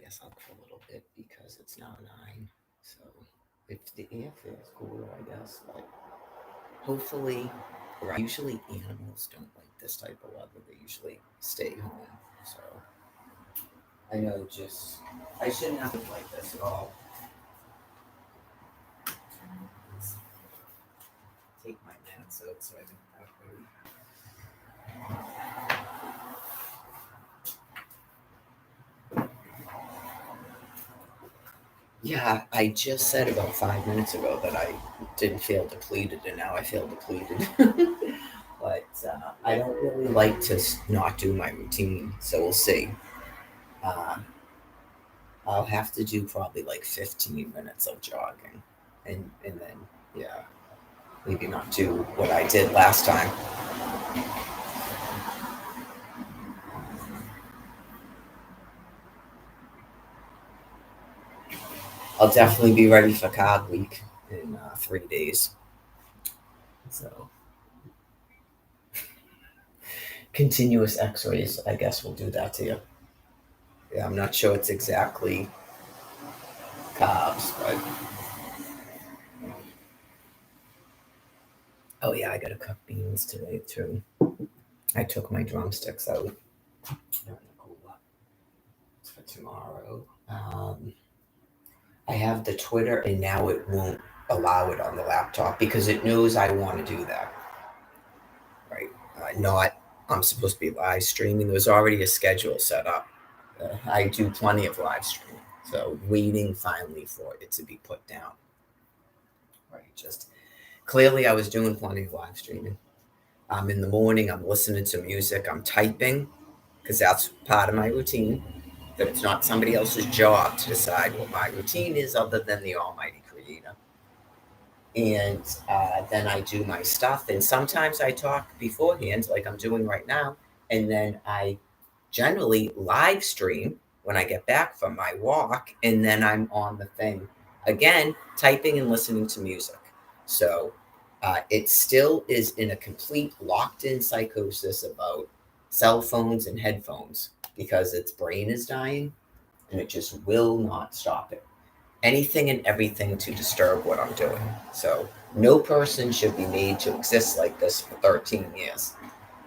guess I'll go a little bit because it's now 9. So if the airfare is cooler, I guess. But hopefully, right. Usually animals don't like this type of weather. They usually stay home. So I know just I shouldn't have to like this at all. Let's take my mats out so I don't have to. Yeah, I just said about 5 minutes ago that I didn't feel depleted, and now I feel depleted. But I don't really like to not do my routine, so we'll see. Uh, I'll have to do probably like 15 minutes of jogging, and then yeah, maybe not do what I did last time. I'll definitely be ready for Card Week in 3 days. So continuous X-rays, I guess, will do that to you. Yeah, I'm not sure it's exactly carbs, but oh yeah, I gotta cook beans today too. I took my drumsticks out. They're in the cooler. It's for tomorrow. I have the Twitter, and now it won't allow it on the laptop because it knows I want to do that. Right? Not I'm supposed to be live streaming. There was already a schedule set up. I do plenty of live streaming, so waiting finally for it to be put down. Right? Just clearly, I was doing plenty of live streaming. In the morning, I'm listening to music. I'm typing because that's part of my routine. That it's not somebody else's job to decide what my routine is other than the Almighty Creator. And then I do my stuff. And sometimes I talk beforehand, like I'm doing right now. And then I generally live stream when I get back from my walk. And then I'm on the thing again, typing and listening to music. So it still is in a complete locked in psychosis about cell phones and headphones because its brain is dying and it just will not stop it. Anything and everything to disturb what I'm doing. So no person should be made to exist like this for 13 years.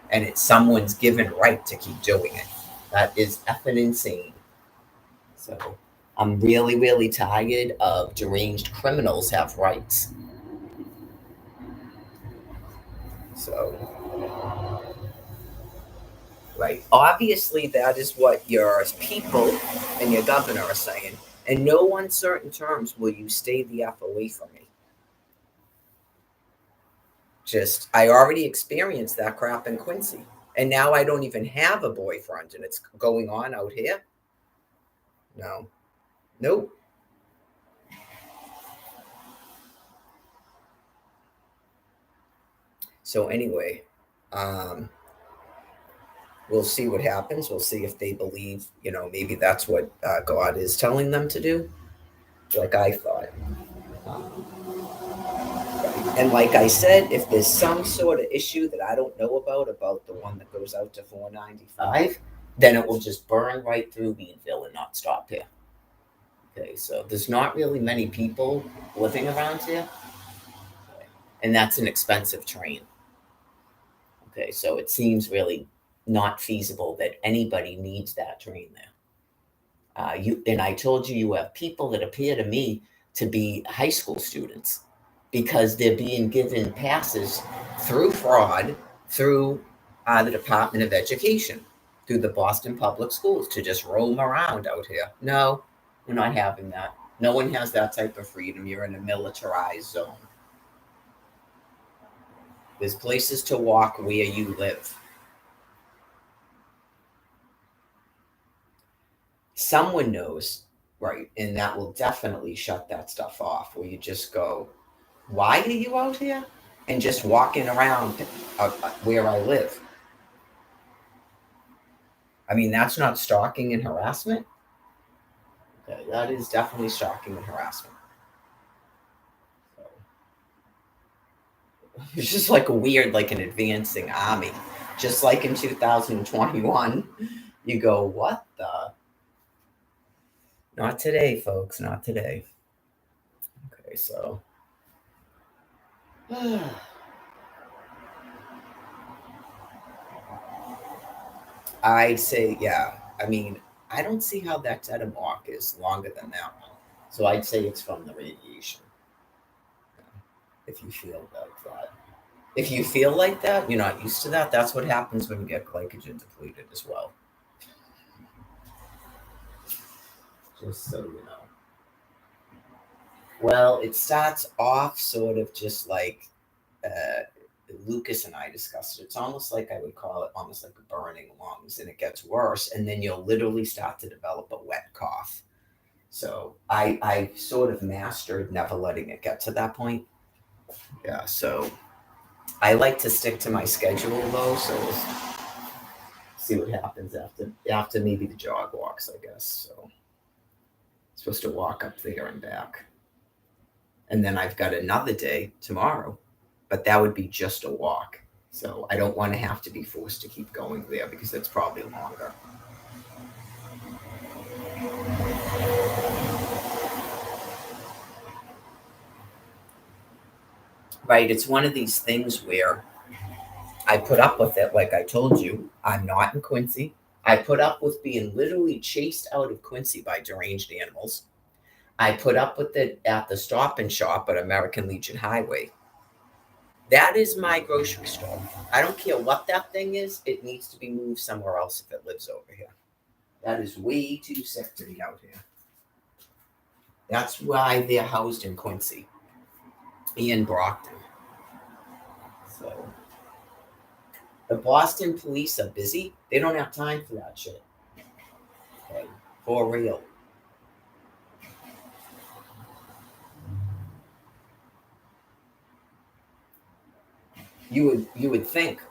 And it's someone's given right to keep doing it. That is effing insane. So I'm really, really tired of deranged criminals have rights. So, right. Obviously, that is what your people and your governor are saying. In no uncertain terms will you stay the F away from me. Just, I already experienced that crap in Quincy. And now I don't even have a boyfriend and it's going on out here. No. Nope. So, anyway, we'll see what happens. We'll see if they believe, maybe that's what God is telling them to do, like I thought. Um, and like I said, if there's some sort of issue that I don't know about the one that goes out to 495, then it will just burn right through Beanville and not stop here. Okay, so there's not really many people living around here, and that's an expensive train. Okay, so it seems really not feasible that anybody needs that train there. And I told you, you have people that appear to me to be high school students because they're being given passes through fraud through the Department of Education, through the Boston Public Schools to just roam around out here. No, we're not having that. No one has that type of freedom. You're in a militarized zone. There's places to walk where you live. Someone knows, right? And that will definitely shut that stuff off where you just go, why are you out here? And just walking around where I live. I mean, that's not stalking and harassment. Okay, that is definitely stalking and harassment. So, it's just like a weird, like an advancing army. Just like in 2021, you go, what the? Not today, folks. Not today. Okay, so. I'd say, yeah. I mean, I don't see how that denim walk is longer than that one. So I'd say it's from the radiation. If you feel like that. If you feel like that, you're not used to that. That's what happens when you get glycogen depleted as well. Just so you know. Well, it starts off sort of just like uh, Lucas and I discussed it. It's almost like I would call it almost like a burning lungs, and it gets worse, and then you'll literally start to develop a wet cough. So I sort of mastered never letting it get to that point. Yeah, so I like to stick to my schedule though, so we'll see what happens after maybe the jog walks, I guess. So I'm supposed to walk up there and back. And then I've got another day tomorrow, but that would be just a walk. So I don't want to have to be forced to keep going there because it's probably longer. Right? It's one of these things where I put up with it. Like I told you, I'm not in Quincy. I put up with being literally chased out of Quincy by deranged animals. I put up with it at the Stop and Shop at American Legion Highway. That is my grocery store. I don't care what that thing is. It needs to be moved somewhere else if it lives over here. That is way too sick to be out here. That's why they're housed in Quincy and Brockton. So the Boston police are busy. They don't have time for that shit. Okay, for real. You would think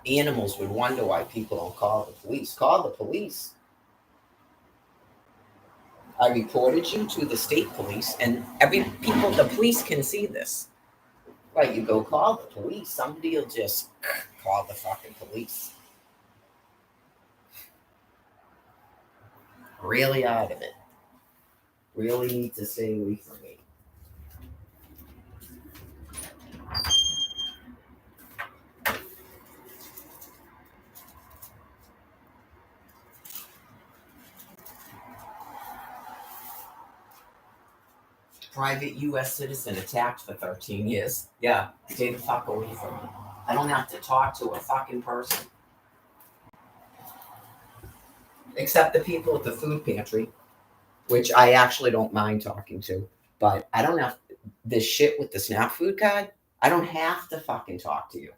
animals would wonder why people don't call the police. Call the police. I reported you to the state police, and the police can see this. Right, you go call the police. Somebody will just call the fucking police. Really out of it. Really need to stay away from me. Private U.S. citizen attacked for 13 years. Yeah, stay the fuck away from me. I don't have to talk to a fucking person. Except the people at the food pantry, which I actually don't mind talking to. But I don't have this shit with the SNAP food card. I don't have to fucking talk to you.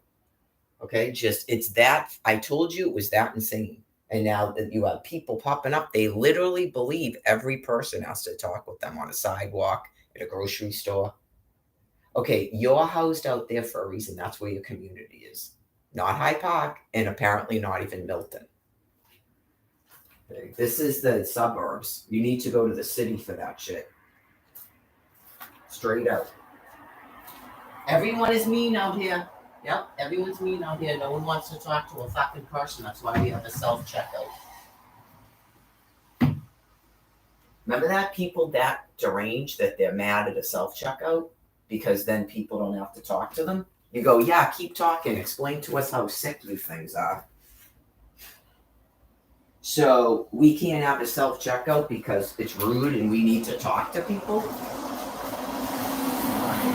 Okay, just it's that I told you it was that insane. And now that you have people popping up, they literally believe every person has to talk with them on a sidewalk, at a grocery store. Okay, you're housed out there for a reason. That's where your community is. Not High Park, and apparently not even Milton. Okay, this is the suburbs. You need to go to the city for that shit. Straight up. Everyone is mean out here. Yep, everyone's mean out here. No one wants to talk to a fucking person. That's why we have a self-checkout. Remember that? People that deranged that they're mad at a self-checkout because then people don't have to talk to them? You go, yeah, keep talking. Explain to us how sick these things are. So we can't have a self-checkout because it's rude and we need to talk to people? Oh,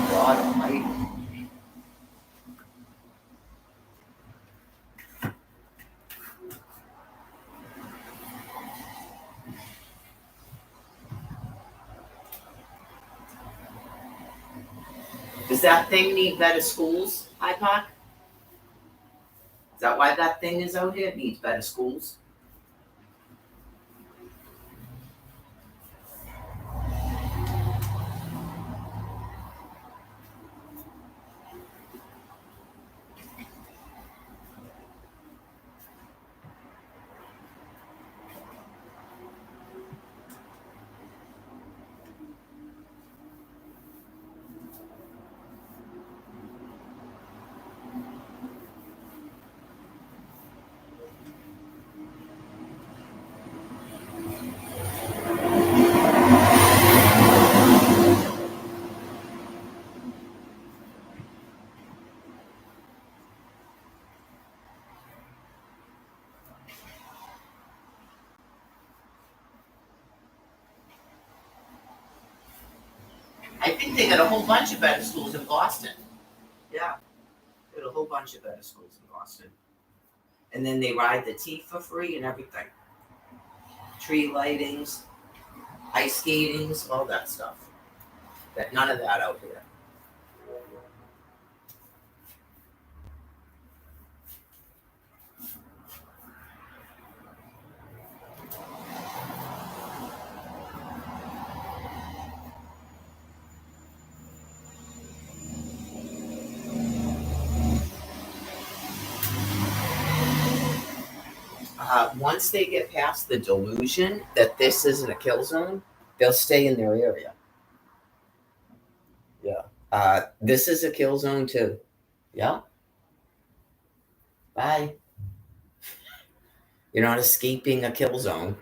God almighty. Does that thing need better schools, IPOC? Is that why that thing is out here? It needs better schools? I think they got a whole bunch of better schools in Boston. Yeah, they got a whole bunch of better schools in Boston. And then they ride the T for free and everything. Tree lightings, ice skatings, all that stuff. None of that out here. Once they get past the delusion that this isn't a kill zone, they'll stay in their area. Yeah. This is a kill zone too. Yeah. Bye. You're not escaping a kill zone.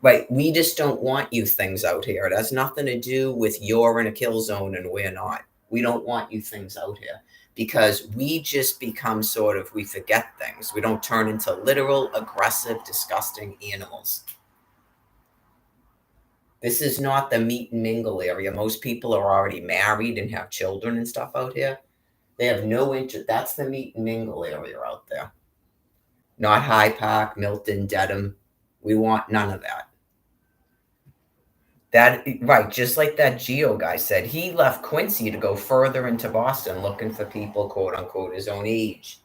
Right. We just don't want you things out here. It has nothing to do with you're in a kill zone and we're not. We don't want you things out here because we just become sort of, we forget things. We don't turn into literal, aggressive, disgusting animals. This is not the meet and mingle area. Most people are already married and have children and stuff out here. They have no interest. That's the meet and mingle area out there. Not High Park, Milton, Dedham. We want none of that. That right, just like that Geo guy said, he left Quincy to go further into Boston looking for people, quote unquote, his own age.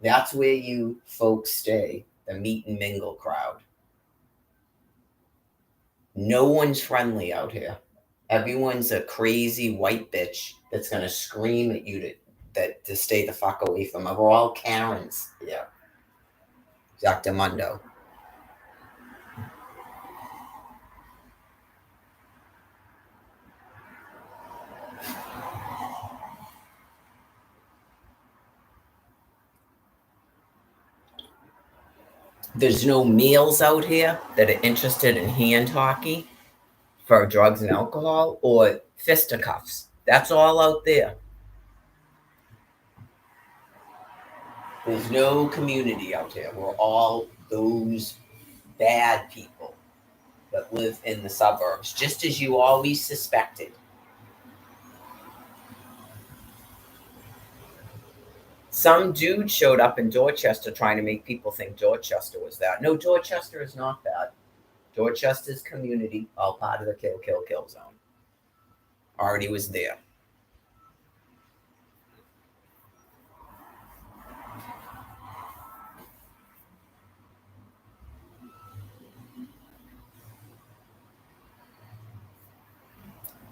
That's where you folks stay, the meet and mingle crowd. No one's friendly out here. Everyone's a crazy white bitch that's gonna scream at you to stay the fuck away from them. We're all Karens. Yeah. Dr. Mundo. There's no males out here that are interested in hand hockey for drugs and alcohol or fisticuffs. That's all out there. There's no community out here. We're all those bad people that live in the suburbs, just as you always suspected. Some dude showed up in Dorchester trying to make people think Dorchester was that. No, Dorchester is not that. Dorchester's community, all part of the kill zone. Already was there.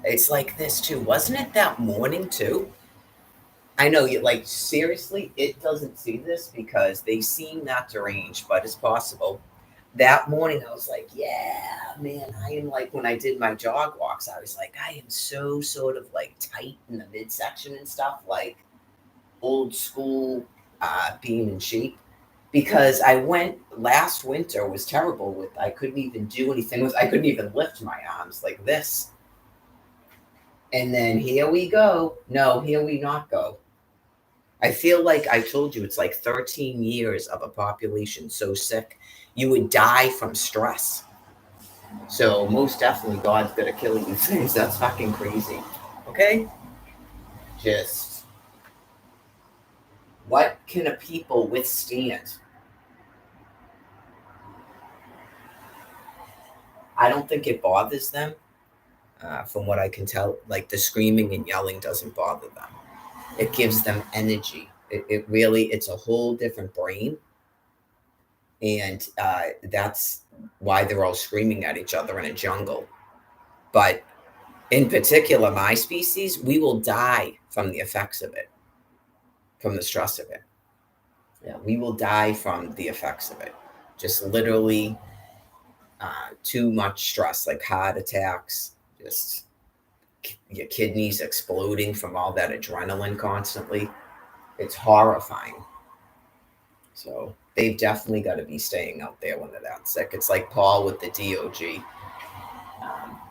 It's like this too. Wasn't it that morning too? I know you like seriously, it doesn't see this because they seem not deranged, but it's possible. That morning I was like, yeah, man, I am like when I did my jog walks, I was like, I am so sort of like tight in the midsection and stuff, like old school being in shape. Because I went last winter was terrible with I couldn't even do anything with I couldn't even lift my arms like this. And then here we go. No, here we not go. I feel like I told you it's like 13 years of a population so sick, you would die from stress. So most definitely God's gonna kill you things. That's fucking crazy. Okay? Just what can a people withstand? I don't think it bothers them. From what I can tell, like the screaming and yelling doesn't bother them. It gives them energy. It really, it's a whole different brain. And that's why they're all screaming at each other in a jungle. But in particular, my species, we will die from the effects of it, from the stress of it. Yeah, we will die from the effects of it. Just literally too much stress, like heart attacks, just your kidneys exploding from all that adrenaline constantly. It's horrifying. So they've definitely got to be staying out there when they're that sick. It's like Paul with the DOG.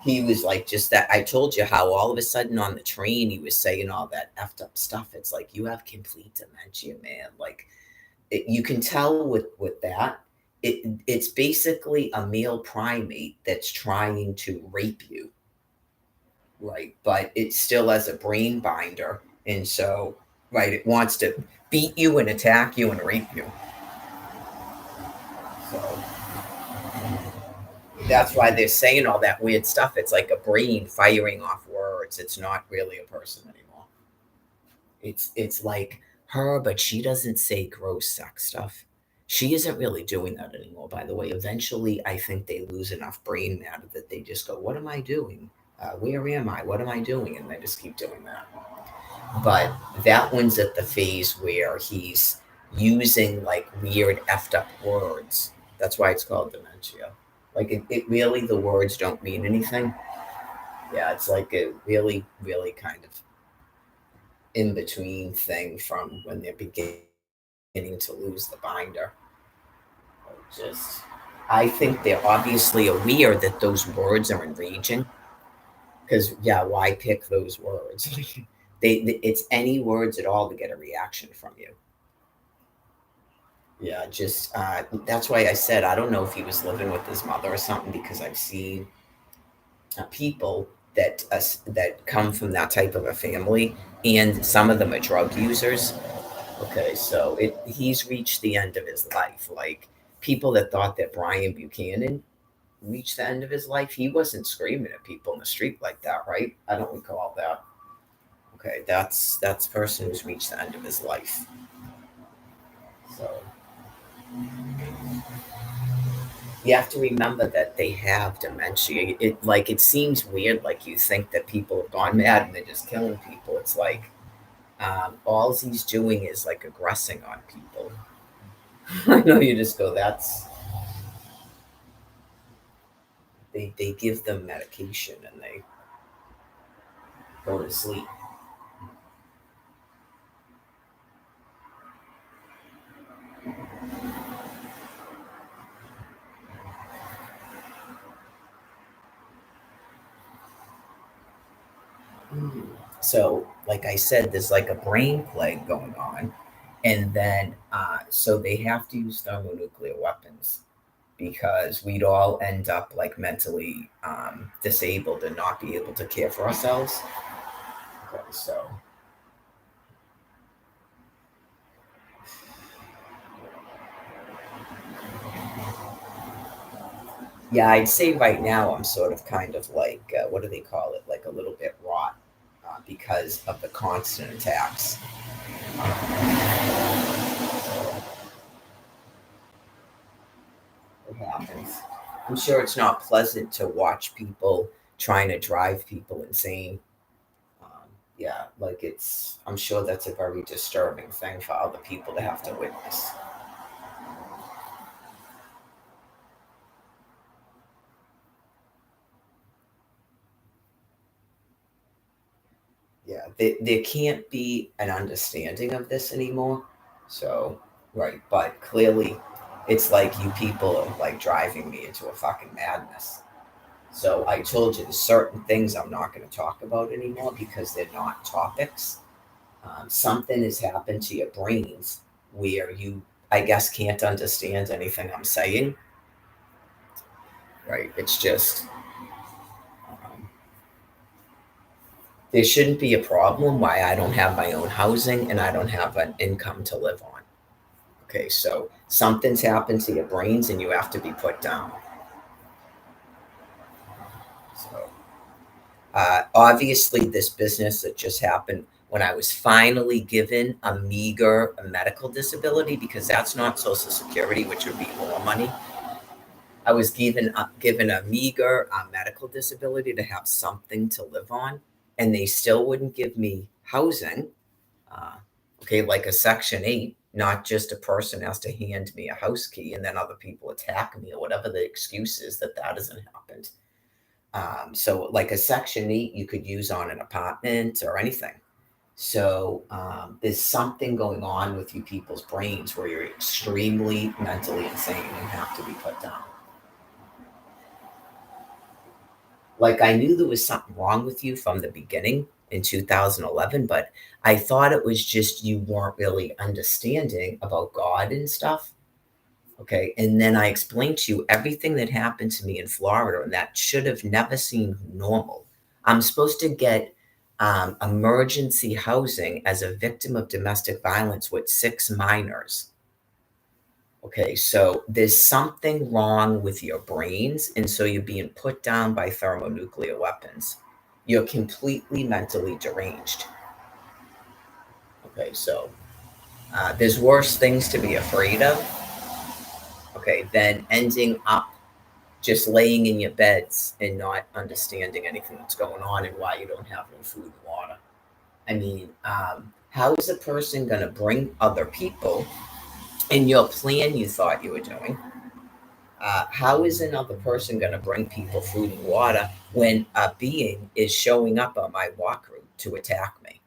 He was like just that. I told you how all of a sudden on the train he was saying all that effed up stuff. It's like you have complete dementia, man. Like you can tell with that it's basically a male primate that's trying to rape you, right? But it still has a brain binder, and so right, it wants to beat you and attack you and rape you. So that's why they're saying all that weird stuff. It's like a brain firing off words. It's not really a person anymore. It's like her, but she doesn't say gross sex stuff. She isn't really doing that anymore, by the way. Eventually, I think they lose enough brain matter that they just go, "What am I doing? Where am I? What am I doing?" And they just keep doing that. But that one's at the phase where he's using like weird effed up words. That's why it's called dementia. Like it really, the words don't mean anything. Yeah, it's like a really, really kind of in between thing from when they're beginning to lose the binder. Just, I think they're obviously aware that those words are enraging. Because yeah, why pick those words? It's any words at all to get a reaction from you. Yeah, just that's why I said I don't know if he was living with his mother or something because I've seen people that come from that type of a family, and some of them are drug users. Okay, so he's reached the end of his life. Like people that thought that Brian Buchanan reached the end of his life, he wasn't screaming at people in the street like that, right? I don't recall that. Okay, that's a person who's reached the end of his life. So you have to remember that they have dementia. It seems weird, like you think that people have gone mad and they're just killing people. It's like all he's doing is like aggressing on people. I know you just go, that's they give them medication and they go to sleep. So, like I said, there's like a brain plague going on, and then so they have to use thermonuclear weapons because we'd all end up like mentally disabled and not be able to care for ourselves. Okay, so yeah, I'd say right now I'm sort of kind of like what do they call it? Like a little bit rot because of the constant attacks. It happens. I'm sure it's not pleasant to watch people trying to drive people insane. Yeah, like it's. I'm sure that's a very disturbing thing for other people to have to witness. Yeah, there can't be an understanding of this anymore. So, right, but clearly, it's like you people are like driving me into a fucking madness. So I told you there's certain things I'm not going to talk about anymore because they're not topics. Something has happened to your brains where you, I guess, can't understand anything I'm saying. Right? It's just um, there shouldn't be a problem why I don't have my own housing and I don't have an income to live on. Okay, so something's happened to your brains and you have to be put down. So obviously, this business that just happened when I was finally given a meager medical disability because that's not Social Security, which would be more money. I was given a meager medical disability to have something to live on, and they still wouldn't give me housing. Uh, okay, like a Section 8, not just a person has to hand me a house key and then other people attack me or whatever the excuse is that hasn't happened. So, like a Section 8, you could use on an apartment or anything. So, there's something going on with you people's brains where you're extremely mentally insane and have to be put down. Like, I knew there was something wrong with you from the beginning in 2011, but I thought it was just you weren't really understanding about God and stuff. Okay. And then I explained to you everything that happened to me in Florida, and that should have never seemed normal. I'm supposed to get emergency housing as a victim of domestic violence with 6 minors. Okay, so there's something wrong with your brains, and so you're being put down by thermonuclear weapons. You're completely mentally deranged. Okay, so there's worse things to be afraid of, okay, than ending up just laying in your beds and not understanding anything that's going on and why you don't have no food and water. I mean, how is a person going to bring other people in your plan you thought you were doing? How is another person going to bring people food and water when a being is showing up on my walk route to attack me?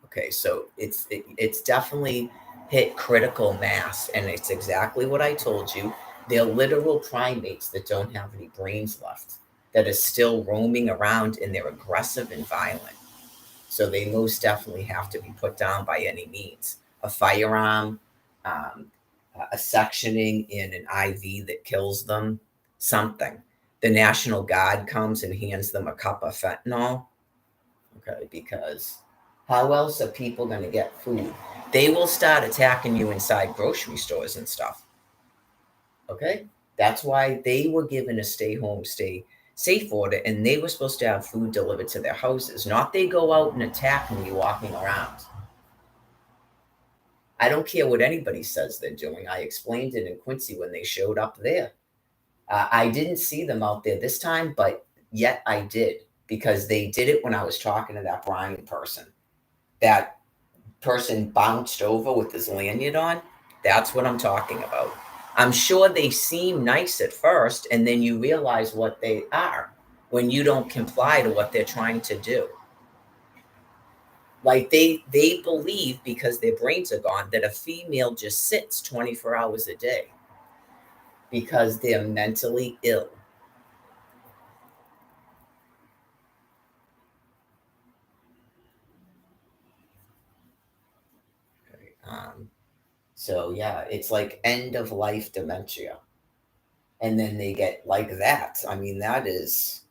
Okay, so it's definitely hit critical mass, and it's exactly what I told you. They're literal primates that don't have any brains left, that are still roaming around, and they're aggressive and violent. So they most definitely have to be put down by any means. A firearm, um, a sectioning in an IV that kills them, something. The National Guard comes and hands them a cup of fentanyl. Okay, because how else are people going to get food? They will start attacking you inside grocery stores and stuff. Okay, that's why they were given a stay home, stay safe order, and they were supposed to have food delivered to their houses, not they go out and attack me walking around. I don't care what anybody says they're doing. I explained it in Quincy when they showed up there. I didn't see them out there this time, but yet I did, because they did it when I was talking to that Brian person. That person bounced over with his lanyard on. That's what I'm talking about. I'm sure they seem nice at first, and then you realize what they are when you don't comply to what they're trying to do. Like they believe, because their brains are gone, that a female just sits 24 hours a day because they're mentally ill. Okay. So yeah, it's like end of life dementia, and then they get like that. I mean, that is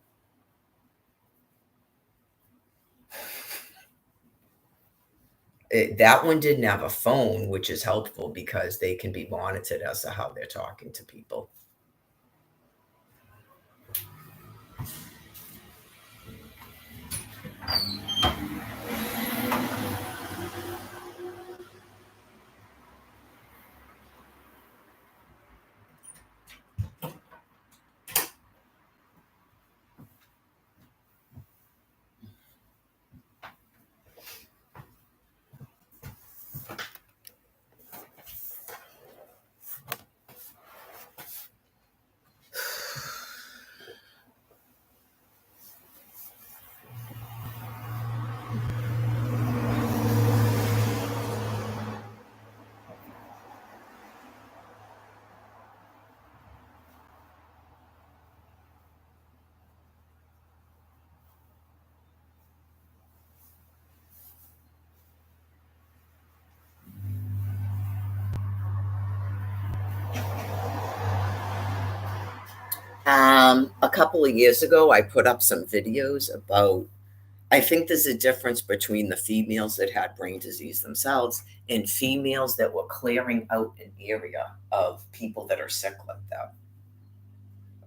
that one didn't have a phone, which is helpful because they can be monitored as to how they're talking to people. A couple of years ago, I put up some videos about. I think there's a difference between the females that had brain disease themselves and females that were clearing out an area of people that are sick like that.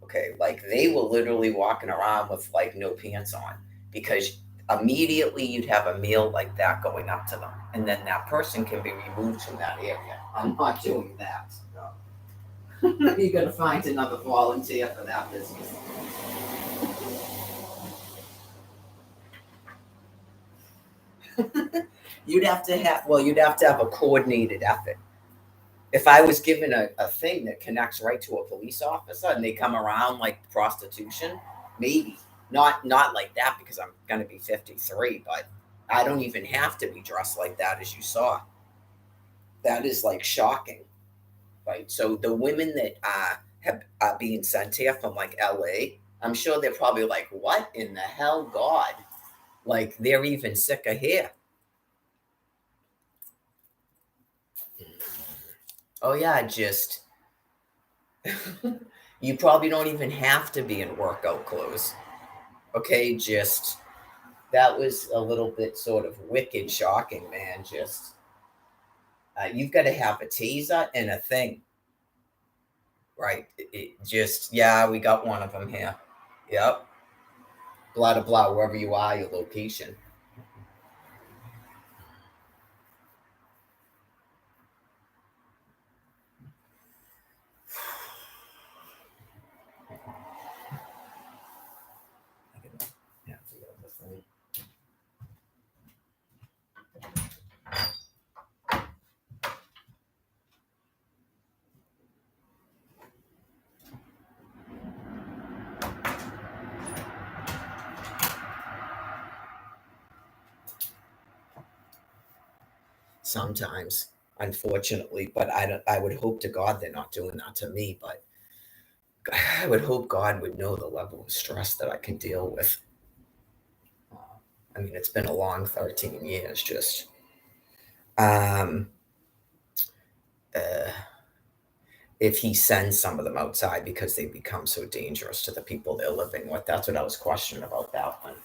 Okay, like they were literally walking around with like no pants on, because immediately you'd have a male like that going up to them, and then that person can be removed from that area. I'm not doing that. No. You're gonna find another volunteer for that business. You'd have to have a coordinated effort. If I was given a thing that connects right to a police officer and they come around like prostitution, maybe. Not like that, because I'm gonna be 53, but I don't even have to be dressed like that, as you saw. That is like shocking, right? So the women that have are being sent here from like LA, I'm sure they're probably like, what in the hell, God? Like they're even sicker here. Oh yeah, just you probably don't even have to be in workout clothes. Okay, just that was a little bit sort of wicked shocking, man. Just you've got to have a taser and a thing, right? Just yeah, we got one of them here. Yep, blah blah blah. Wherever you are, your location. Yeah, sometimes, unfortunately, but I don't. I would hope to God they're not doing that to me, but I would hope God would know the level of stress that I can deal with. Uh, I mean, it's been a long 13 years. Just um, uh, if he sends some of them outside because they become so dangerous to the people they're living with. That's what I was questioning about that one.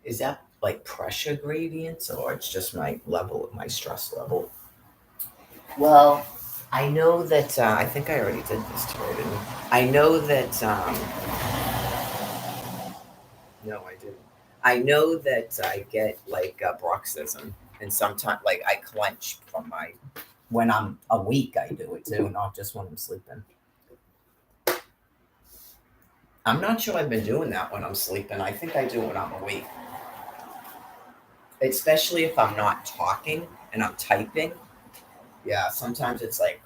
Is that like pressure gradients or it's just my level, my stress level? Well, I know that I think I already did this to her, didn't I? I know that no, I didn't. I know that I get like bruxism, and sometimes like I clench from my when I'm awake. I do it too, not just when I'm sleeping. I'm not sure I've been doing that when I'm sleeping. I think I do when I'm awake, especially if I'm not talking and I'm typing. Yeah, sometimes it's like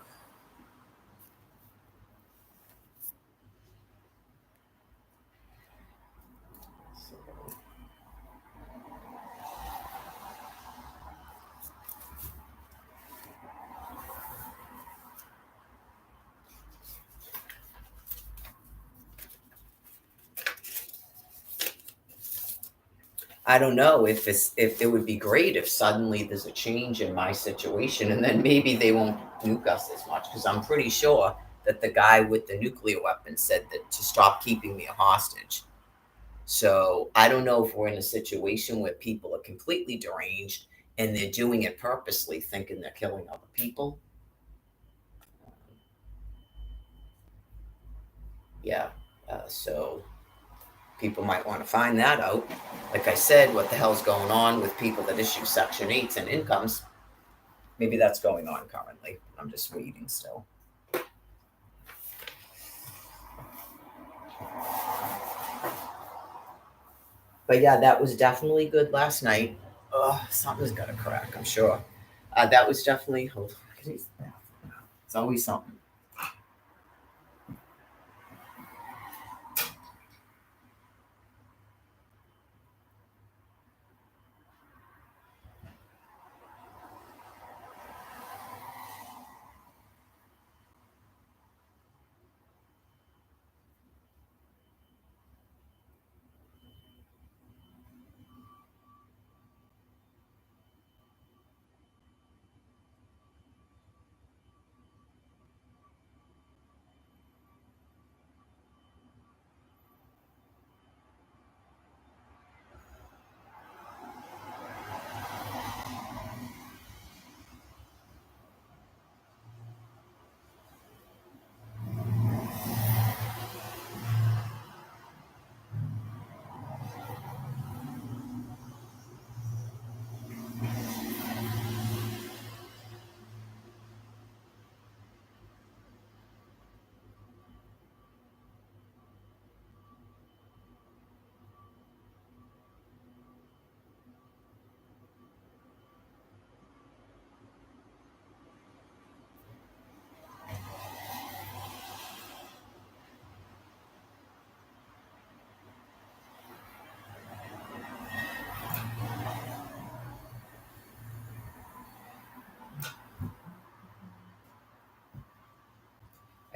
I don't know if it would be great if suddenly there's a change in my situation and then maybe they won't nuke us as much because I'm pretty sure that the guy with the nuclear weapon said that to stop keeping me a hostage. So I don't know if we're in a situation where people are completely deranged and they're doing it purposely, thinking they're killing other people. Yeah. So people might want to find that out. Like I said, what the hell's going on with people that issue Section 8s and incomes? Maybe that's going on currently. I'm just waiting still. But yeah, that was definitely good last night. Oh, something's got to crack, I'm sure. That was definitely, hold on, it's always something.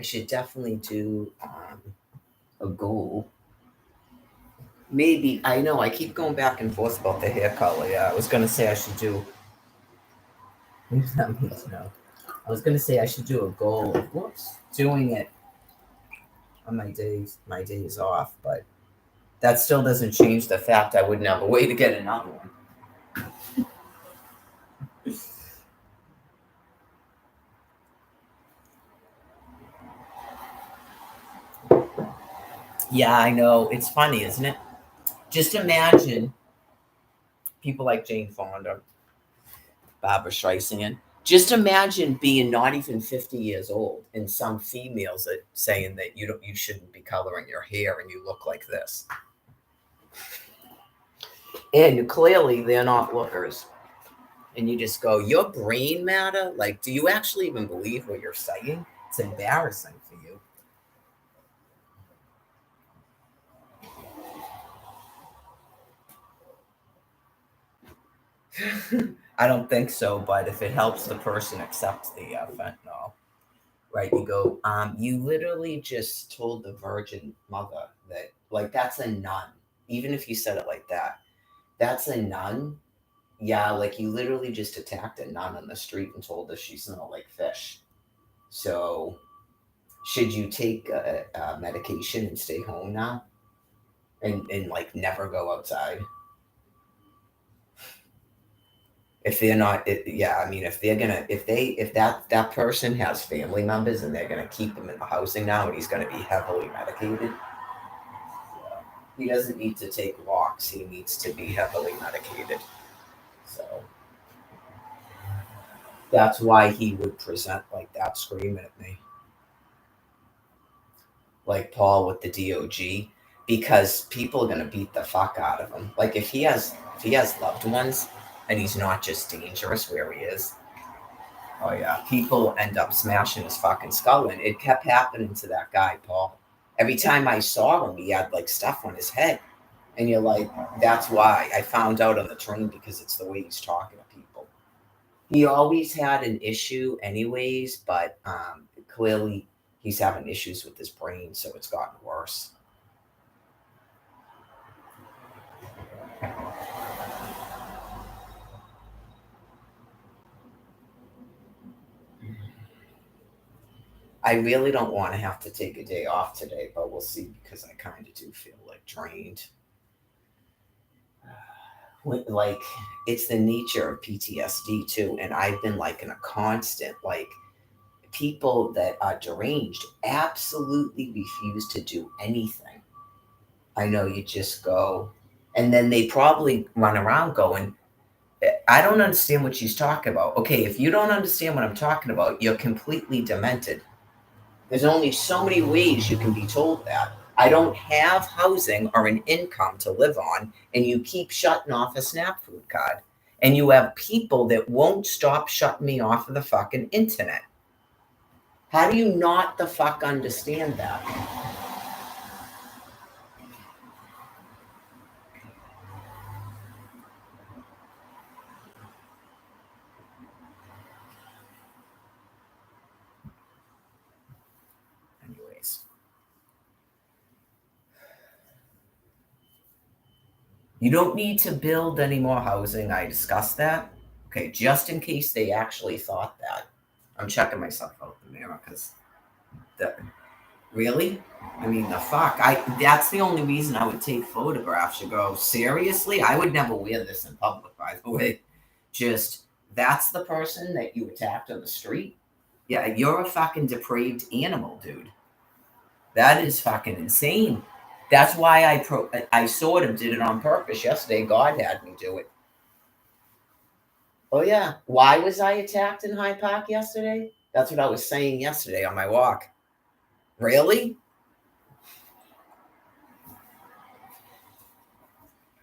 I should definitely do a goal. Maybe, I know I keep going back and forth about the hair color. Yeah, I was gonna say I should do. Maybe that means no. I was gonna say I should do a goal of doing it on my days off, but that still doesn't change the fact I wouldn't have a way to get another one. Yeah, I know. It's funny, isn't it? Just imagine people like Jane Fonda, Barbara Streisand. Just imagine being not even 50 years old and some females that saying that you shouldn't be coloring your hair and you look like this. And clearly they're not lookers. And you just go, your brain matter? Like, do you actually even believe what you're saying? It's embarrassing for you. I don't think so, but if it helps the person accept the fentanyl, right? You go, you literally just told the Virgin Mother that, like, that's a nun. Even if you said it like that, that's a nun. Yeah, like you literally just attacked a nun on the street and told her she smelled like fish. So, should you take a medication and stay home now, and like never go outside? If they're not, yeah, I mean, if they're gonna, if that person has family members and they're gonna keep him in the housing now, and he's gonna be heavily medicated, he doesn't need to take walks. He needs to be heavily medicated. So that's why he would present like that, screaming at me, like Paul with the DOG, because people are gonna beat the fuck out of him. Like if he has loved ones and he's not just dangerous where he is. Oh yeah, people end up smashing his fucking skull, and it kept happening to that guy, Paul. Every time I saw him, he had like stuff on his head, and you're like, that's why I found out on the train, because it's the way he's talking to people. He always had an issue, anyways, but clearly he's having issues with his brain, so it's gotten worse. I really don't want to have to take a day off today, but we'll see, because I kind of do feel like drained. Like, it's the nature of PTSD too, and I've been like in a constant, like, people that are deranged absolutely refuse to do anything. I know, you just go, and then they probably run around going, I don't understand what she's talking about. Okay, if you don't understand what I'm talking about, you're completely demented. There's only so many ways you can be told that. I don't have housing or an income to live on, and you keep shutting off a SNAP food card. And you have people that won't stop shutting me off of the fucking internet. How do you not the fuck understand that? Anyways. You don't need to build any more housing. I discussed that. Okay, just in case they actually thought that. I'm checking myself out in the mirror, because that really? I mean, the fuck. That's the only reason I would take photographs. You go, seriously? I would never wear this in public, by the way. Just, that's the person that you attacked on the street? Yeah, you're a fucking depraved animal, dude. That is fucking insane. That's why I sort of did it on purpose yesterday. God had me do it. Oh yeah. Why was I attacked in Hyde Park yesterday? That's what I was saying yesterday on my walk. Really?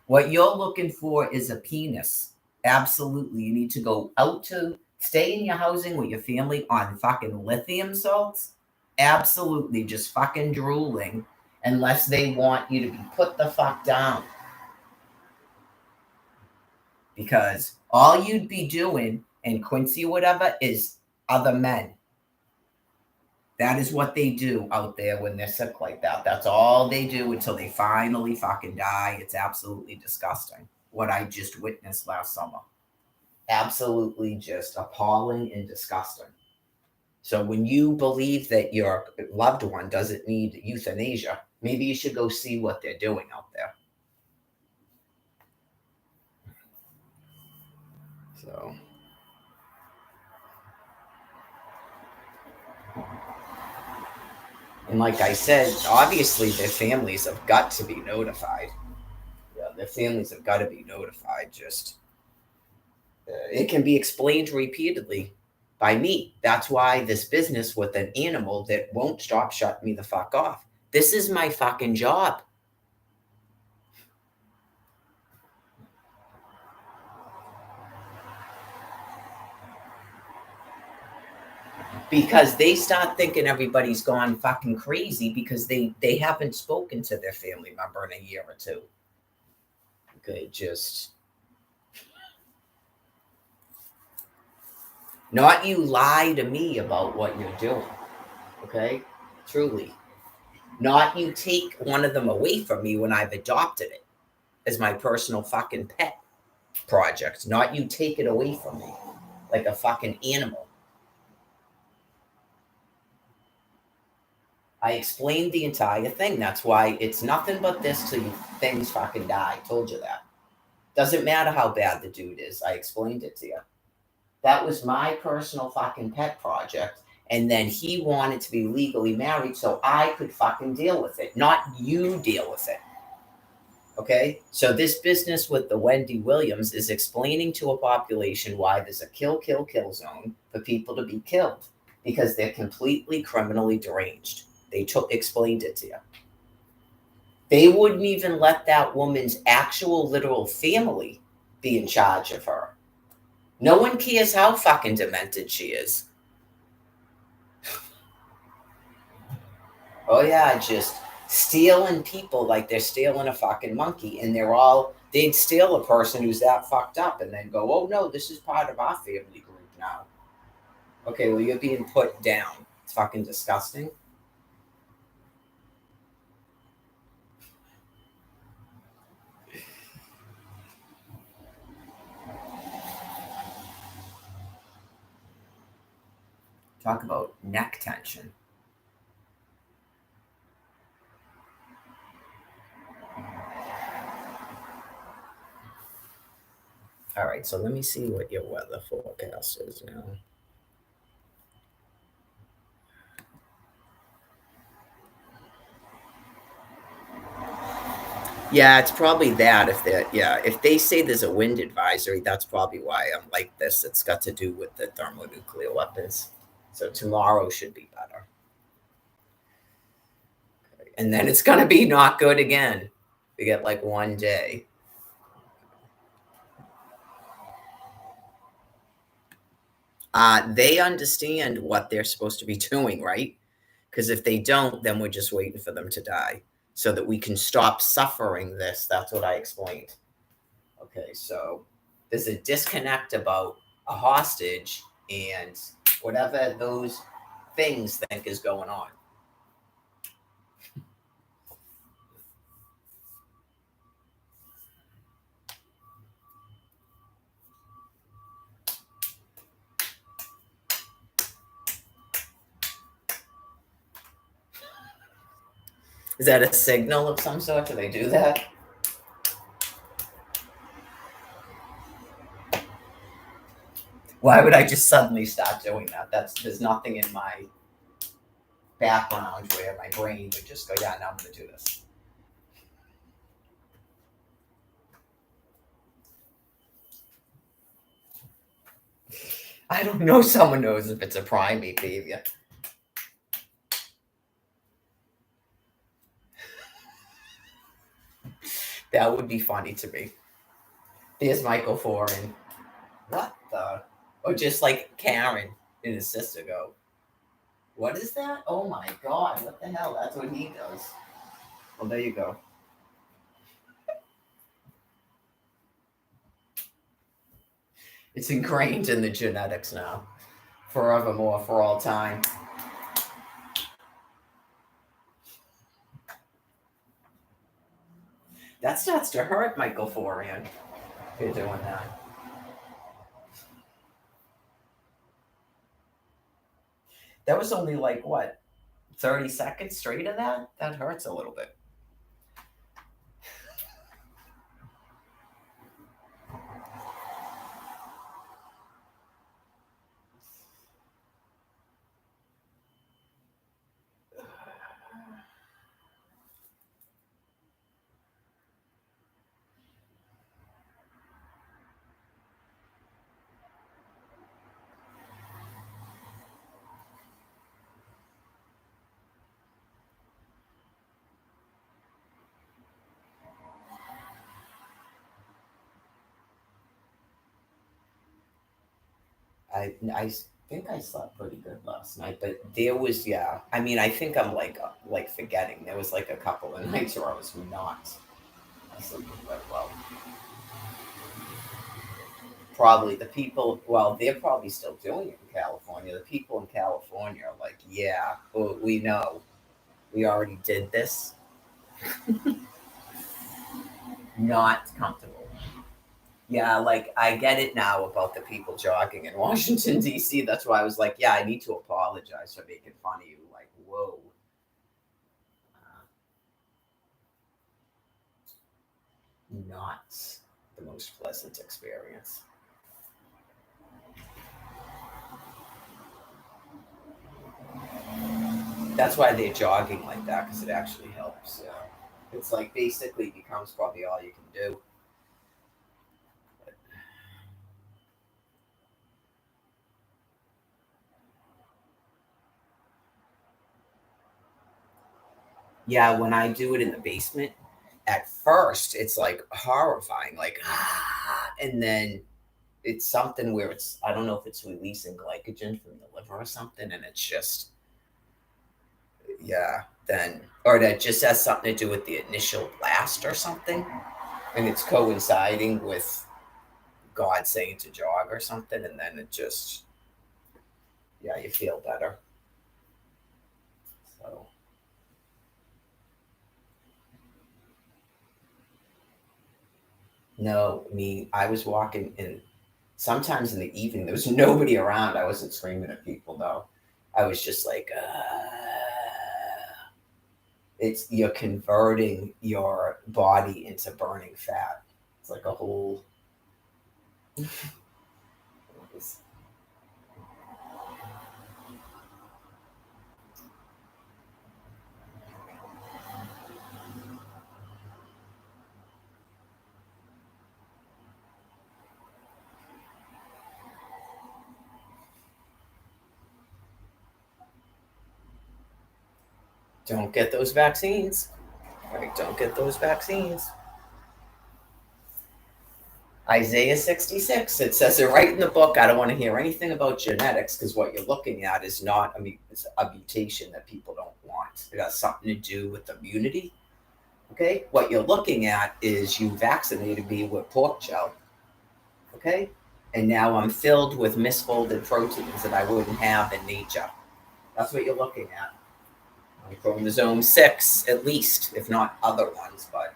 What you're looking for is a penis. Absolutely. You need to go out to stay in your housing with your family on fucking lithium salts. Absolutely. Just fucking drooling, unless they want you to be put the fuck down. Because all you'd be doing in Quincy or whatever is other men. That is what they do out there when they're sick like that. That's all they do until they finally fucking die. It's absolutely disgusting what I just witnessed last summer. Absolutely just appalling and disgusting. So when you believe that your loved one doesn't need euthanasia, maybe you should go see what they're doing out there. So, and like I said, obviously their families have got to be notified. Yeah, their families have got to be notified. Just it can be explained repeatedly by me. That's why this business with an animal that won't stop shutting me the fuck off. This is my fucking job. Because they start thinking everybody's gone fucking crazy because they haven't spoken to their family member in a year or two. Okay, just not you lie to me about what you're doing. Okay, truly. Not you take one of them away from me when I've adopted it as my personal fucking pet project. Not you take it away from me like a fucking animal. I explained the entire thing. That's why it's nothing but this till things fucking die. I told you that. Doesn't matter how bad the dude is. I explained it to you. That was my personal fucking pet project. And then he wanted to be legally married so I could fucking deal with it, not you deal with it. Okay? So this business with the Wendy Williams is explaining to a population why there's a kill zone for people to be killed because they're completely criminally deranged. They explained it to you. They wouldn't even let that woman's actual literal family be in charge of her. No one cares how fucking demented she is. Oh yeah, just stealing people like they're stealing a fucking monkey. And they'd steal a person who's that fucked up and then go, oh no, this is part of our family group now. Okay, well, you're being put down. It's fucking disgusting. Talk about neck tension. All right, so let me see what your weather forecast is now. Yeah, it's probably that. If they say there's a wind advisory, that's probably why I'm like this. It's got to do with the thermonuclear weapons. So tomorrow should be better. Okay. And then it's gonna be not good again. We get like one day. They understand what they're supposed to be doing, right? Because if they don't, then we're just waiting for them to die so that we can stop suffering this. That's what I explained. Okay, so there's a disconnect about a hostage and whatever those things think is going on. Is that a signal of some sort? Do they do that? Why would I just suddenly stop doing that? There's nothing in my background where my brain would just go, yeah, now I'm going to do this. I don't know. Someone knows if it's a primate behavior. That would be funny to me. There's Michael Foran. What the? Or just like Karen and his sister go, what is that? Oh my God, what the hell? That's what he does. Well, there you go. It's ingrained in the genetics now. Forevermore, for all time. That starts to hurt, Michael Forian. You're doing that. That was only like what, 30 seconds straight of that? That hurts a little bit. I think I slept pretty good last night, but there was, yeah. I mean, I think I'm like forgetting. There was like a couple of nights where I was not sleeping very well. Probably the people. Well, they're probably still doing it in California. The people in California are like, yeah, well, we know, we already did this. Not comfortable. Yeah, like I get it now about the people jogging in Washington D.C. That's why I was like, yeah, I need to apologize for making fun of you. Like, whoa, not the most pleasant experience. That's why they're jogging like that because it actually helps. Yeah, it's like basically becomes probably all you can do. Yeah, when I do it in the basement, at first it's like horrifying, like and then it's something where it's I don't know if it's releasing glycogen from the liver or something, and it's just yeah, then or that just has something to do with the initial blast or something, and it's coinciding with God saying to jog or something, and then it just yeah, you feel better. So no, I mean I was walking in sometimes in the evening there was nobody around. I wasn't screaming at people though. I was just like it's you're converting your body into burning fat. It's like a whole don't get those vaccines. Right, don't get those vaccines. Isaiah 66, it says it right in the book. I don't want to hear anything about genetics because what you're looking at is not it's a mutation that people don't want. It has something to do with immunity. Okay, what you're looking at is you vaccinated me with pork gel. Okay, and now I'm filled with misfolded proteins that I wouldn't have in nature. That's what you're looking at. On chromosome 6, at least, if not other ones, but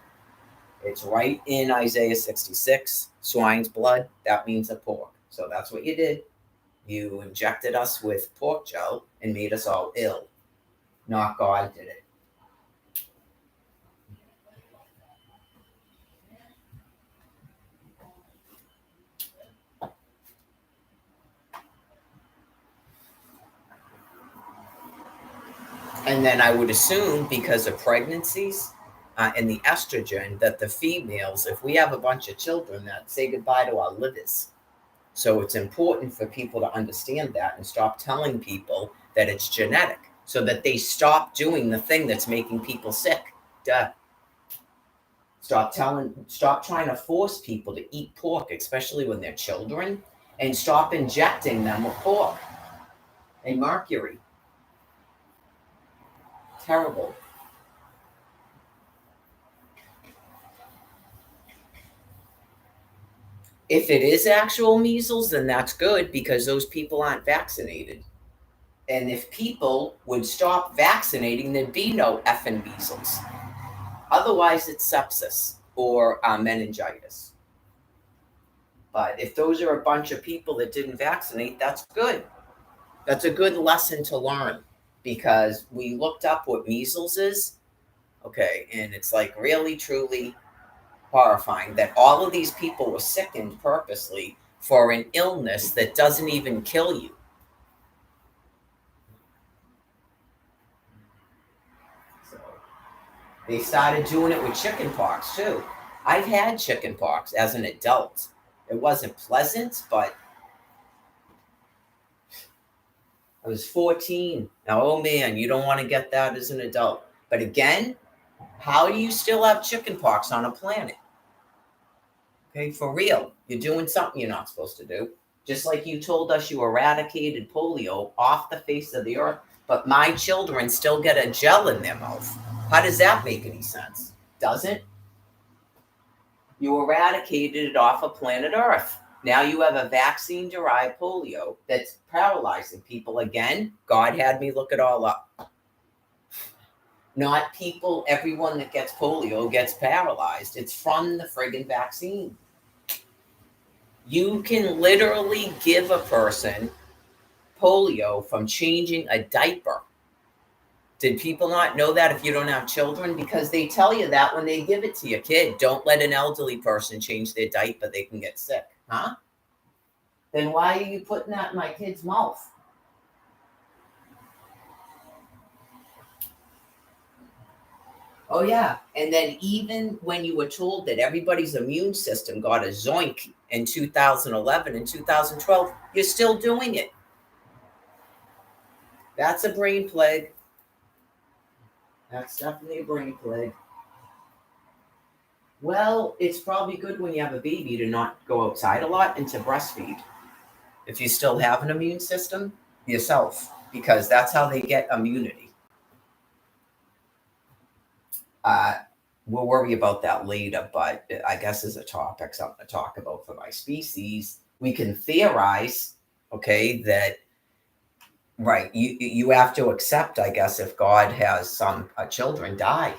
it's right in Isaiah 66. Swine's blood, that means a pork. So that's what you did. You injected us with pork gel and made us all ill. Not God did it. And then I would assume because of pregnancies and the estrogen that the females, if we have a bunch of children, that say goodbye to our livers. So it's important for people to understand that and stop telling people that it's genetic so that they stop doing the thing that's making people sick. Duh. Stop trying to force people to eat pork, especially when they're children, and stop injecting them with pork and mercury. Terrible. If it is actual measles, then that's good because those people aren't vaccinated. And if people would stop vaccinating, there'd be no effing measles. Otherwise, it's sepsis. or meningitis. But if those are a bunch of people that didn't vaccinate, that's good. That's a good lesson to learn, because we looked up what measles is. Okay. And it's like really, truly horrifying that all of these people were sickened purposely for an illness that doesn't even kill you. So they started doing it with chickenpox too. I've had chickenpox as an adult. It wasn't pleasant, but I was 14. Now, oh man, you don't want to get that as an adult. But again, how do you still have chickenpox on a planet? Okay, for real. You're doing something you're not supposed to do. Just like you told us you eradicated polio off the face of the earth, but my children still get a gel in their mouth. How does that make any sense? Doesn't? You eradicated it off of planet Earth. Now you have a vaccine-derived polio that's paralyzing people. Again, God had me look it all up. Not people, everyone that gets polio gets paralyzed. It's from the friggin' vaccine. You can literally give a person polio from changing a diaper. Did people not know that if you don't have children? Because they tell you that when they give it to your kid. Don't let an elderly person change their diaper. They can get sick. Huh? Then why are you putting that in my kid's mouth? Oh, yeah. And then even when you were told that everybody's immune system got a zoink in 2011 and 2012, you're still doing it. That's a brain plague. That's definitely a brain plague. Well, it's probably good when you have a baby to not go outside a lot and to breastfeed. If you still have an immune system yourself, because that's how they get immunity. We'll worry about that later, but I guess as a topic, something to talk about for my species, we can theorize, okay, that right, you have to accept, I guess, if God has some children die.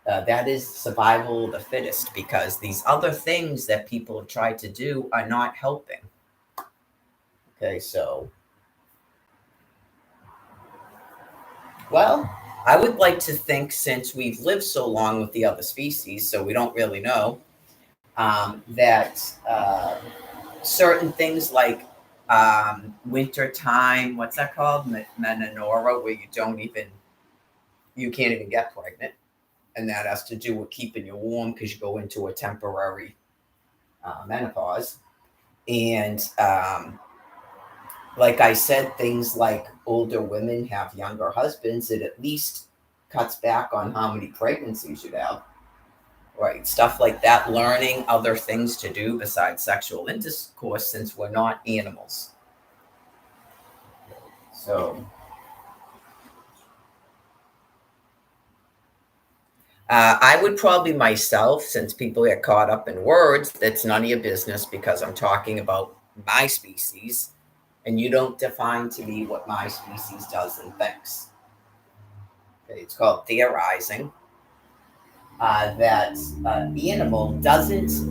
That is survival of the fittest, because these other things that people have tried to do are not helping. Okay, so, well, I would like to think, since we've lived so long with the other species, so we don't really know, that certain things like winter time, what's that called? Menorah, where you can't even get pregnant. And that has to do with keeping you warm because you go into a temporary menopause. And like I said, things like older women have younger husbands, it at least cuts back on how many pregnancies you have. Right, stuff like that, learning other things to do besides sexual intercourse, since we're not animals. So, I would probably myself, since people get caught up in words, that's none of your business, because I'm talking about my species, and you don't define to me what my species does and thinks. Okay, it's called theorizing. That animal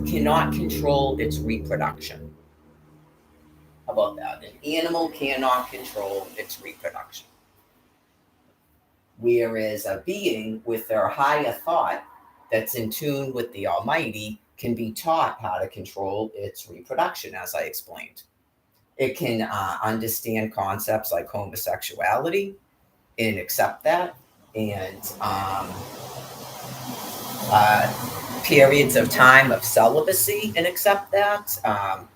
cannot control its reproduction. How about that? An animal cannot control its reproduction. Whereas a being with their higher thought that's in tune with the Almighty can be taught how to control its reproduction, as I explained. It can understand concepts like homosexuality and accept that, and periods of time of celibacy and accept that.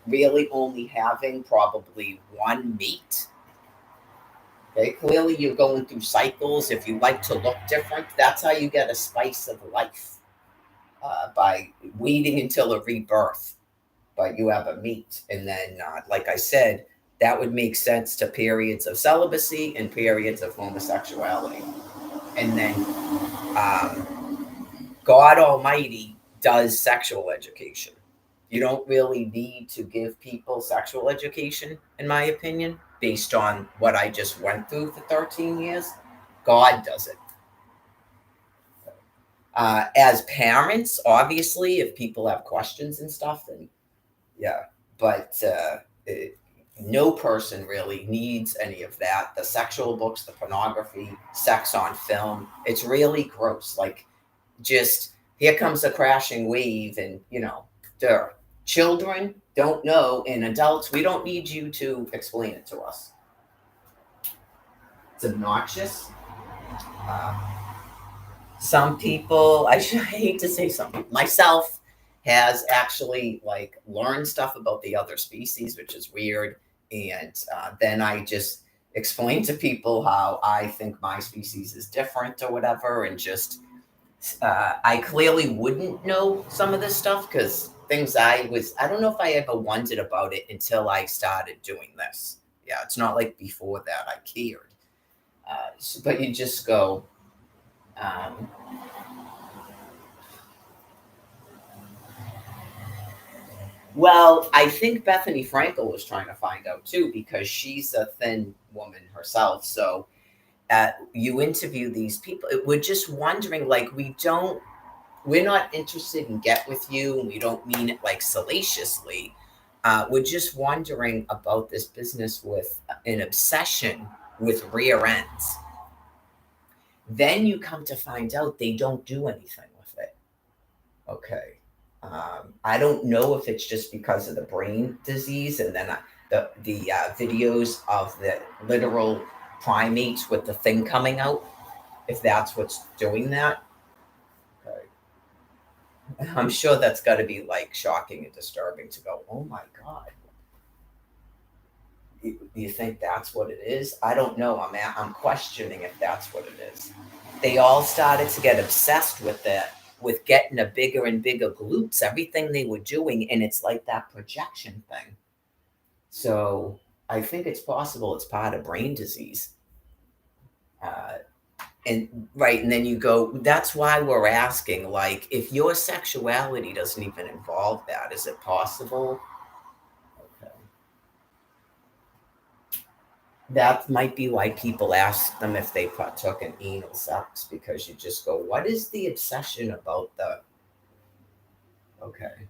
Really only having probably one mate. Okay, clearly you're going through cycles. If you like to look different, that's how you get a spice of life, by waiting until a rebirth. But you have a mate. And then, like I said, that would make sense to periods of celibacy and periods of homosexuality. And then God Almighty does sexual education. You don't really need to give people sexual education, in my opinion, based on what I just went through for 13 years. God does it. As parents, obviously, if people have questions and stuff, then yeah. But no person really needs any of that. The sexual books, the pornography, sex on film, it's really gross. Like, just here comes a crashing wave, and the children don't know, and adults, we don't need you to explain it to us. It's obnoxious. Uh, some people, I hate to say some people, myself, has actually like learned stuff about the other species, which is weird. And then I just explain to people how I think my species is different or whatever. And just, I clearly wouldn't know some of this stuff because things I don't know if I ever wondered about it until I started doing this. Yeah, it's not like before that I cared. But you just go, um, well, I think Bethany Frankel was trying to find out too, because she's a thin woman herself. So you interview these people. We're just wondering, like, we're not interested in get with you, and we don't mean it like salaciously. We're just wondering about this business with an obsession with rear ends. Then you come to find out they don't do anything with it. Okay. I don't know if it's just because of the brain disease, and then the videos of the literal primates with the thing coming out, if that's what's doing that. Okay. I'm sure that's got to be like shocking and disturbing to go, oh my God. You think that's what it is? I don't know. I'm questioning if that's what it is. They all started to get obsessed with it, with getting a bigger and bigger glutes, everything they were doing, and it's like that projection thing. So I think it's possible it's part of brain disease. Uh, and right, and then you go, that's why we're asking, like, if your sexuality doesn't even involve that, is it possible? Okay. That might be why people ask them if they partook in anal sex, because you just go, what is the obsession about the, okay,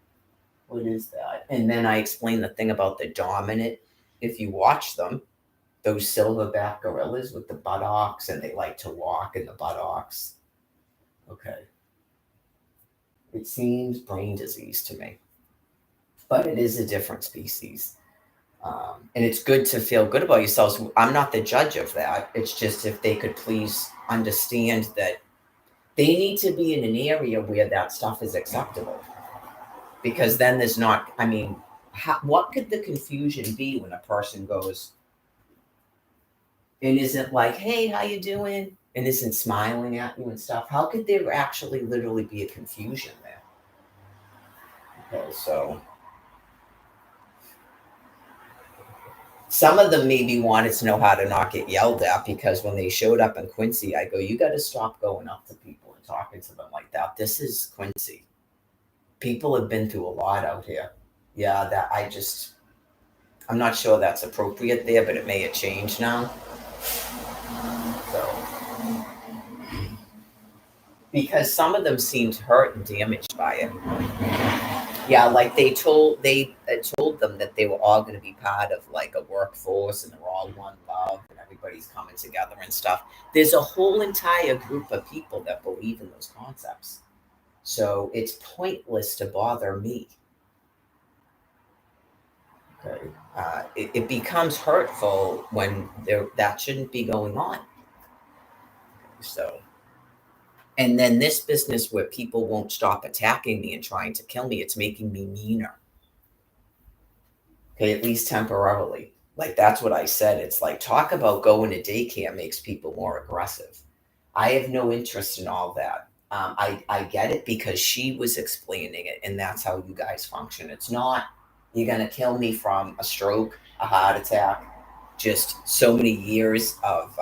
what is that? And then I explain the thing about the dominant. If you watch them, those silverback gorillas with the buttocks, and they like to walk in the buttocks. Okay. It seems brain disease to me, but it is a different species. And it's good to feel good about yourselves. I'm not the judge of that. It's just if they could please understand that they need to be in an area where that stuff is acceptable. Because then there's not, I mean, what could the confusion be when a person goes and isn't like, hey, how you doing? And isn't smiling at you and stuff? How could there actually literally be a confusion there? Okay, so some of them maybe wanted to know how to not get yelled at, because when they showed up in Quincy, I go, you got to stop going up to people and talking to them like that. This is Quincy. People have been through a lot out here. Yeah, I'm not sure that's appropriate there, but it may have changed now. So, because some of them seemed hurt and damaged by it. Yeah, like they told them that they were all going to be part of like a workforce, and they're all one love, and everybody's coming together and stuff. There's a whole entire group of people that believe in those concepts. So it's pointless to bother me. Okay. It becomes hurtful when that shouldn't be going on. So, and then this business where people won't stop attacking me and trying to kill me, it's making me meaner. Okay, at least temporarily. Like, that's what I said. It's like, talk about going to daycare makes people more aggressive. I have no interest in all that. I get it because she was explaining it, and that's how you guys function. It's not, you're going to kill me from a stroke, a heart attack, just so many years of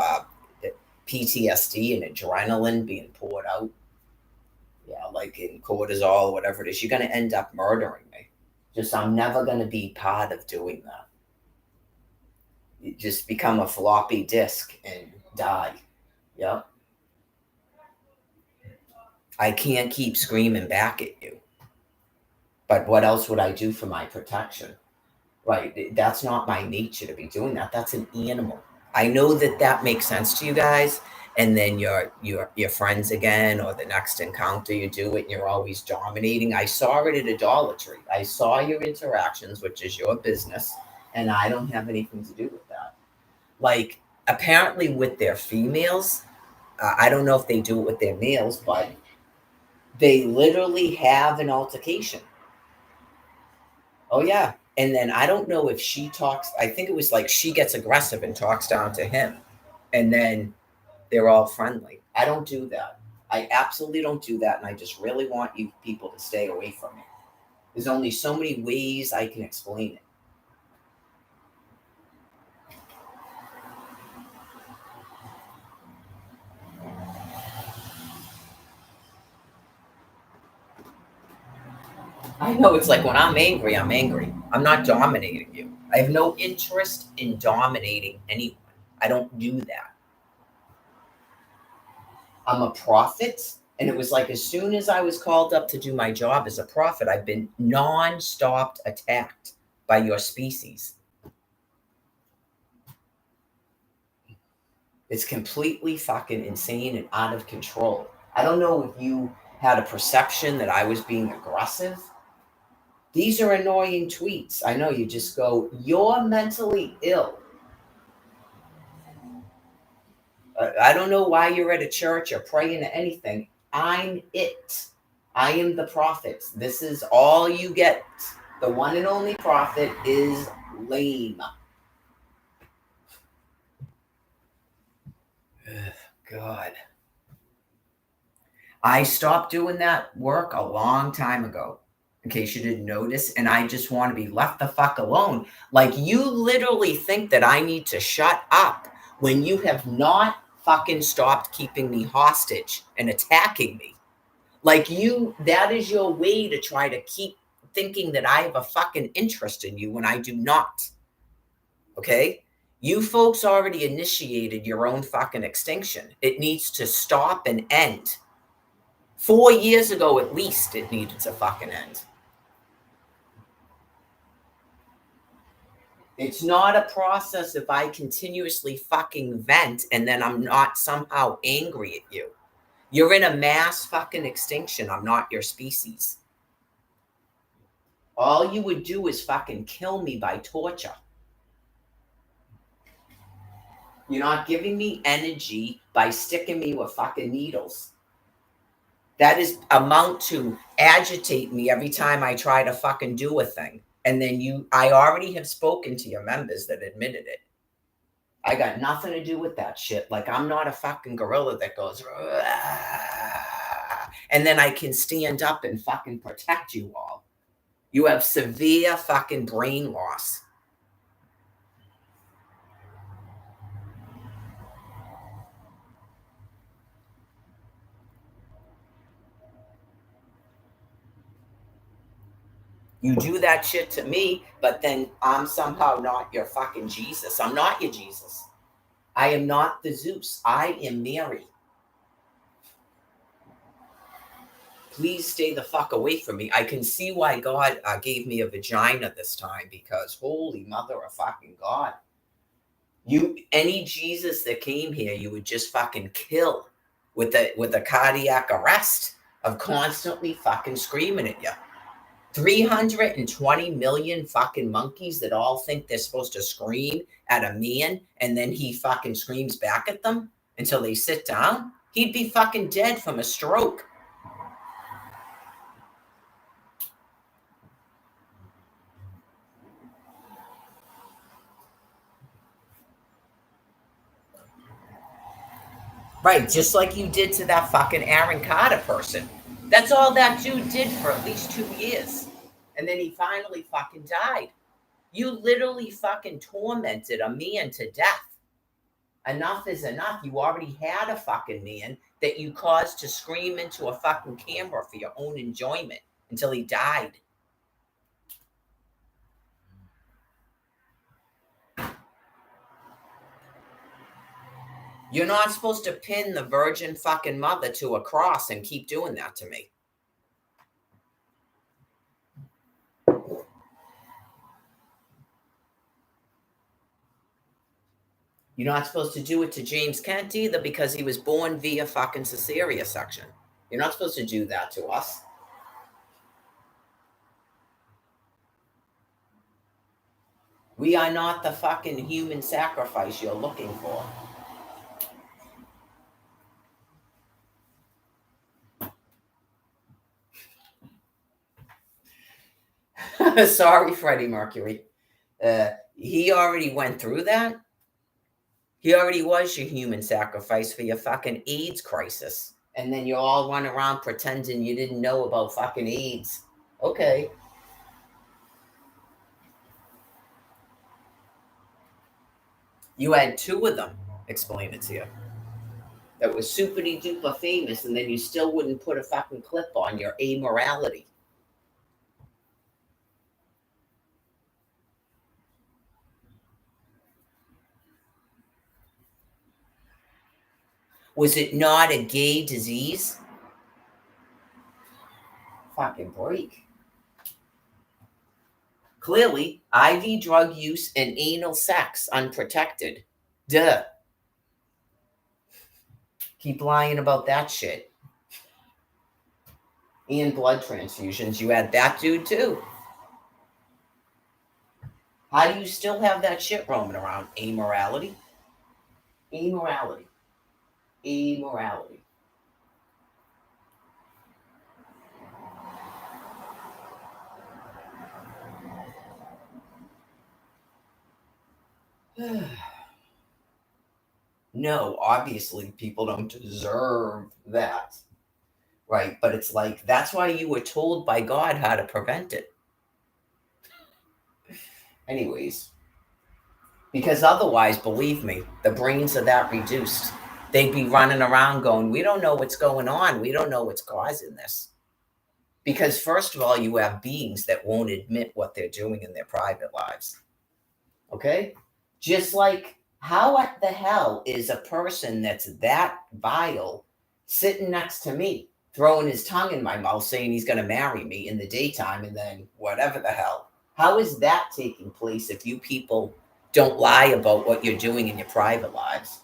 PTSD and adrenaline being poured out. Yeah, like in cortisol, whatever it is, you're going to end up murdering me. Just, I'm never going to be part of doing that. You just become a floppy disk and die. Yep. I can't keep screaming back at you. But what else would I do for my protection? Right? That's not my nature to be doing that. That's an animal. I know that that makes sense to you guys. And then your friends again, or the next encounter you do it, and you're always dominating. I saw it at Dollar Tree. I saw your interactions, which is your business, and I don't have anything to do with that. Like apparently with their females, I don't know if they do it with their males, but they literally have an altercation. Oh yeah. And then I don't know if she talks, I think it was like she gets aggressive and talks down to him. And then they're all friendly. I don't do that. I absolutely don't do that. And I just really want you people to stay away from it. There's only so many ways I can explain it. I know it's like when I'm angry, I'm angry. I'm not dominating you. I have no interest in dominating anyone. I don't do that. I'm a prophet. And it was like as soon as I was called up to do my job as a prophet, I've been non-stop attacked by your species. It's completely fucking insane and out of control. I don't know if you had a perception that I was being aggressive. These are annoying tweets. I know you just go, you're mentally ill. I don't know why you're at a church or praying to anything. I'm it. I am the prophet. This is all you get. The one and only prophet is lame. Ugh, God. I stopped doing that work a long time ago, in case you didn't notice, and I just want to be left the fuck alone. Like, you literally think that I need to shut up when you have not fucking stopped keeping me hostage and attacking me. Like, that is your way to try to keep thinking that I have a fucking interest in you when I do not. Okay? You folks already initiated your own fucking extinction. It needs to stop and end. 4 years ago, at least, it needed to fucking end. It's not a process if I continuously fucking vent and then I'm not somehow angry at you. You're in a mass fucking extinction. I'm not your species. All you would do is fucking kill me by torture. You're not giving me energy by sticking me with fucking needles. That is amount to agitate me every time I try to fucking do a thing. And then I already have spoken to your members that admitted it. I got nothing to do with that shit. Like, I'm not a fucking gorilla that goes, and then I can stand up and fucking protect you all. You have severe fucking brain loss. You do that shit to me, but then I'm somehow not your fucking Jesus. I'm not your Jesus. I am not the Zeus. I am Mary. Please stay the fuck away from me. I can see why God gave me a vagina this time, because holy mother of fucking God. Any Jesus that came here, you would just fucking kill with a cardiac arrest of constantly fucking screaming at you. 320 million fucking monkeys that all think they're supposed to scream at a man, and then he fucking screams back at them until they sit down. He'd be fucking dead from a stroke. Right, just like you did to that fucking Aaron Carter person. That's all that dude did for at least 2 years. And then he finally fucking died. You literally fucking tormented a man to death. Enough is enough. You already had a fucking man that you caused to scream into a fucking camera for your own enjoyment until he died. You're not supposed to pin the Virgin fucking Mother to a cross and keep doing that to me. You're not supposed to do it to James Kent either because he was born via fucking cesarean section. You're not supposed to do that to us. We are not the fucking human sacrifice you're looking for. Sorry, Freddie Mercury. He already went through that. He already was your human sacrifice for your fucking AIDS crisis. And then you all run around pretending you didn't know about fucking AIDS. Okay. You had two of them, explain it to you, that was super duper famous, and then you still wouldn't put a fucking clip on your amorality. Was it not a gay disease? Fucking break. Clearly, IV drug use and anal sex unprotected. Duh. Keep lying about that shit. And blood transfusions. You had that dude too. How do you still have that shit roaming around? Amorality? Amorality. Amorality. No, obviously people don't deserve that. Right? But it's like, that's why you were told by God how to prevent it. Anyways. Because otherwise, believe me, the brains are that reduced. They'd be running around going, we don't know what's going on. We don't know what's causing this. Because first of all, you have beings that won't admit what they're doing in their private lives. Okay? Just like, how the hell is a person that's that vile sitting next to me, throwing his tongue in my mouth, saying he's going to marry me in the daytime and then whatever the hell? How is that taking place if you people don't lie about what you're doing in your private lives?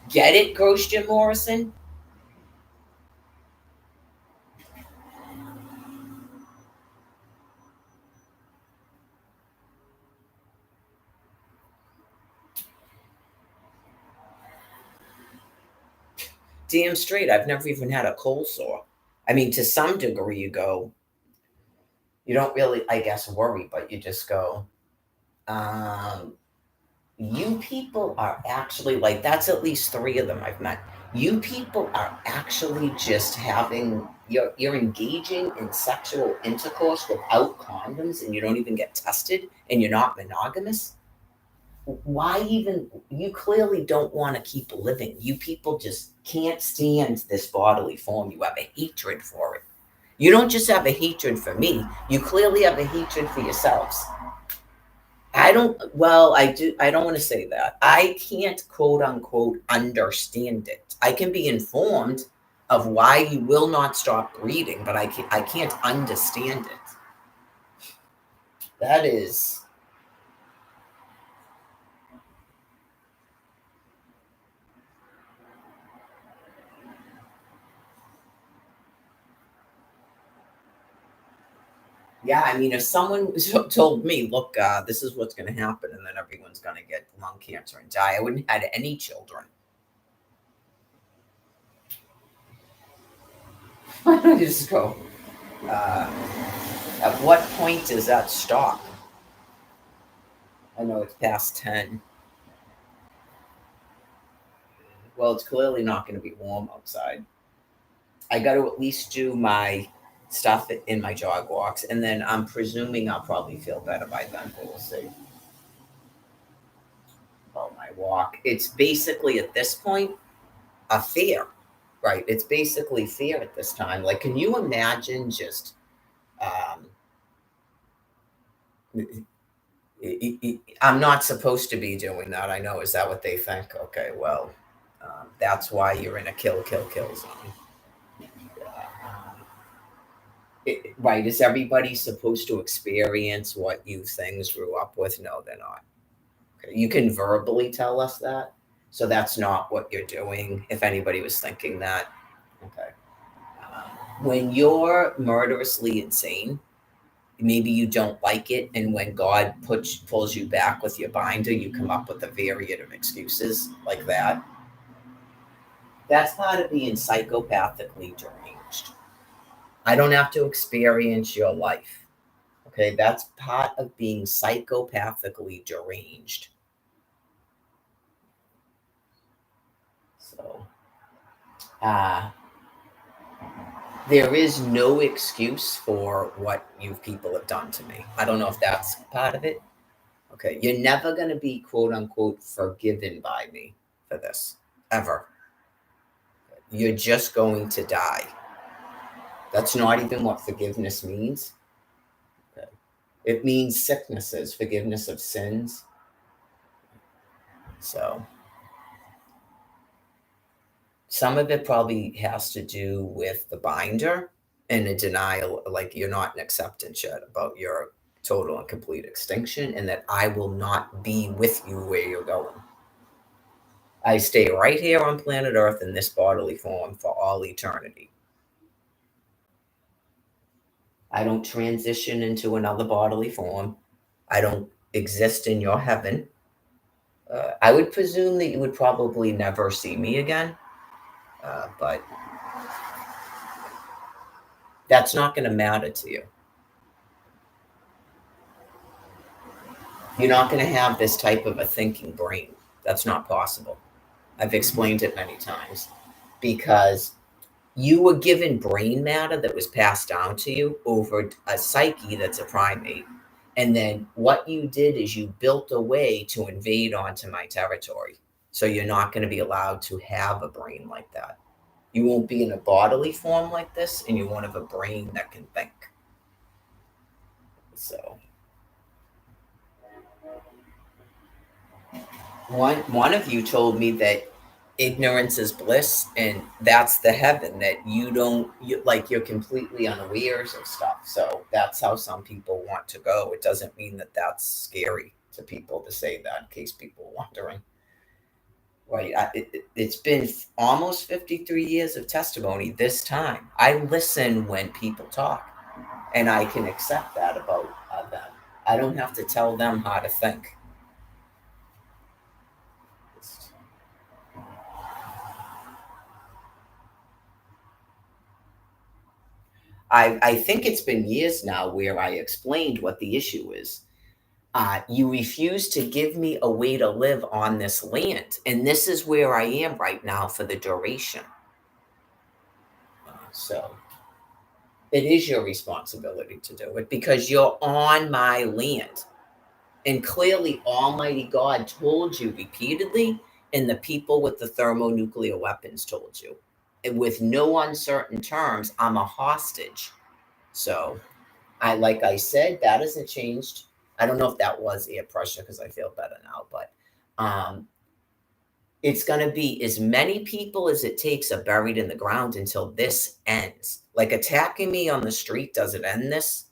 Get it, Ghost Jim Morrison? Damn straight, I've never even had a cold sore. I mean, to some degree, you go, you don't really, I guess, worry, but you just go, you people are actually like, that's at least 3 of them I've met. You people are actually just having, you're engaging in sexual intercourse without condoms and you don't even get tested and you're not monogamous. Why even, you clearly don't want to keep living. You people just can't stand this bodily form. You have a hatred for it. You don't just have a hatred for me, you clearly have a hatred for yourselves. I don't, well, I don't want to say that. I can't quote unquote understand it. I can be informed of why you will not stop breeding, but I can't understand it. That is, yeah, I mean, if someone told me, look, this is what's going to happen, and then everyone's going to get lung cancer and die, I wouldn't have had any children. I just go, at what point does that stop? I know it's past 10. Well, it's clearly not going to be warm outside. I got to at least do my stuff in my jog walks, and then I'm presuming I'll probably feel better by then, but we'll see. About my walk. It's basically at this point a fear, right? It's basically fear at this time. Like, can you imagine just Um, I'm not supposed to be doing that. I know. Is that what they think? Okay, well, that's why you're in a kill, kill, kill zone. Right? Is everybody supposed to experience what you things grew up with? No, they're not. Okay. You can verbally tell us that. So that's not what you're doing. If anybody was thinking that, okay. When you're murderously insane, maybe you don't like it, and when God pulls you back with your binder, you come up with a variant of excuses like that. That's part of being psychopathically deranged. I don't have to experience your life. Okay, that's part of being psychopathically deranged. So, there is no excuse for what you people have done to me. I don't know if that's part of it. Okay, you're never going to be quote unquote forgiven by me for this, ever. You're just going to die. That's not even what forgiveness means. Okay. It means sicknesses, forgiveness of sins. So, some of it probably has to do with the binder and a denial, like you're not an acceptance yet about your total and complete extinction, and that I will not be with you where you're going. I stay right here on planet Earth in this bodily form for all eternity. I don't transition into another bodily form. I don't exist in your heaven. I would presume that you would probably never see me again, but that's not going to matter to you. You're not going to have this type of a thinking brain. That's not possible. I've explained it many times because you were given brain matter that was passed down to you over a psyche that's a primate. And then what you did is you built a way to invade onto my territory. So you're not going to be allowed to have a brain like that. You won't be in a bodily form like this, and you won't have a brain that can think. So one of you told me that ignorance is bliss, and that's the heaven, that you're completely unawares of stuff. So that's how some people want to go. It doesn't mean that that's scary to people to say that, in case people are wondering. Right? It's been almost 53 years of testimony. This time I listen when people talk, and I can accept that about them. I don't have to tell them how to think. I think it's been years now where I explained what the issue is. You refuse to give me a way to live on this land. And this is where I am right now for the duration. So it is your responsibility to do it because you're on my land. And clearly, Almighty God told you repeatedly, and the people with the thermonuclear weapons told you. And with no uncertain terms, I'm a hostage. So like I said, that hasn't changed. I don't know if that was air pressure because I feel better now, but it's going to be as many people as it takes are buried in the ground until this ends. Like attacking me on the street doesn't end this.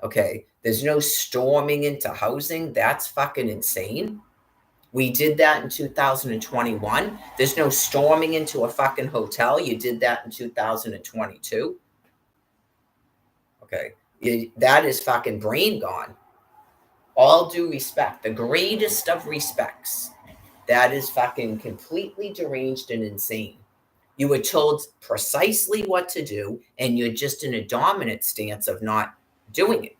Okay. There's no storming into housing. That's fucking insane. We did that in 2021. There's no storming into a fucking hotel. You did that in 2022. Okay. That is fucking brain gone. All due respect, the greatest of respects. That is fucking completely deranged and insane. You were told precisely what to do, and you're just in a dominant stance of not doing it.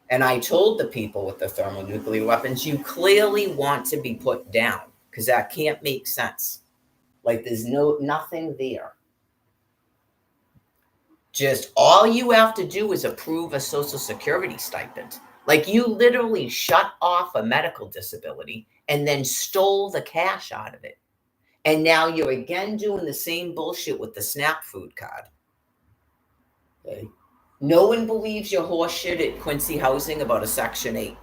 And I told the people with the thermonuclear weapons, you clearly want to be put down because that can't make sense. Like there's nothing there. Just all you have to do is approve a Social Security stipend. Like you literally shut off a medical disability and then stole the cash out of it. And now you're again doing the same bullshit with the SNAP food card. Okay. No one believes your horse shit at Quincy Housing about a Section 8.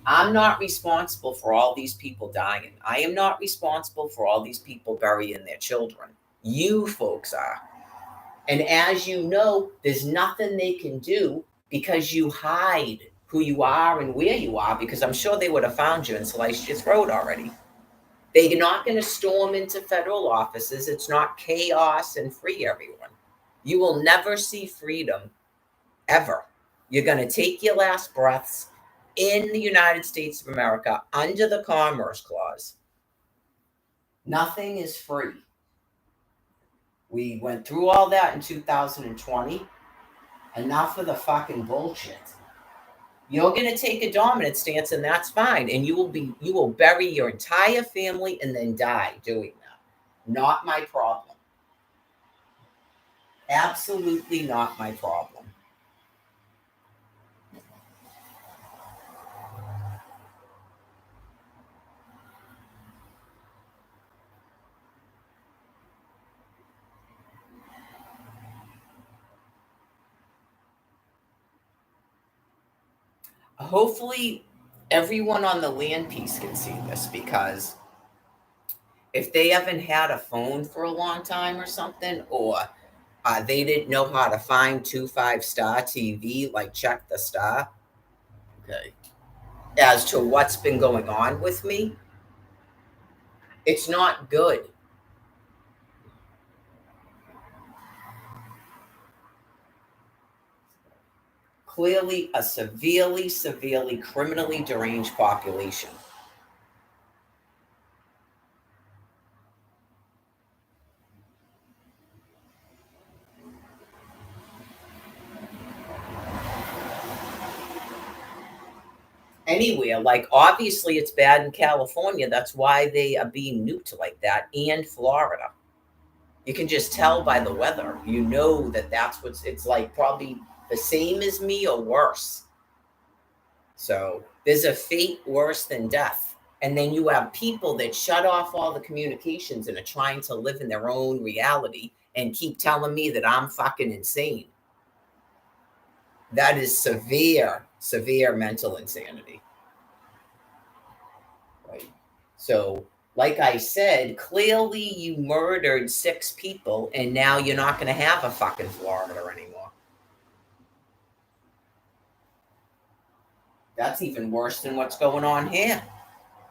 I'm not responsible for all these people dying. I am not responsible for all these people burying their children. You folks are. And as you know, there's nothing they can do because you hide who you are and where you are, because I'm sure they would have found you and sliced your throat already. They're not going to storm into federal offices. It's not chaos and free everyone. You will never see freedom ever. You're going to take your last breaths in the United States of America under the Commerce Clause. Nothing is free. We went through all that in 2020. Enough of the fucking bullshit. You're going to take a dominant stance, and that's fine. And you will bury your entire family and then die doing that. Not my problem. Absolutely not my problem. Hopefully, everyone on the land piece can see this, because if they haven't had a phone for a long time or something, or they didn't know how to find 2 5-star TV, like check the star, okay, as to what's been going on with me, it's not good. Clearly a severely criminally deranged population. Anywhere, like obviously it's bad in California. That's why they are being nuked like that, and Florida. You can just tell by the weather. You know that that's what's, it's like probably the same as me or worse. So there's a fate worse than death. And then you have people that shut off all the communications and are trying to live in their own reality and keep telling me that I'm fucking insane. That is severe mental insanity. Right. So, like I said, clearly you murdered 6 people and now you're not going to have a fucking Florida anymore. That's even worse than what's going on here.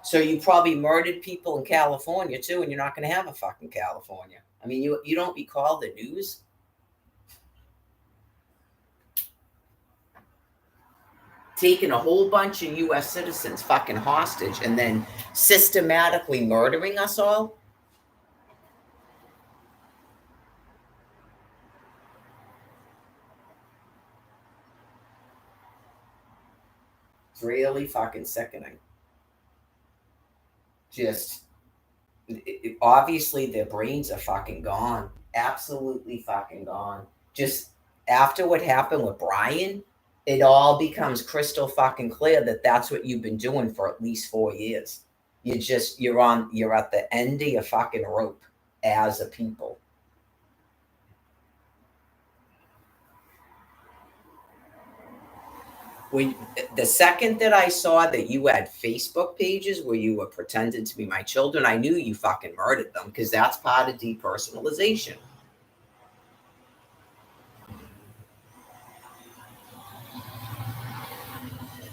So you probably murdered people in California too, and you're not going to have a fucking California. I mean, you don't recall the news? Taking a whole bunch of U.S. citizens fucking hostage and then systematically murdering us all? It's really fucking sickening. Just, obviously their brains are fucking gone. Absolutely fucking gone. Just after what happened with Brian, it all becomes crystal fucking clear that that's what you've been doing for at least 4 years. You're at the end of your fucking rope as a people. When the second that I saw that you had Facebook pages where you were pretending to be my children, I knew you fucking murdered them, because that's part of depersonalization.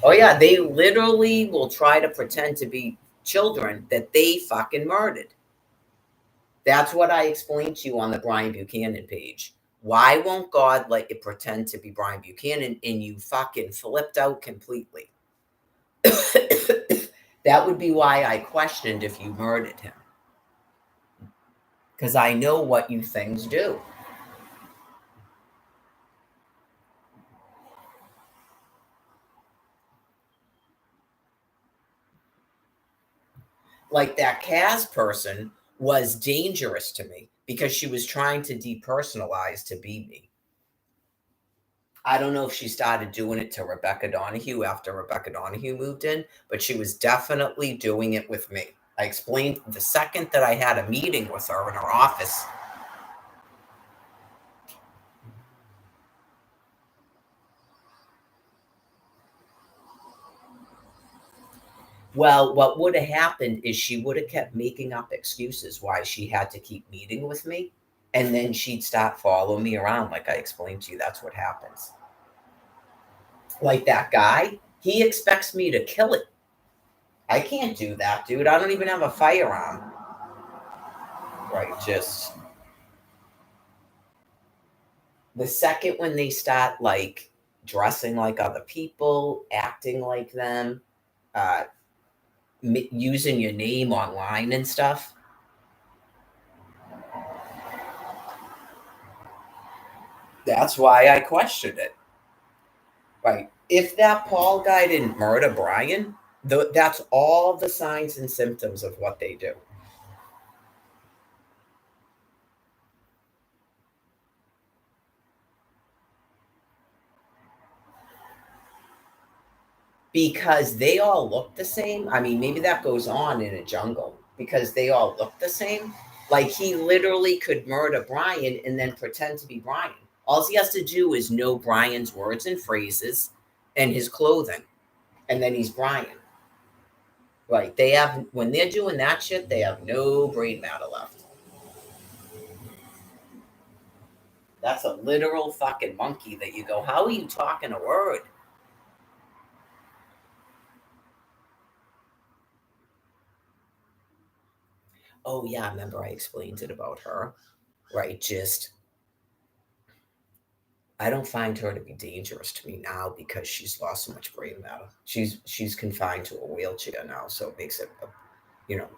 Oh yeah, they literally will try to pretend to be children that they fucking murdered. That's what I explained to you on the Brian Buchanan page. Why won't God let you pretend to be Brian Buchanan? And you fucking flipped out completely. That would be why I questioned if you murdered him. Because I know what you things do. Like that Kaz person was dangerous to me because she was trying to depersonalize to be me. I don't know if she started doing it to Rebecca Donahue after Rebecca Donahue moved in, but she was definitely doing it with me. I explained the second that I had a meeting with her in her office. Well, what would have happened is she would have kept making up excuses why she had to keep meeting with me. And then she'd start following me around. Like I explained to you, that's what happens. Like that guy, he expects me to kill it. I can't do that, dude. I don't even have a firearm. Right. Just the second when they start like dressing like other people, acting like them, uh, using your name online and stuff. That's why I questioned it. Right. If that Paul guy didn't murder Brian, that's all the signs and symptoms of what they do. Because they all look the same. I mean, maybe that goes on in a jungle because they all look the same. Like he literally could murder Brian and then pretend to be Brian. All he has to do is know Brian's words and phrases and his clothing, and then he's Brian. Right. They have, when they're doing that shit, they have no brain matter left. That's a literal fucking monkey that you go, how are you talking a word? Oh, yeah. I remember I explained it about her. Right. Just, I don't find her to be dangerous to me now because she's lost so much brain matter. She's confined to a wheelchair now, so it makes it, you know.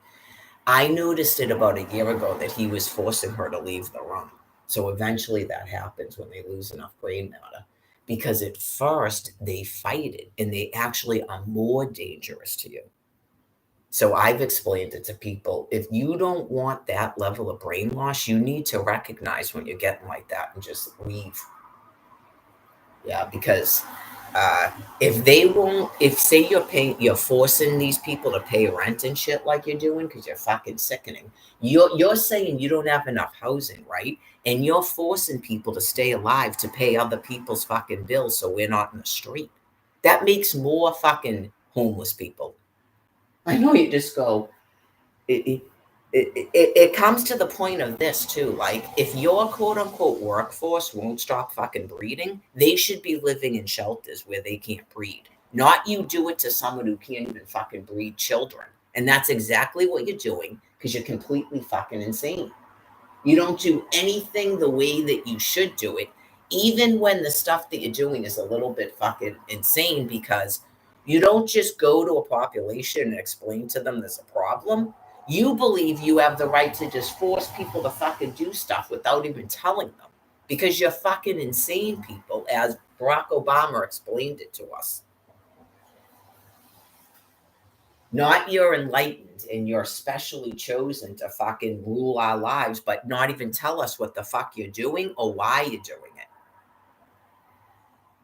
I noticed it about a year ago that he was forcing her to leave the room. So eventually that happens when they lose enough brain matter. Because at first they fight it and they actually are more dangerous to you. So I've explained it to people. If you don't want that level of brain loss, you need to recognize when you're getting like that and just leave. Yeah, because uh, if they won't, if say you're forcing these people to pay rent and shit like you're doing because you're fucking sickening. You're saying you don't have enough housing, right? And you're forcing people to stay alive to pay other people's fucking bills so we're not in the street. That makes more fucking homeless people. I know you just go, it, it comes to the point of this too. Like, if your quote unquote workforce won't stop fucking breeding, they should be living in shelters where they can't breed. Not you do it to someone who can't even fucking breed children. And that's exactly what you're doing because you're completely fucking insane. You don't do anything the way that you should do it, even when the stuff that you're doing is a little bit fucking insane because you don't just go to a population and explain to them there's a problem. You believe you have the right to just force people to fucking do stuff without even telling them because you're fucking insane people, as Barack Obama explained it to us. Not you're enlightened and you're specially chosen to fucking rule our lives, but not even tell us what the fuck you're doing or why you're doing it.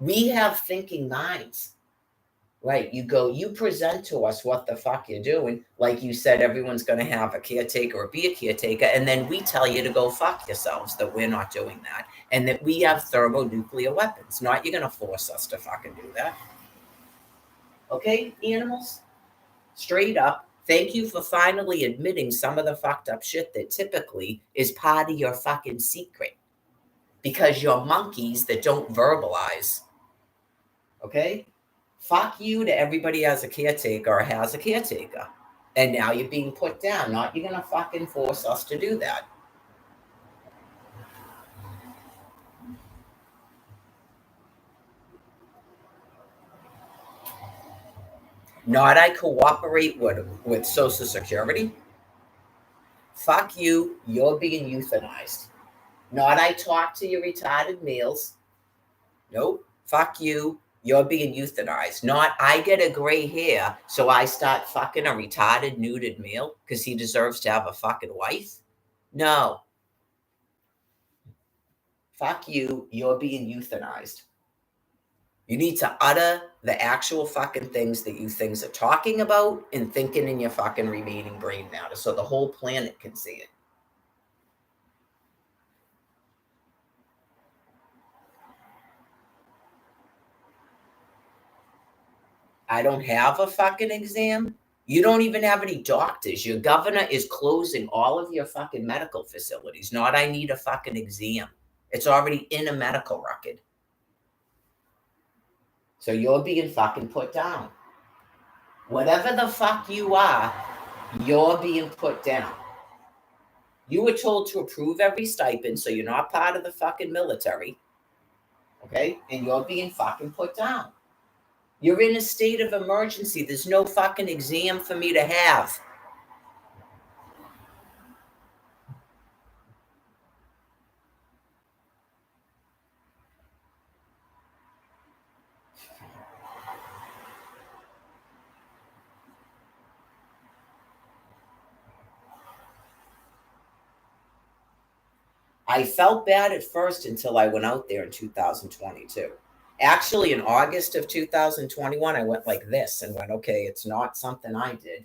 We have thinking minds, right? You present to us what the fuck you're doing. Like you said, everyone's going to have a caretaker or be a caretaker. And then we tell you to go fuck yourselves that we're not doing that. And that we have thermonuclear weapons. Not you're going to force us to fucking do that. Okay, animals? Straight up, thank you for finally admitting some of the fucked up shit that typically is part of your fucking secret because you're monkeys that don't verbalize. Okay? Fuck you to everybody has a caretaker or has a caretaker. And now you're being put down. Not you're gonna fucking force us to do that. Not I cooperate with Social Security. Fuck you, you're being euthanized. Not I talk to your retarded males. Nope. Fuck you. You're being euthanized. Not I get a gray hair, so I start fucking a retarded nuded male because he deserves to have a fucking wife. No. Fuck you. You're being euthanized. You need to utter the actual fucking things that you things are talking about and thinking in your fucking remaining brain matter so the whole planet can see it. I don't have a fucking exam. You don't even have any doctors. Your governor is closing all of your fucking medical facilities. Not I need a fucking exam. It's already in a medical record. So you're being fucking put down. Whatever the fuck you are, you're being put down. You were told to approve every stipend, so you're not part of the fucking military. Okay? And you're being fucking put down. You're in a state of emergency. There's no fucking exam for me to have. I felt bad at first until I went out there in 2022. Actually, in August of 2021, I went like this and went, okay, it's not something I did.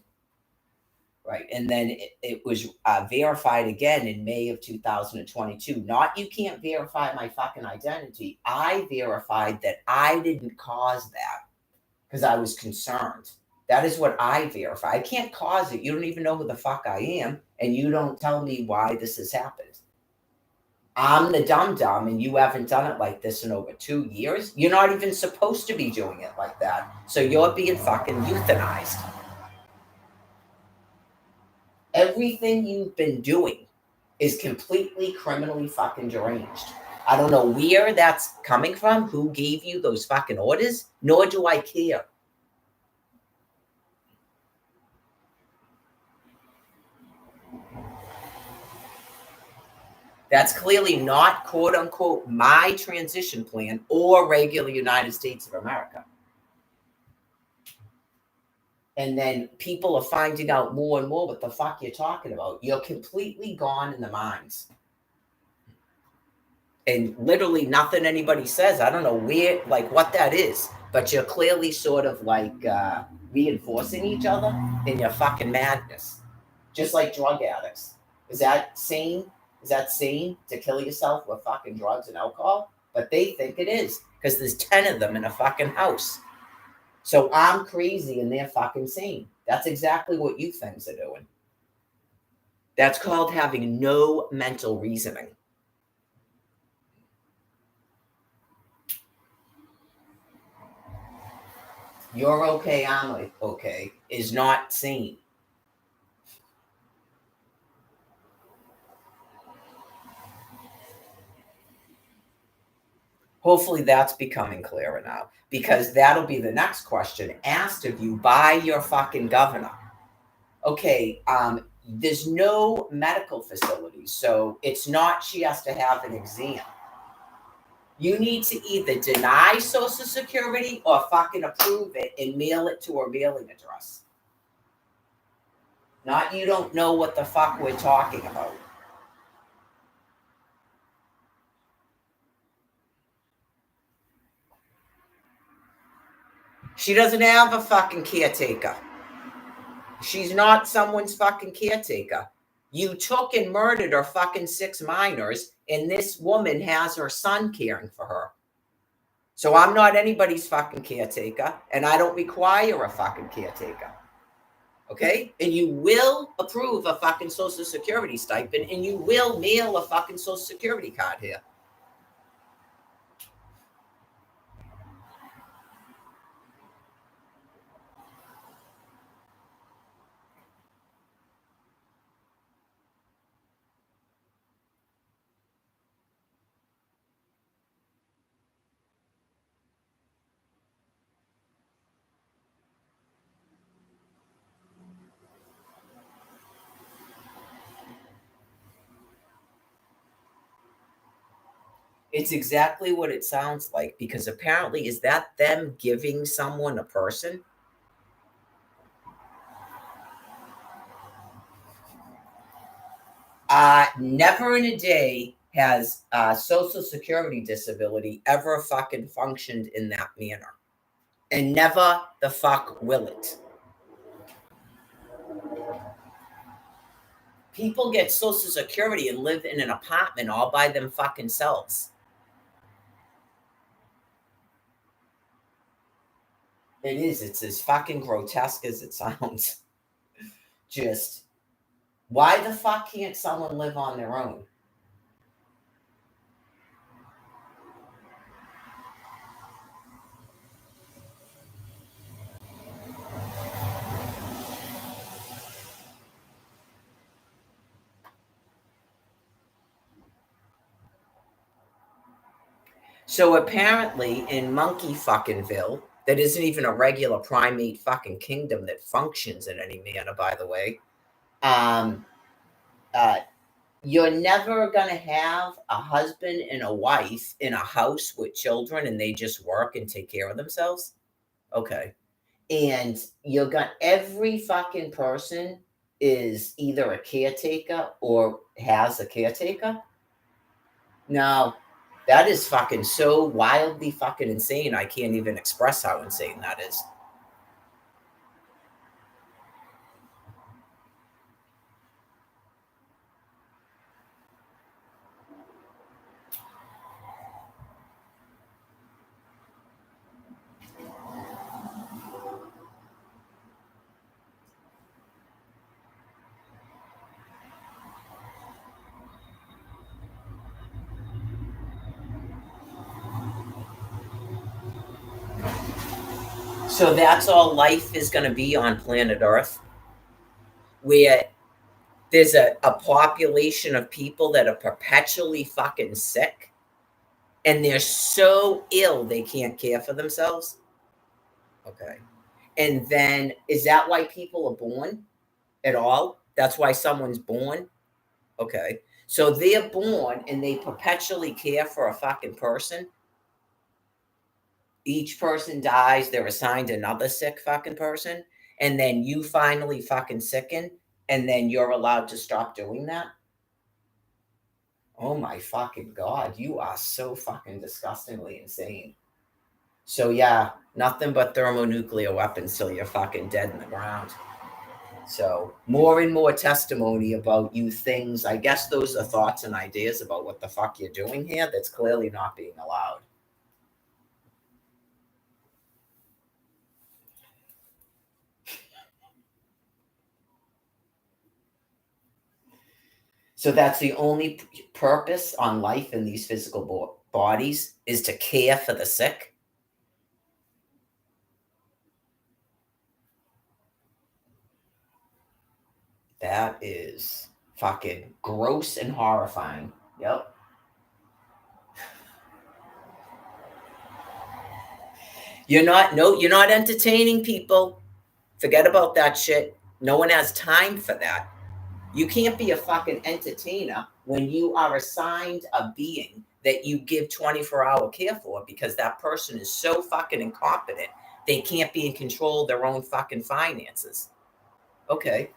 Right. And then it was verified again in May of 2022. Not you can't verify my fucking identity. I verified that I didn't cause that because I was concerned. That is what I verify. I can't cause it. You don't even know who the fuck I am. And you don't tell me why this has happened. I'm the dum-dum and you haven't done it like this in over 2 years. You're not even supposed to be doing it like that. So you're being fucking euthanized. Everything you've been doing is completely criminally fucking deranged. I don't know where that's coming from, who gave you those fucking orders, nor do I care. That's clearly not, quote unquote, my transition plan or regular United States of America. And then people are finding out more and more what the fuck you're talking about. You're completely gone in the minds. And literally nothing anybody says. I don't know where, like what that is, but you're clearly sort of like reinforcing each other in your fucking madness. Just like drug addicts. Is that sane? Is that sane to kill yourself with fucking drugs and alcohol? But they think it is because there's 10 of them in a fucking house. So I'm crazy and they're fucking sane. That's exactly what you things are doing. That's called having no mental reasoning. You're okay, I'm okay, is not sane. Hopefully that's becoming clearer now, because that'll be the next question asked of you by your fucking governor. Okay, there's no medical facilities, so it's not she has to have an exam. You need to either deny Social Security or fucking approve it and mail it to her mailing address. Not you don't know what the fuck we're talking about. She doesn't have a fucking caretaker. She's not someone's fucking caretaker. You took and murdered her fucking 6 minors, and this woman has her son caring for her. So I'm not anybody's fucking caretaker, and I don't require a fucking caretaker. Okay? And you will approve a fucking Social Security stipend, and you will mail a fucking Social Security card here. It's exactly what it sounds like, because apparently, is that them giving someone a person? Never in a day has Social Security disability ever fucking functioned in that manner. And never the fuck will it. People get Social Security and live in an apartment all by them fucking selves. It is. It's as fucking grotesque as it sounds. Just, why the fuck can't someone live on their own? So apparently in Monkey fuckingville, that isn't even a regular primate fucking kingdom that functions in any manner, by the way. Um, uh, you're never gonna have a husband and a wife in a house with children and they just work and take care of themselves. Okay. And you're gonna every fucking person is either a caretaker or has a caretaker. No, that is fucking so wildly fucking insane. I can't even express how insane that is. So that's all life is going to be on planet Earth, where there's a population of people that are perpetually fucking sick and they're so ill they can't care for themselves. Okay. And then is that why people are born at all? That's why someone's born? Okay. So they're born and they perpetually care for a fucking person. Each person dies, they're assigned another sick fucking person, and then you finally fucking sicken, and then you're allowed to stop doing that. Oh my fucking god, you are so fucking disgustingly insane. So yeah, nothing but thermonuclear weapons till you're fucking dead in the ground. So more and more testimony about you things. I guess those are thoughts and ideas about what the fuck you're doing here that's clearly not being allowed. So that's the only purpose on life in these physical bodies is to care for the sick. That is fucking gross and horrifying. Yep. You're not entertaining people. Forget about that shit. No one has time for that. You can't be a fucking entertainer when you are assigned a being that you give 24-hour care for because that person is so fucking incompetent. They can't be in control of their own fucking finances. Okay.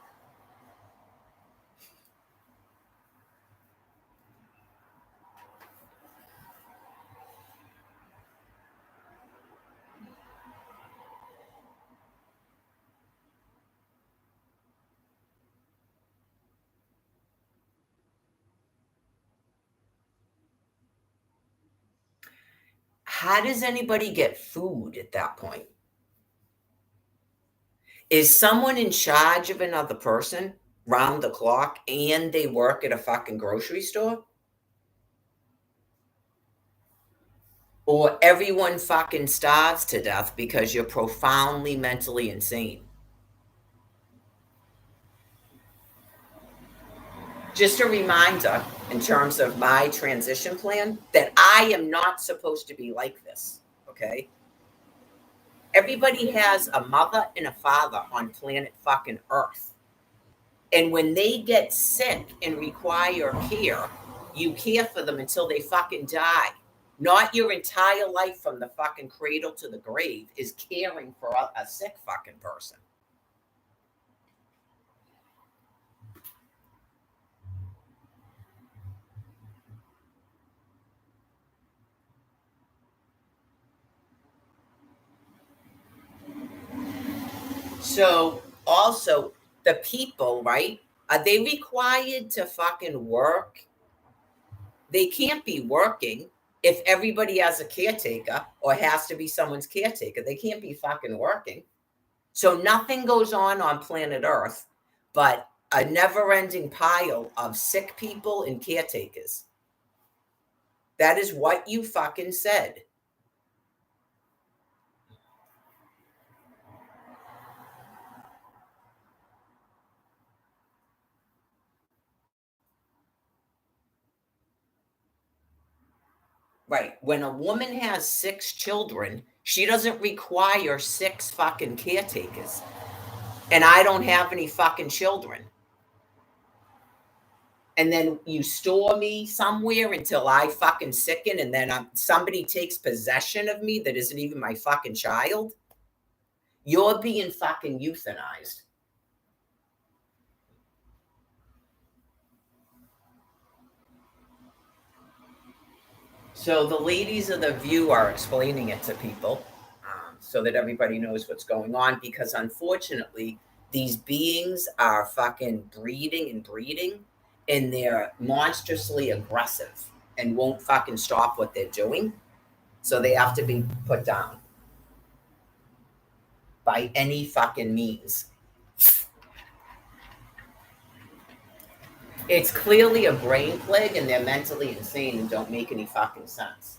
How does anybody get food at that point? Is someone in charge of another person round the clock and they work at a fucking grocery store? Or everyone fucking starves to death because you're profoundly mentally insane? Just a reminder in terms of my transition plan that I am not supposed to be like this. Okay. Everybody has a mother and a father on planet fucking Earth. And when they get sick and require care, you care for them until they fucking die. Not your entire life from the fucking cradle to the grave is caring for a sick fucking person. So also the people, right? Are they required to fucking work? They can't be working if everybody has a caretaker or has to be someone's caretaker. They can't be fucking working. So nothing goes on planet Earth but a never-ending pile of sick people and caretakers. That is what you fucking said. Right. When a woman has 6 children, she doesn't require 6 fucking caretakers. And I don't have any fucking children. And then you store me somewhere until I fucking sicken, and then somebody takes possession of me that isn't even my fucking child. You're being fucking euthanized. So the ladies of The View are explaining it to people, so that everybody knows what's going on, because unfortunately, these beings are fucking breeding and breeding, and they're monstrously aggressive and won't fucking stop what they're doing. So they have to be put down by any fucking means. It's clearly a brain plague, and they're mentally insane and don't make any fucking sense.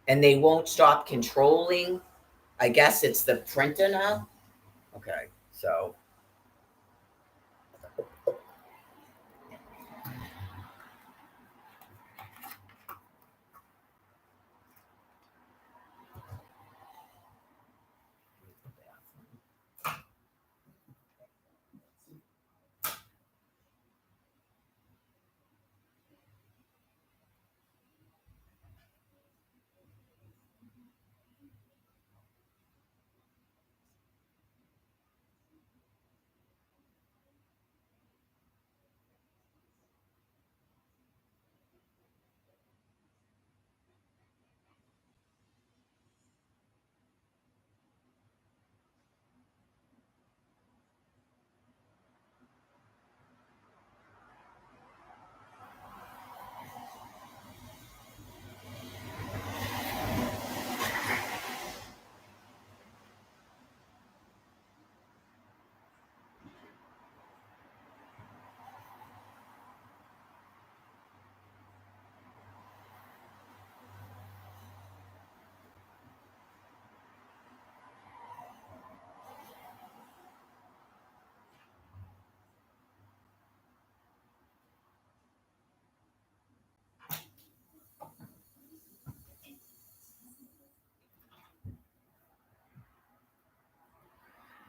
And they won't stop controlling. I guess it's the printer now. Okay, so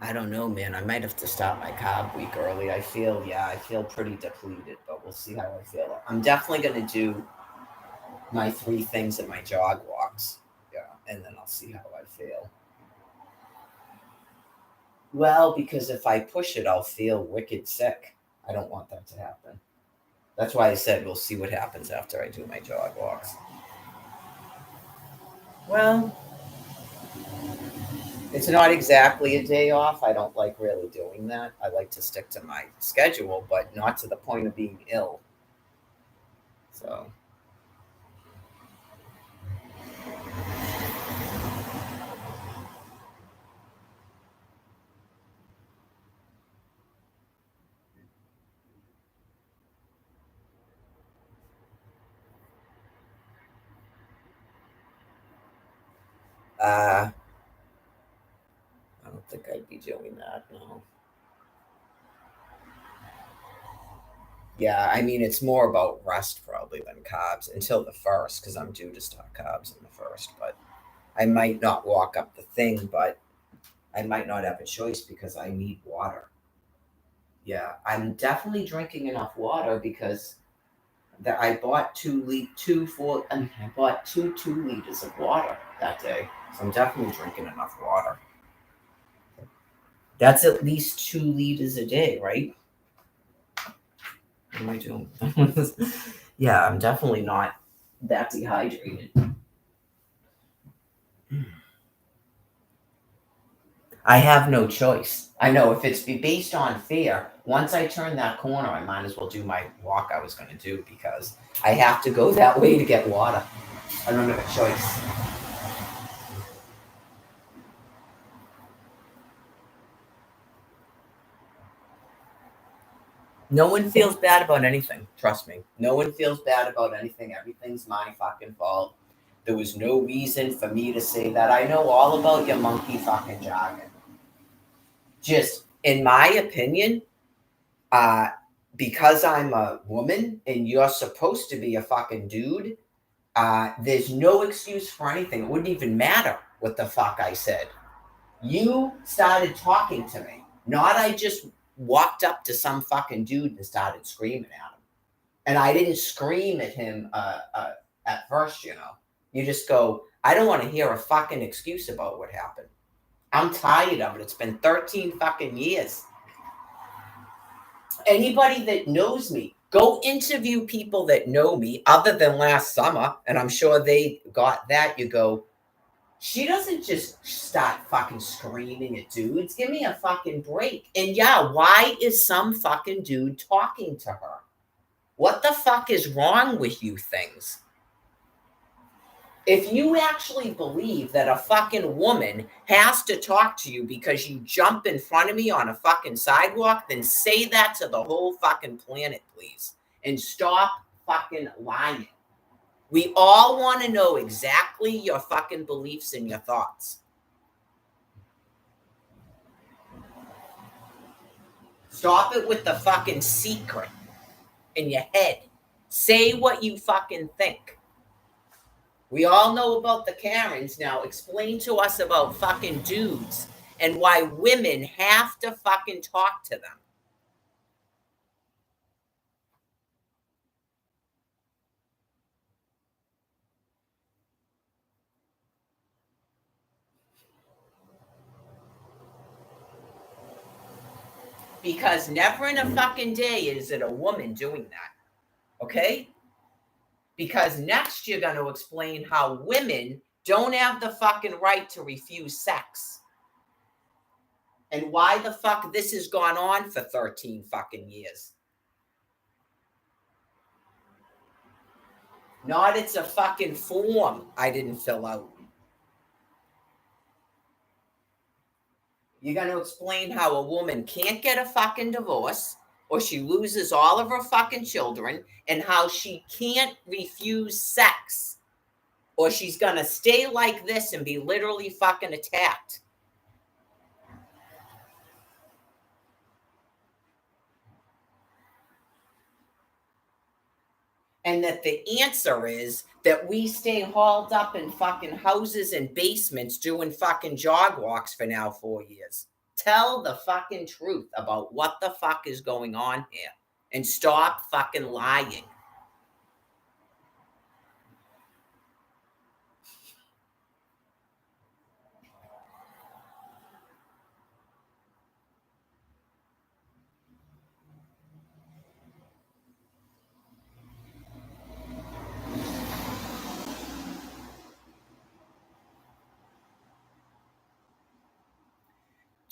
I don't know, man. I might have to start my carb week early. I feel pretty depleted, but we'll see how I feel. I'm definitely going to do my 3 things in my jog walks. Yeah, and then I'll see how I feel. Well, because if I push it, I'll feel wicked sick. I don't want that to happen. That's why I said we'll see what happens after I do my jog walks. Well, it's not exactly a day off. I don't like really doing that. I like to stick to my schedule, but not to the point of being ill. So, I don't think I'd be doing that. No. Yeah, I mean, it's more about rest probably than carbs until the first, because I'm due to start carbs in the first. But I might not walk up the thing, but I might not have a choice because I need water. Yeah, I'm definitely drinking enough water because I bought I bought 2 2 liters of water that day. So I'm definitely drinking enough water. That's at least 2 liters a day, right? What am I doing? Yeah, I'm definitely not that dehydrated. I have no choice. I know if it's based on fear, once I turn that corner, I might as well do my walk I was going to do because I have to go that way to get water. I don't have a choice. No one feels bad about anything. Trust me. No one feels bad about anything. Everything's my fucking fault. There was no reason for me to say that. I know all about your monkey fucking jargon. Just, in my opinion, uh, because I'm a woman and you're supposed to be a fucking dude, there's no excuse for anything. It wouldn't even matter what the fuck I said. You started talking to me. Not I just walked up to some fucking dude and started screaming at him. And I didn't scream at him at first, you know. You just go, I don't want to hear a fucking excuse about what happened. I'm tired of it. It's been 13 fucking years. Anybody that knows me, go interview people that know me other than last summer, and I'm sure they got that. You go, she doesn't just start fucking screaming at dudes. Give me a fucking break. And yeah, why is some fucking dude talking to her? What the fuck is wrong with you things? If you actually believe that a fucking woman has to talk to you because you jump in front of me on a fucking sidewalk, then say that to the whole fucking planet, please. And stop fucking lying. We all want to know exactly your fucking beliefs and your thoughts. Stop it with the fucking secret in your head. Say what you fucking think. We all know about the Karens. Now explain to us about fucking dudes and why women have to fucking talk to them. Because never in a fucking day is it a woman doing that. Okay? Because next you're going to explain how women don't have the fucking right to refuse sex. And why the fuck this has gone on for 13 fucking years. Not it's a fucking form I didn't fill out. You're going to explain how a woman can't get a fucking divorce or she loses all of her fucking children and how she can't refuse sex or she's going to stay like this and be literally fucking attacked. And that the answer is that we stay hauled up in fucking houses and basements doing fucking jog walks for now 4 years. Tell the fucking truth about what the fuck is going on here and stop fucking lying.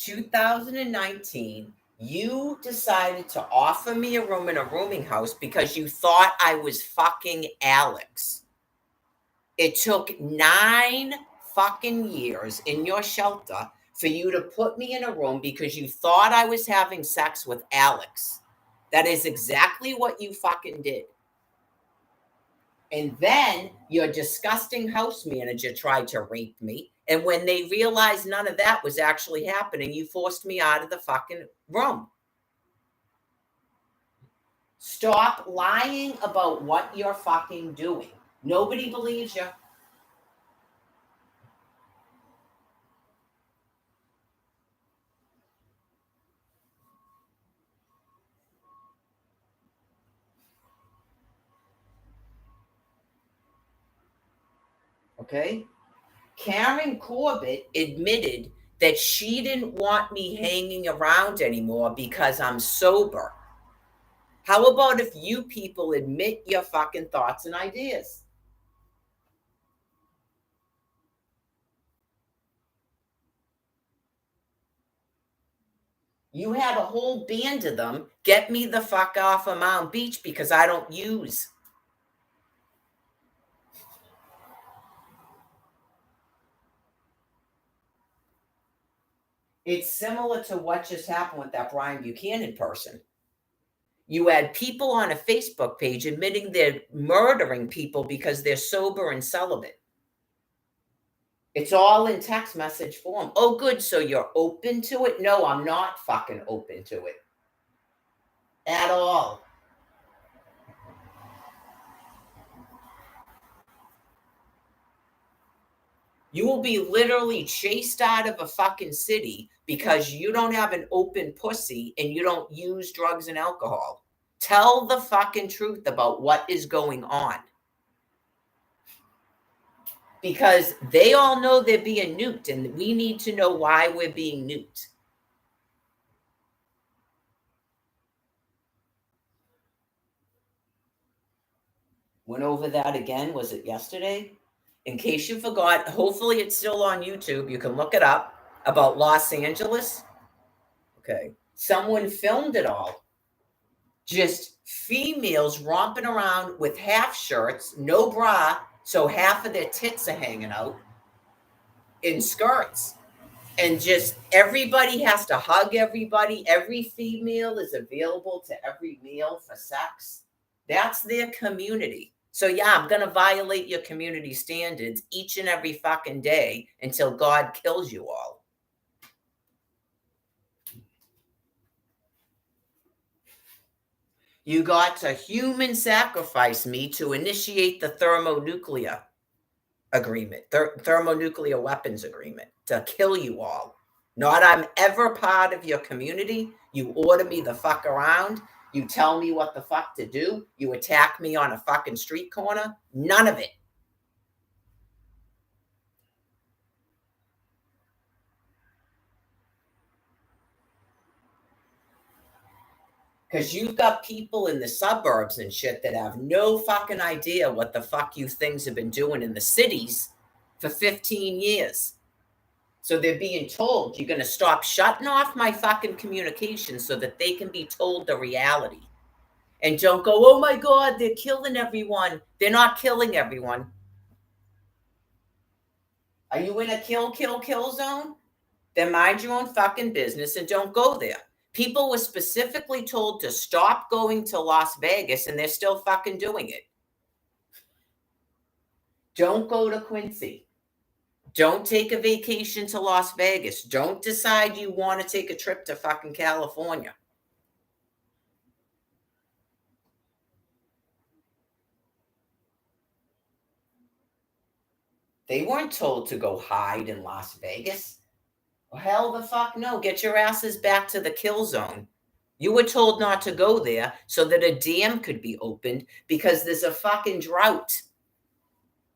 In 2019, you decided to offer me a room in a rooming house because you thought I was fucking Alex. It took 9 fucking years in your shelter for you to put me in a room because you thought I was having sex with Alex. That is exactly what you fucking did. And then your disgusting house manager tried to rape me. And when they realized none of that was actually happening, you forced me out of the fucking room. Stop lying about what you're fucking doing. Nobody believes you. Okay? Karen Corbett admitted that she didn't want me hanging around anymore because I'm sober. How about if you people admit your fucking thoughts and ideas? You had a whole band of them get me the fuck off of Mount Beach because I don't use. It's similar to what just happened with that Brian Buchanan person. You had people on a Facebook page admitting they're murdering people because they're sober and celibate. It's all in text message form. Oh, good. So you're open to it? No, I'm not fucking open to it at all. You will be literally chased out of a fucking city because you don't have an open pussy and you don't use drugs and alcohol. Tell the fucking truth about what is going on. Because they all know they're being nuked, and we need to know why we're being nuked. Went over that again. Was it yesterday? In case you forgot, hopefully it's still on YouTube. You can look it up about Los Angeles. Okay. Someone filmed it all. Just females romping around with half shirts, no bra, so half of their tits are hanging out, in skirts. And just everybody has to hug everybody. Every female is available to every male for sex. That's their community. So yeah, I'm going to violate your community standards each and every fucking day until God kills you all. You got to human sacrifice me to initiate the thermonuclear agreement, thermonuclear weapons agreement, to kill you all. Not I'm ever part of your community. You order me the fuck around. You tell me what the fuck to do. You attack me on a fucking street corner. None of it. Because you've got people in the suburbs and shit that have no fucking idea what the fuck you things have been doing in the cities for 15 years. So they're being told, you're going to stop shutting off my fucking communication so that they can be told the reality. And don't go, oh my God, they're killing everyone. They're not killing everyone. Are you in a kill zone? Then mind your own fucking business and don't go there. People were specifically told to stop going to Las Vegas and they're still fucking doing it. Don't go to Quincy. Don't take a vacation to Las Vegas. Don't decide you want to take a trip to fucking California. They weren't told to go hide in Las Vegas. Well, hell the fuck no. Get your asses back to the kill zone. You were told not to go there so that a dam could be opened because there's a fucking drought.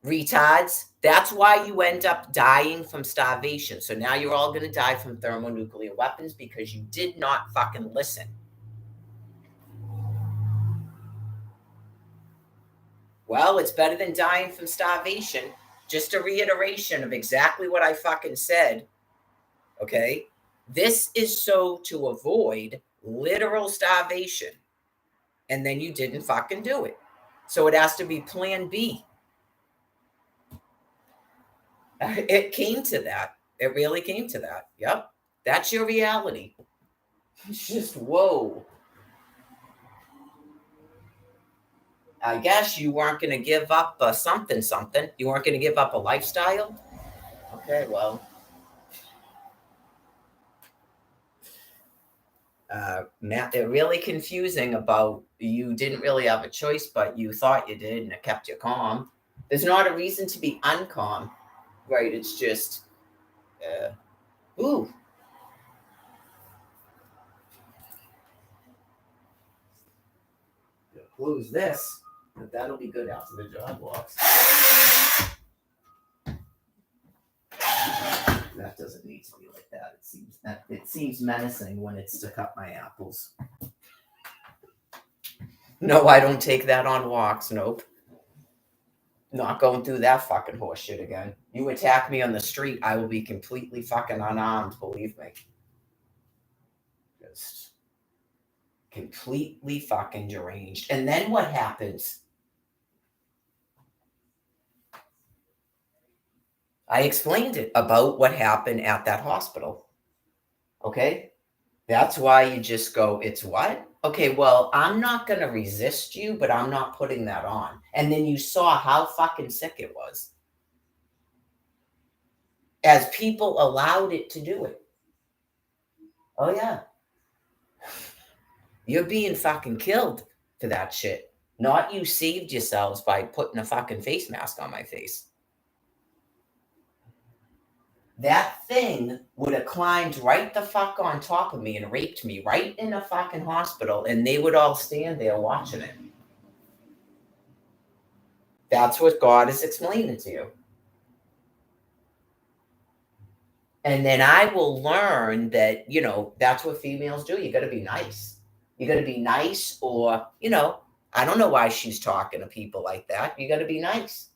Retards. That's why you end up dying from starvation. So now you're all going to die from thermonuclear weapons because you did not fucking listen. Well, it's better than dying from starvation. Just a reiteration of exactly what I fucking said. Okay? This is so to avoid literal starvation. And then you didn't fucking do it. So it has to be plan B. It came to that. It really came to that. Yep. That's your reality. It's just, whoa. I guess you weren't going to give up something. You weren't going to give up a lifestyle? Okay, well. Matt, they're really confusing about you didn't really have a choice, but you thought you did, and it kept you calm. There's not a reason to be uncalm, right? It's just, ooh. Close this, but that'll be good after the dog walks. That doesn't need to be like that. It seems menacing when it's to cut my apples. No, I don't take that on walks. Nope. Not going through that fucking horse shit again. You attack me on the street, I will be completely fucking unarmed, believe me. Just completely fucking deranged. And then what happens? I explained it about what happened at that hospital. Okay? That's why you just go, it's what? Okay, well, I'm not going to resist you, but I'm not putting that on. And then you saw how fucking sick it was as people allowed it to do it. Oh, yeah. You're being fucking killed for that shit. Not you saved yourselves by putting a fucking face mask on my face. That thing would have climbed right the fuck on top of me and raped me right in a fucking hospital, and they would all stand there watching it. That's what God is explaining to you. And then I will learn that, that's what females do. You got to be nice. You got to be nice, or, I don't know why she's talking to people like that. You got to be nice.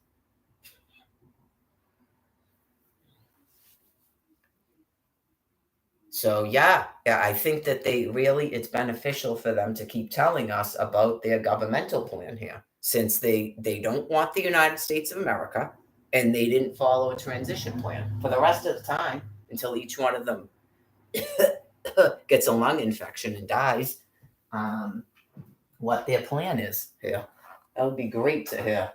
So yeah, I think that it's beneficial for them to keep telling us about their governmental plan here, since they don't want the United States of America, and they didn't follow a transition plan for the rest of the time until each one of them gets a lung infection and dies. What their plan is here. That would be great to hear.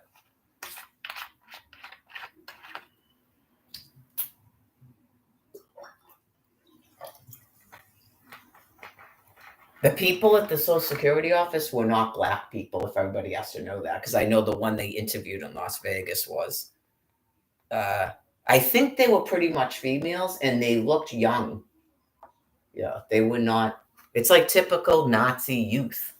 The people at the Social Security office were not black people, if everybody has to know that, because I know the one they interviewed in Las Vegas was. I think they were pretty much females, and they looked young. Yeah, they were not. It's like typical Nazi youth.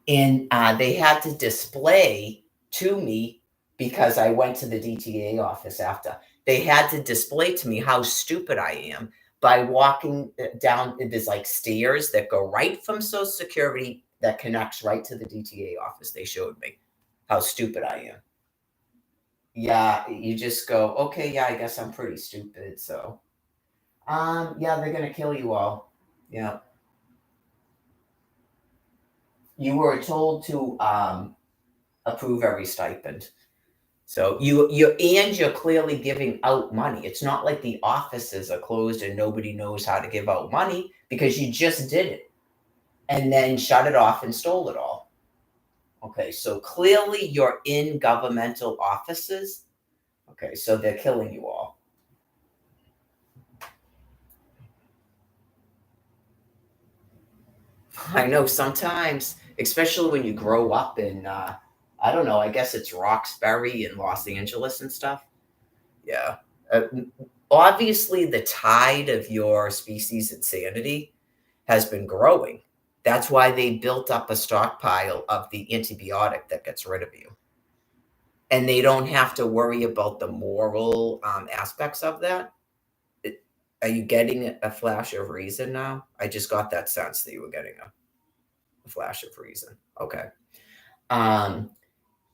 And they had to display to me, because I went to the DTA office after. They had to display to me how stupid I am by walking down. There's like stairs that go right from Social Security that connects right to the DTA office. They showed me how stupid I am. Yeah, you just go, okay, yeah, I guess I'm pretty stupid. So, yeah, they're gonna kill you all. Yeah. You were told to approve every stipend. So you're clearly giving out money. It's not like the offices are closed and nobody knows how to give out money, because you just did it and then shut it off and stole it all. Okay, so clearly you're in governmental offices. Okay, so they're killing you all. I know sometimes, especially when you grow up in, I don't know, I guess it's Roxbury and Los Angeles and stuff. Yeah. Uh, Obviously, the tide of your species insanity has been growing. That's why they built up a stockpile of the antibiotic that gets rid of you. And they don't have to worry about the moral aspects of that. Are you getting a flash of reason now? I just got that sense that you were getting a flash of reason. Okay. Um,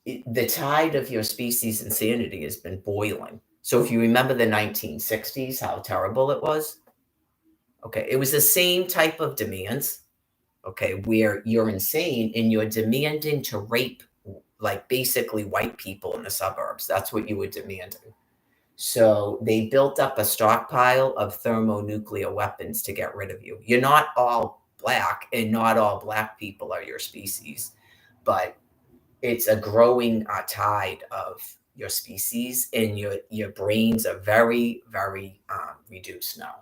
the tide of your species insanity has been boiling. So if you remember the 1960s, how terrible it was. Okay, it was the same type of demands. Okay, where you're insane and you're demanding to rape, like, basically white people in the suburbs. That's what you were demanding. So they built up a stockpile of thermonuclear weapons to get rid of you. You're not all black, and not all black people are your species, but it's a growing tide of your species, and your brains are very, very reduced now.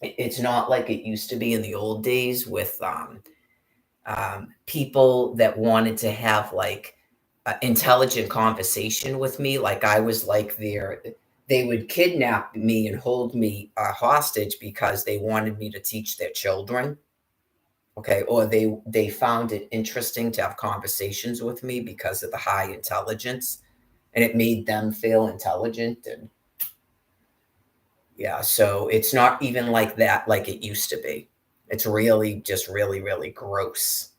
It's not like it used to be in the old days with people that wanted to have like intelligent conversation with me. Like I was like they would kidnap me and hold me hostage because they wanted me to teach their children. Okay, or they found it interesting to have conversations with me because of the high intelligence, and it made them feel intelligent. And yeah, so it's not even like that like it used to be. It's really just really, really gross.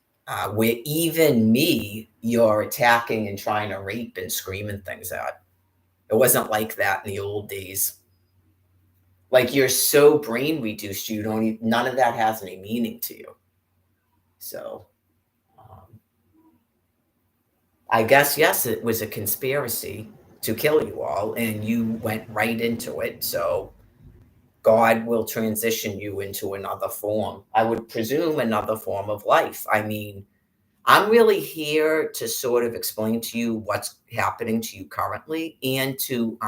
Where even me, you're attacking and trying to rape and screaming things at. It wasn't like that in the old days. Like you're so brain reduced, you don't none of that has any meaning to you. So I guess, yes, it was a conspiracy to kill you all, and you went right into it. So God will transition you into another form. I would presume another form of life. I mean, I'm really here to sort of explain to you what's happening to you currently and to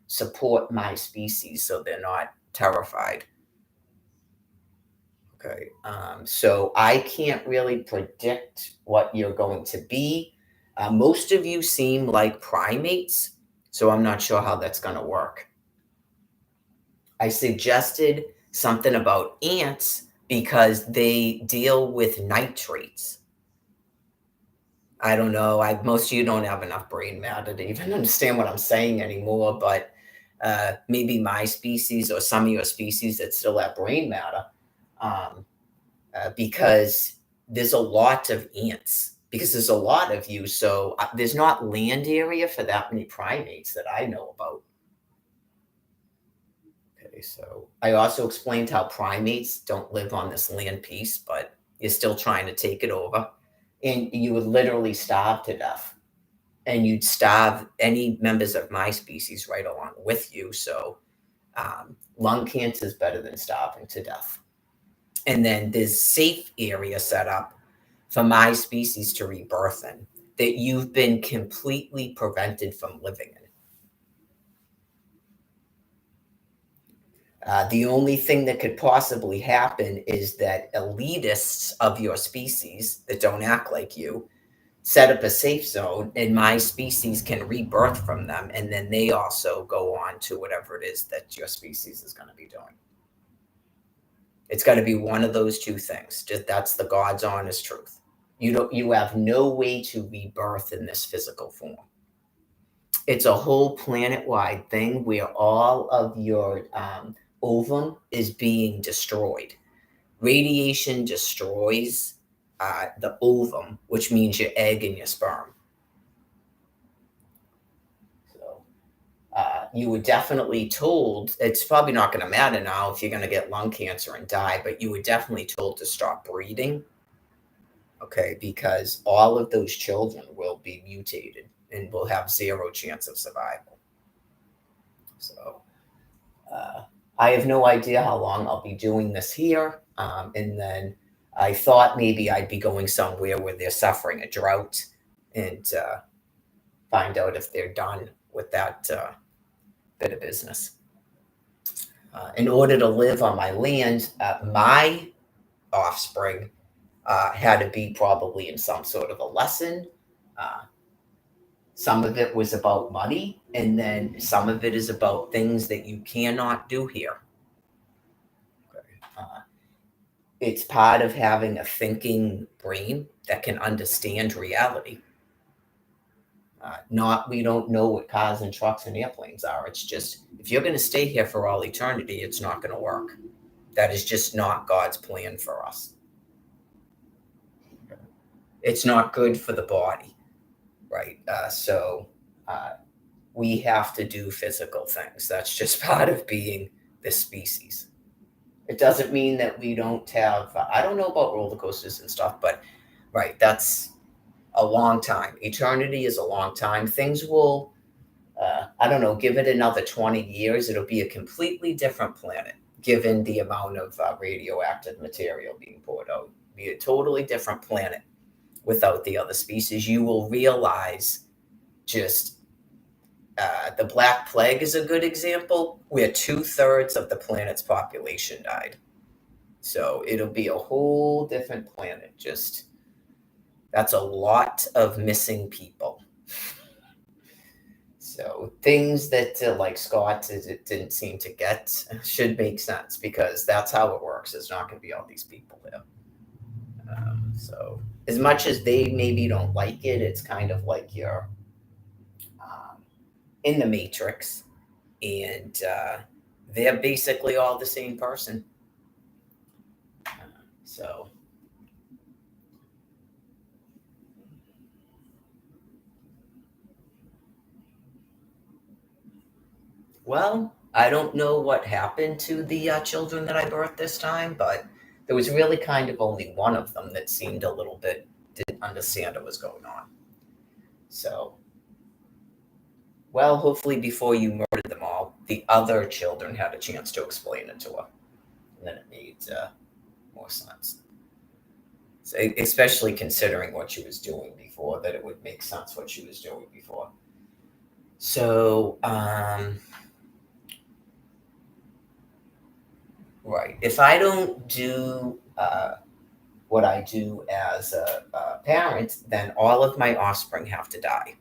support my species so they're not terrified. Okay. So I can't really predict what you're going to be. Most of you seem like primates, so I'm not sure how that's going to work. I suggested something about ants because they deal with nitrates. I don't know. Most of you don't have enough brain matter to even understand what I'm saying anymore, but maybe my species or some of your species that still have brain matter. Because there's a lot of ants, because there's a lot of you. So there's not land area for that many primates that I know about. Okay, so I also explained how primates don't live on this land piece, but you're still trying to take it over. And you would literally starve to death. And you'd starve any members of my species right along with you. So lung cancer is better than starving to death. And then there's safe area set up for my species to rebirth in that you've been completely prevented from living in. The only thing that could possibly happen is that elitists of your species that don't act like you set up a safe zone and my species can rebirth from them. And then they also go on to whatever it is that your species is going to be doing. It's got to be one of those two things. Just that's the God's honest truth. You have no way to rebirth in this physical form. It's a whole planet-wide thing where all of your ovum is being destroyed. Radiation destroys the ovum, which means your egg and your sperm. So you were definitely told, it's probably not going to matter now if you're going to get lung cancer and die, but you were definitely told to stop breeding. Okay, because all of those children will be mutated and will have zero chance of survival. So I have no idea how long I'll be doing this here. And then I thought maybe I'd be going somewhere where they're suffering a drought and find out if they're done with that bit of business. In order to live on my land, my offspring had to be probably in some sort of a lesson. Some of it was about money, and then some of it is about things that you cannot do here. It's part of having a thinking brain that can understand reality. We don't know what cars and trucks and airplanes are. It's just, if you're going to stay here for all eternity, it's not going to work. That is just not God's plan for us. It's not good for the body, right? So we have to do physical things. That's just part of being this species. It doesn't mean that we don't have, I don't know about roller coasters and stuff, but right, that's a long time. Eternity is a long time. Things will, I don't know, give it another 20 years, it'll be a completely different planet, given the amount of radioactive material being poured out. Be a totally different planet without the other species. You will realize just the Black Plague is a good example, where 2/3 of the planet's population died. So it'll be a whole different planet. Just that's a lot of missing people. So things that like Scott didn't seem to get should make sense because that's how it works. There's not going to be all these people there. So as much as they maybe don't like it, it's kind of like you're in the Matrix, and they're basically all the same person. So, well, I don't know what happened to the children that I birthed this time, but there was really kind of only one of them that seemed a little bit didn't understand what was going on. So, well, hopefully before you murdered them all, the other children had a chance to explain it to her. And then it made more sense. So, especially considering what she was doing before, that it would make sense what she was doing before. So, right. If I don't do what I do as a parent, then all of my offspring have to die.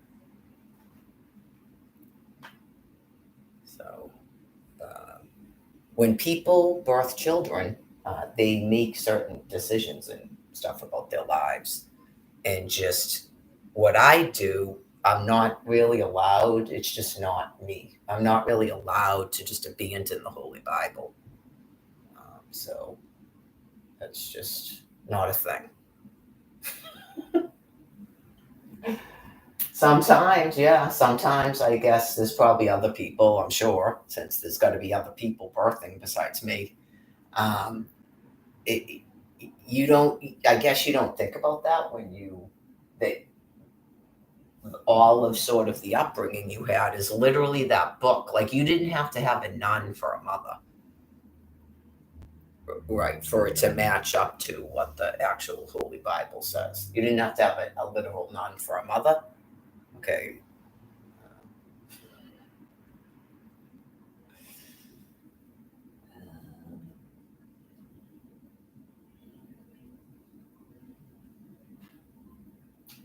So, when people birth children, they make certain decisions and stuff about their lives. And just what I do, I'm not really allowed. It's just not me. I'm not really allowed to just abandon the Holy Bible. So that's just not a thing. Sometimes, yeah, sometimes I guess there's probably other people, I'm sure, since there's got to be other people birthing besides me. Um, it, you don't, I guess you don't think about that when that all of sort of the upbringing you had is literally that book. Like you didn't have to have a nun for a mother, right? For it to match up to what the actual Holy Bible says. You didn't have to have a literal nun for a mother. Okay.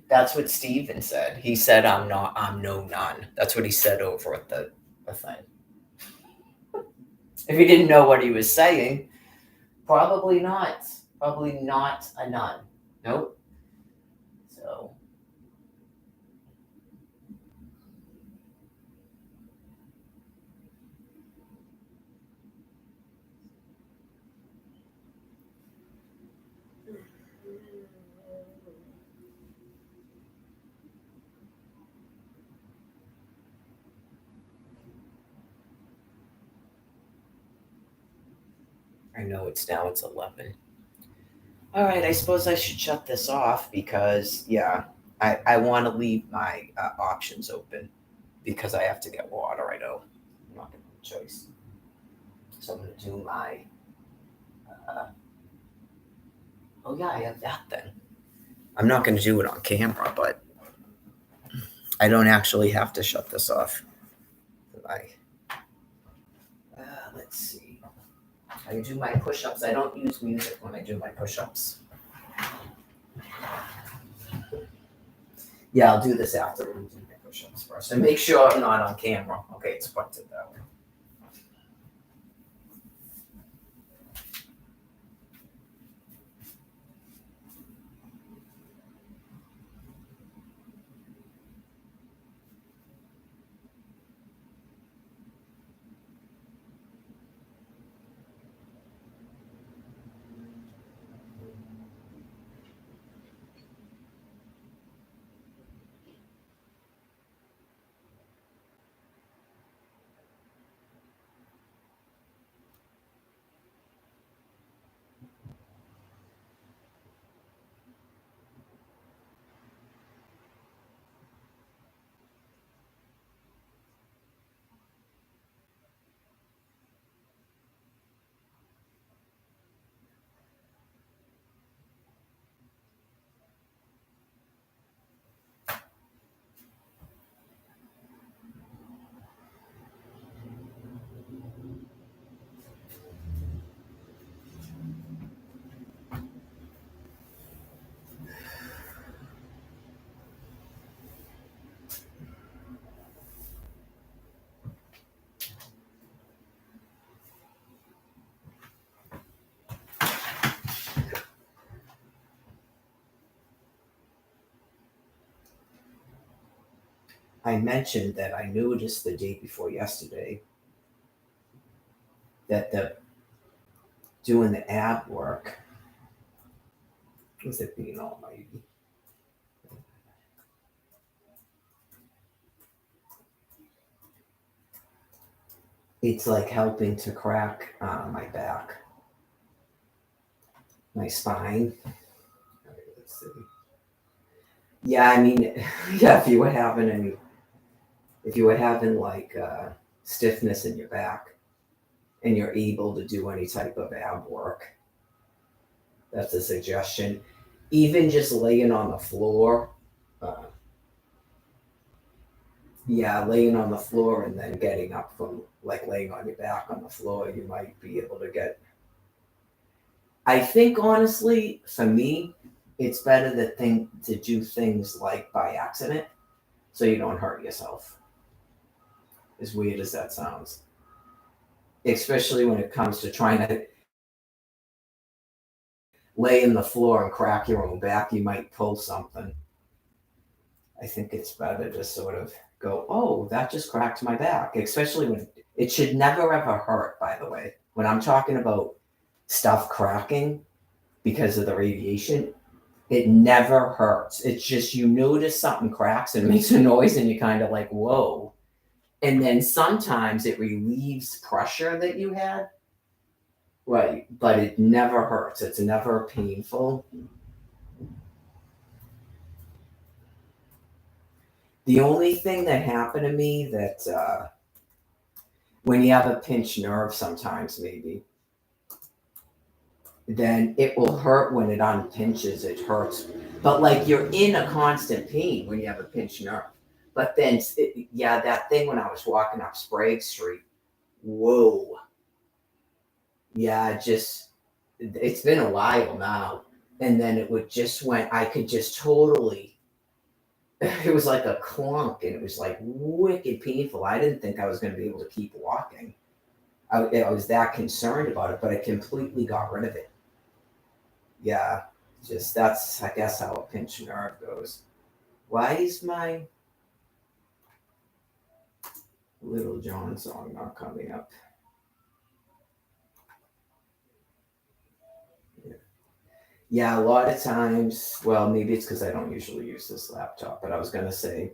That's what Stephen said. He said, I'm no nun. That's what he said over at the thing. If he didn't know what he was saying, probably not. Probably not a nun. Nope. So I know it's 11. All right, I suppose I should shut this off because, yeah, I want to leave my options open because I have to get water. I know I'm not going to have a choice. So I'm going to do my. Uh, oh, yeah, I have that thing. I'm not going to do it on camera, but I don't actually have to shut this off. I, let's see. I do my push ups. I don't use music when I do my push ups. Yeah, I'll do this after we do my push ups first. And make sure I'm not on camera. Okay, it's pointed that way. I mentioned that I noticed the day before yesterday that the doing the ab work was it being almighty. It's like helping to crack my back, my spine. Okay, let's see. Yeah, I mean, yeah, if you were having any If you were having like stiffness in your back and you're able to do any type of ab work, that's a suggestion. Even just laying on the floor, uh, yeah, laying on the floor and then getting up from like laying on your back on the floor, you might be able to get. I think honestly, for me, it's better to do things like by accident, so you don't hurt yourself. As weird as that sounds, especially when it comes to trying to lay in the floor and crack your own back, you might pull something. I think it's better to sort of go, oh, that just cracked my back, especially when it should never ever hurt, by the way. When I'm talking about stuff cracking because of the radiation, it never hurts. It's just you notice something cracks and makes a noise and you kind of like, whoa. And then sometimes it relieves pressure that you had. Right. But it never hurts. It's never painful. The only thing that happened to me that when you have a pinched nerve sometimes maybe, then it will hurt when it unpinches. It hurts. But like you're in a constant pain when you have a pinched nerve. But then, yeah, that thing when I was walking up Sprague Street, whoa. Yeah, it's been a while now. And then it would just I could just totally, it was like a clunk and it was like wicked painful. I didn't think I was going to be able to keep walking. I was that concerned about it, but I completely got rid of it. Yeah, just that's, I guess, how a pinched nerve goes. Why is my Little John song not coming up? Yeah, a lot of times, well, maybe it's because I don't usually use this laptop, but I was going to say,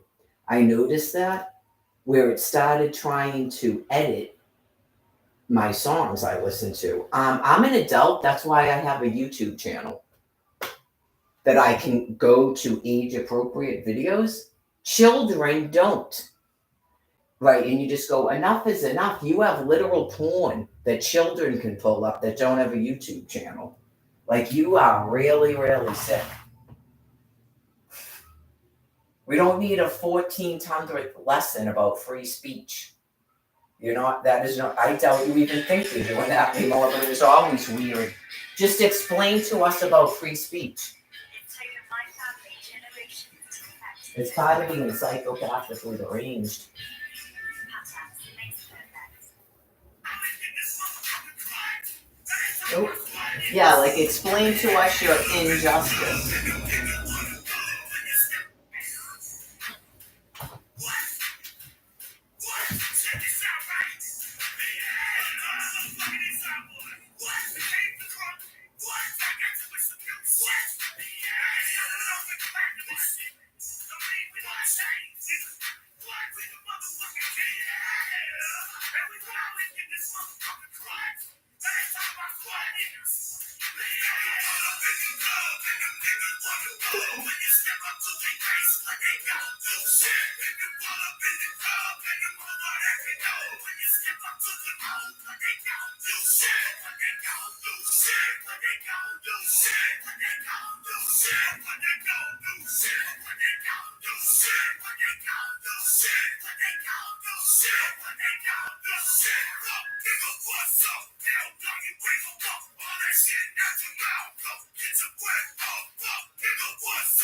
I noticed that where it started trying to edit my songs I listen to. I'm an adult. That's why I have a YouTube channel that I can go to age appropriate videos. Children don't. Right. And you just go, enough is enough. You have literal porn that children can pull up that don't have a YouTube channel. Like, you are really, really sick. We don't need a 1400th lesson about free speech. You're not, that is not, I doubt you even think you're doing that anymore, but it was always weird. Just explain to us about free speech. It's part of being psychopathically deranged. Nope. Yeah, like explain to us your injustice.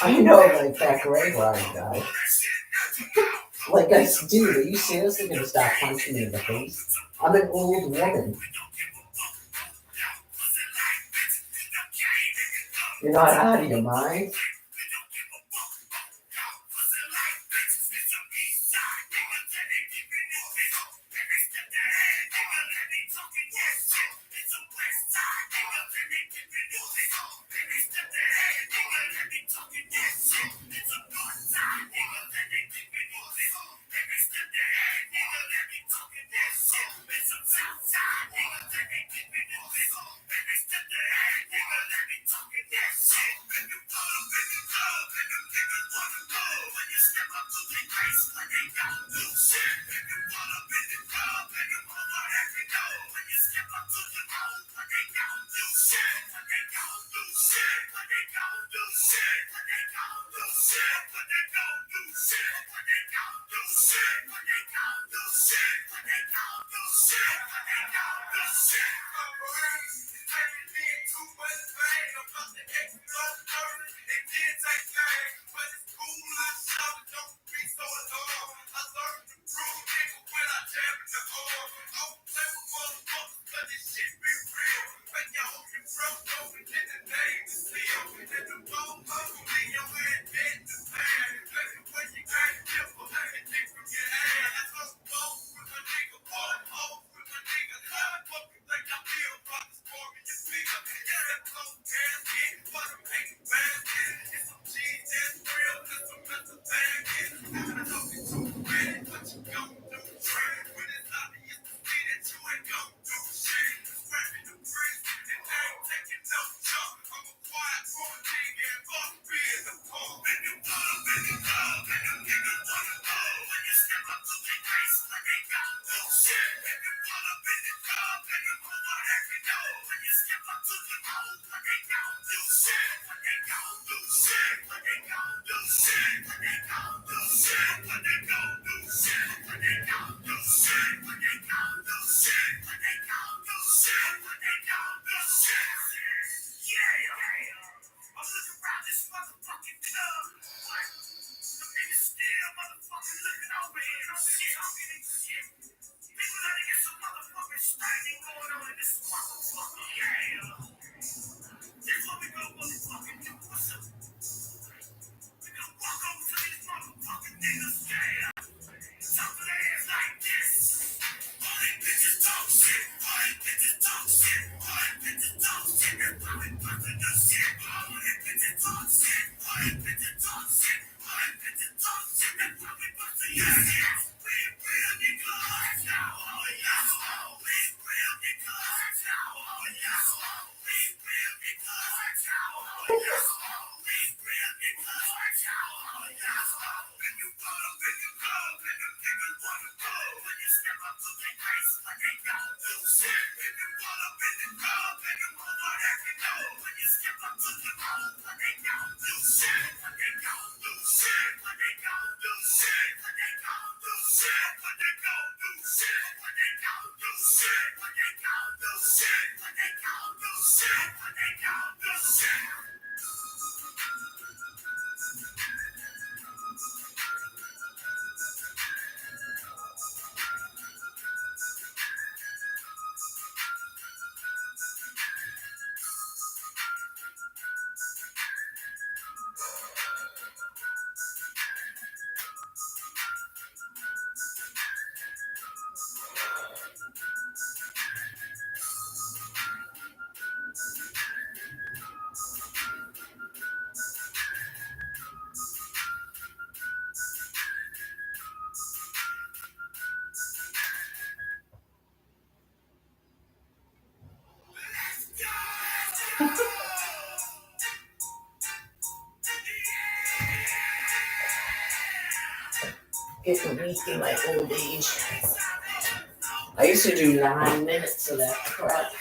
I know, like that Greg Ryan guy. Like, dude, are you seriously gonna stop punching me in the face? I'm an old woman. You're not out of your mind. Getting weak in my old age. I used to do 9 minutes of that crap.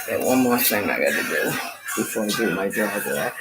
Got one more thing I gotta do before I do my jaw relax.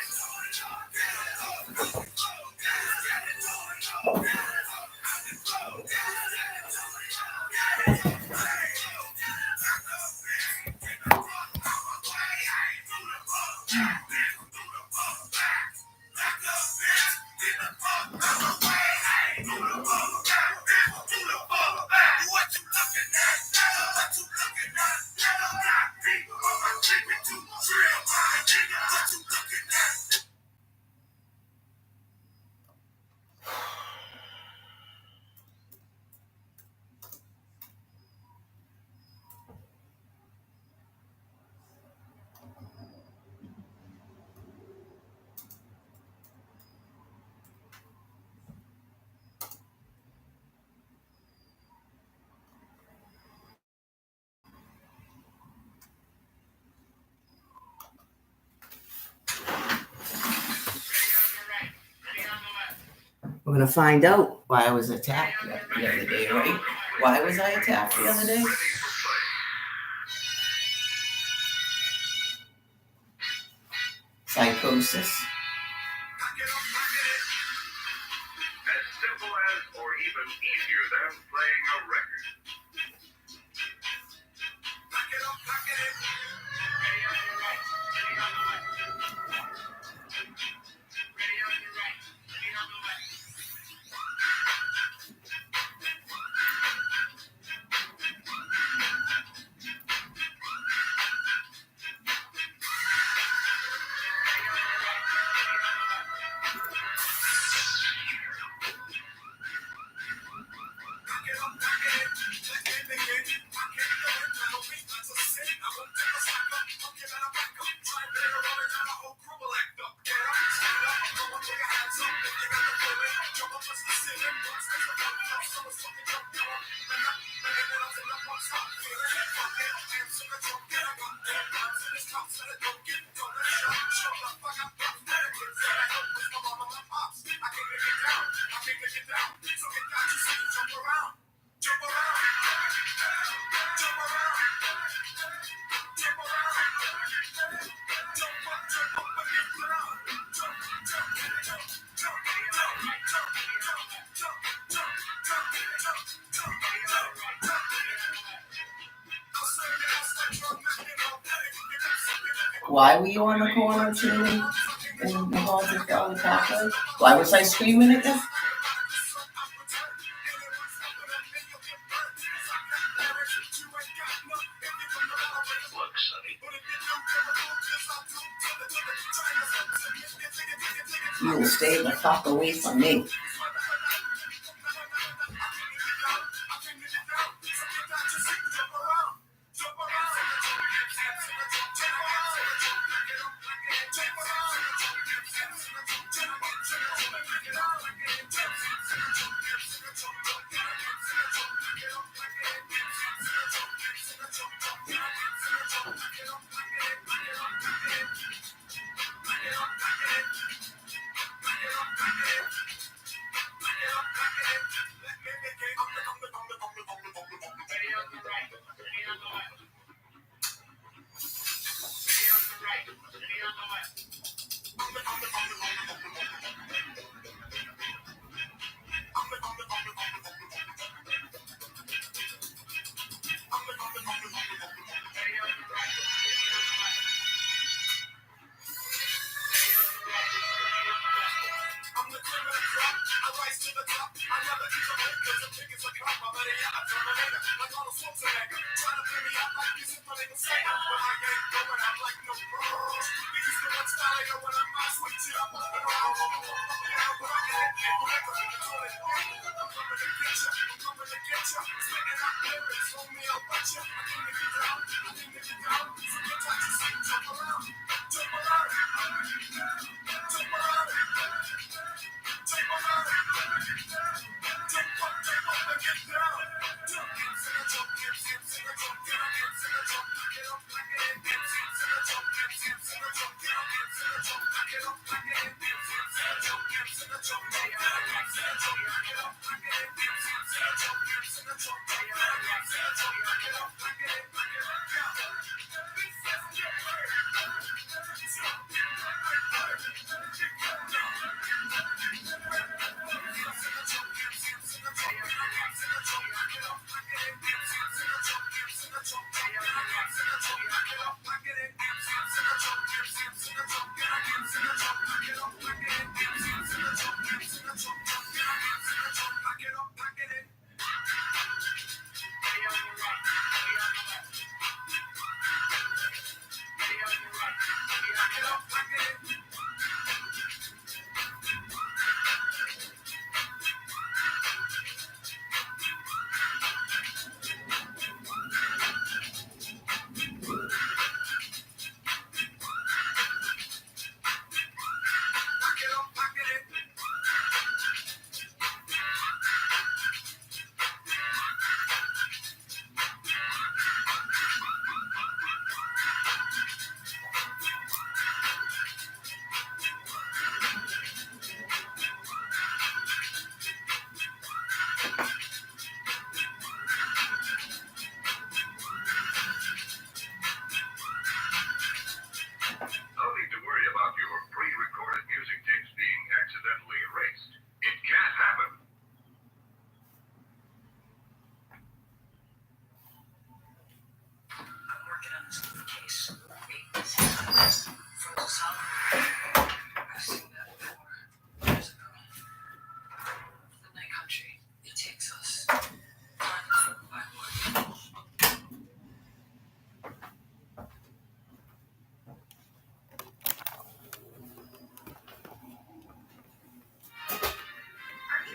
We're going to find out why I was attacked the other day, right? Why was I attacked the other day? Psychosis. As simple as, or even easier than, playing a record. Pack it up, pack it in. Ready on your right, ready on the left. Ready on your right, ready on the left. Why were you on the corner too in the Haunted Valley Cafe? Why was I screaming at them? Look, Sonny. You will stay the fuck away from me.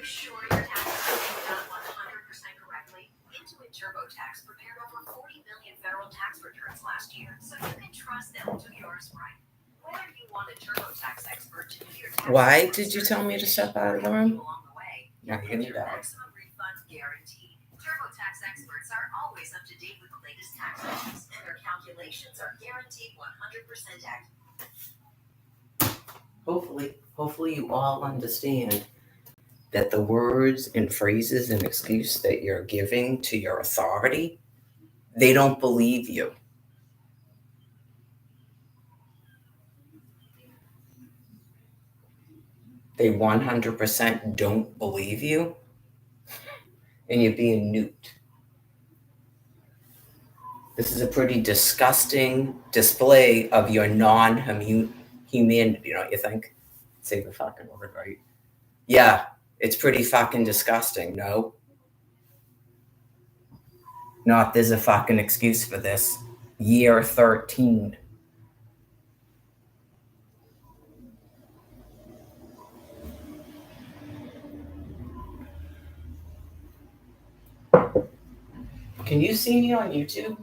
Sure your taxes are being done 100% correctly? Intuit TurboTax prepared over 40 million federal tax returns last year, so you can trust they'll do yours right. Whether you want a TurboTax expert to do your taxes, why did you tell me to step out of the room? along the way, No, you're gonna die. maximum refund guaranteed. TurboTax experts are always up to date with the latest tax laws, and their calculations are guaranteed 100% accurate. Hopefully you all understand that the words and phrases and excuse that you're giving to your authority, they don't believe you. They 100% don't believe you, and you're being nuked. This is a pretty disgusting display of your non-humanity, don't you think? Say the fucking word right. Yeah, it's pretty fucking disgusting, no? Not there's a fucking excuse for this. Year 13. Can you see me on YouTube?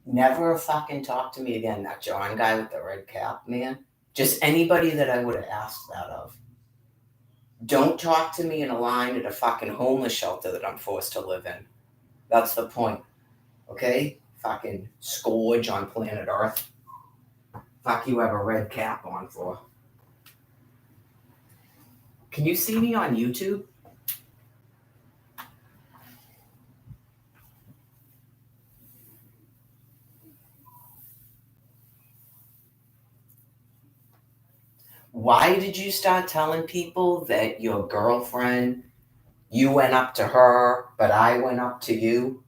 Never fucking talk to me again, that John guy with the red cap, man. Just anybody that I would have asked that of. Don't talk to me in a line at a fucking homeless shelter that I'm forced to live in. That's the point. Okay? Fucking scourge on planet Earth. Fuck you have a red cap on for. Can you see me on YouTube? Why did you start telling people that your girlfriend, you went up to her, but I went up to you?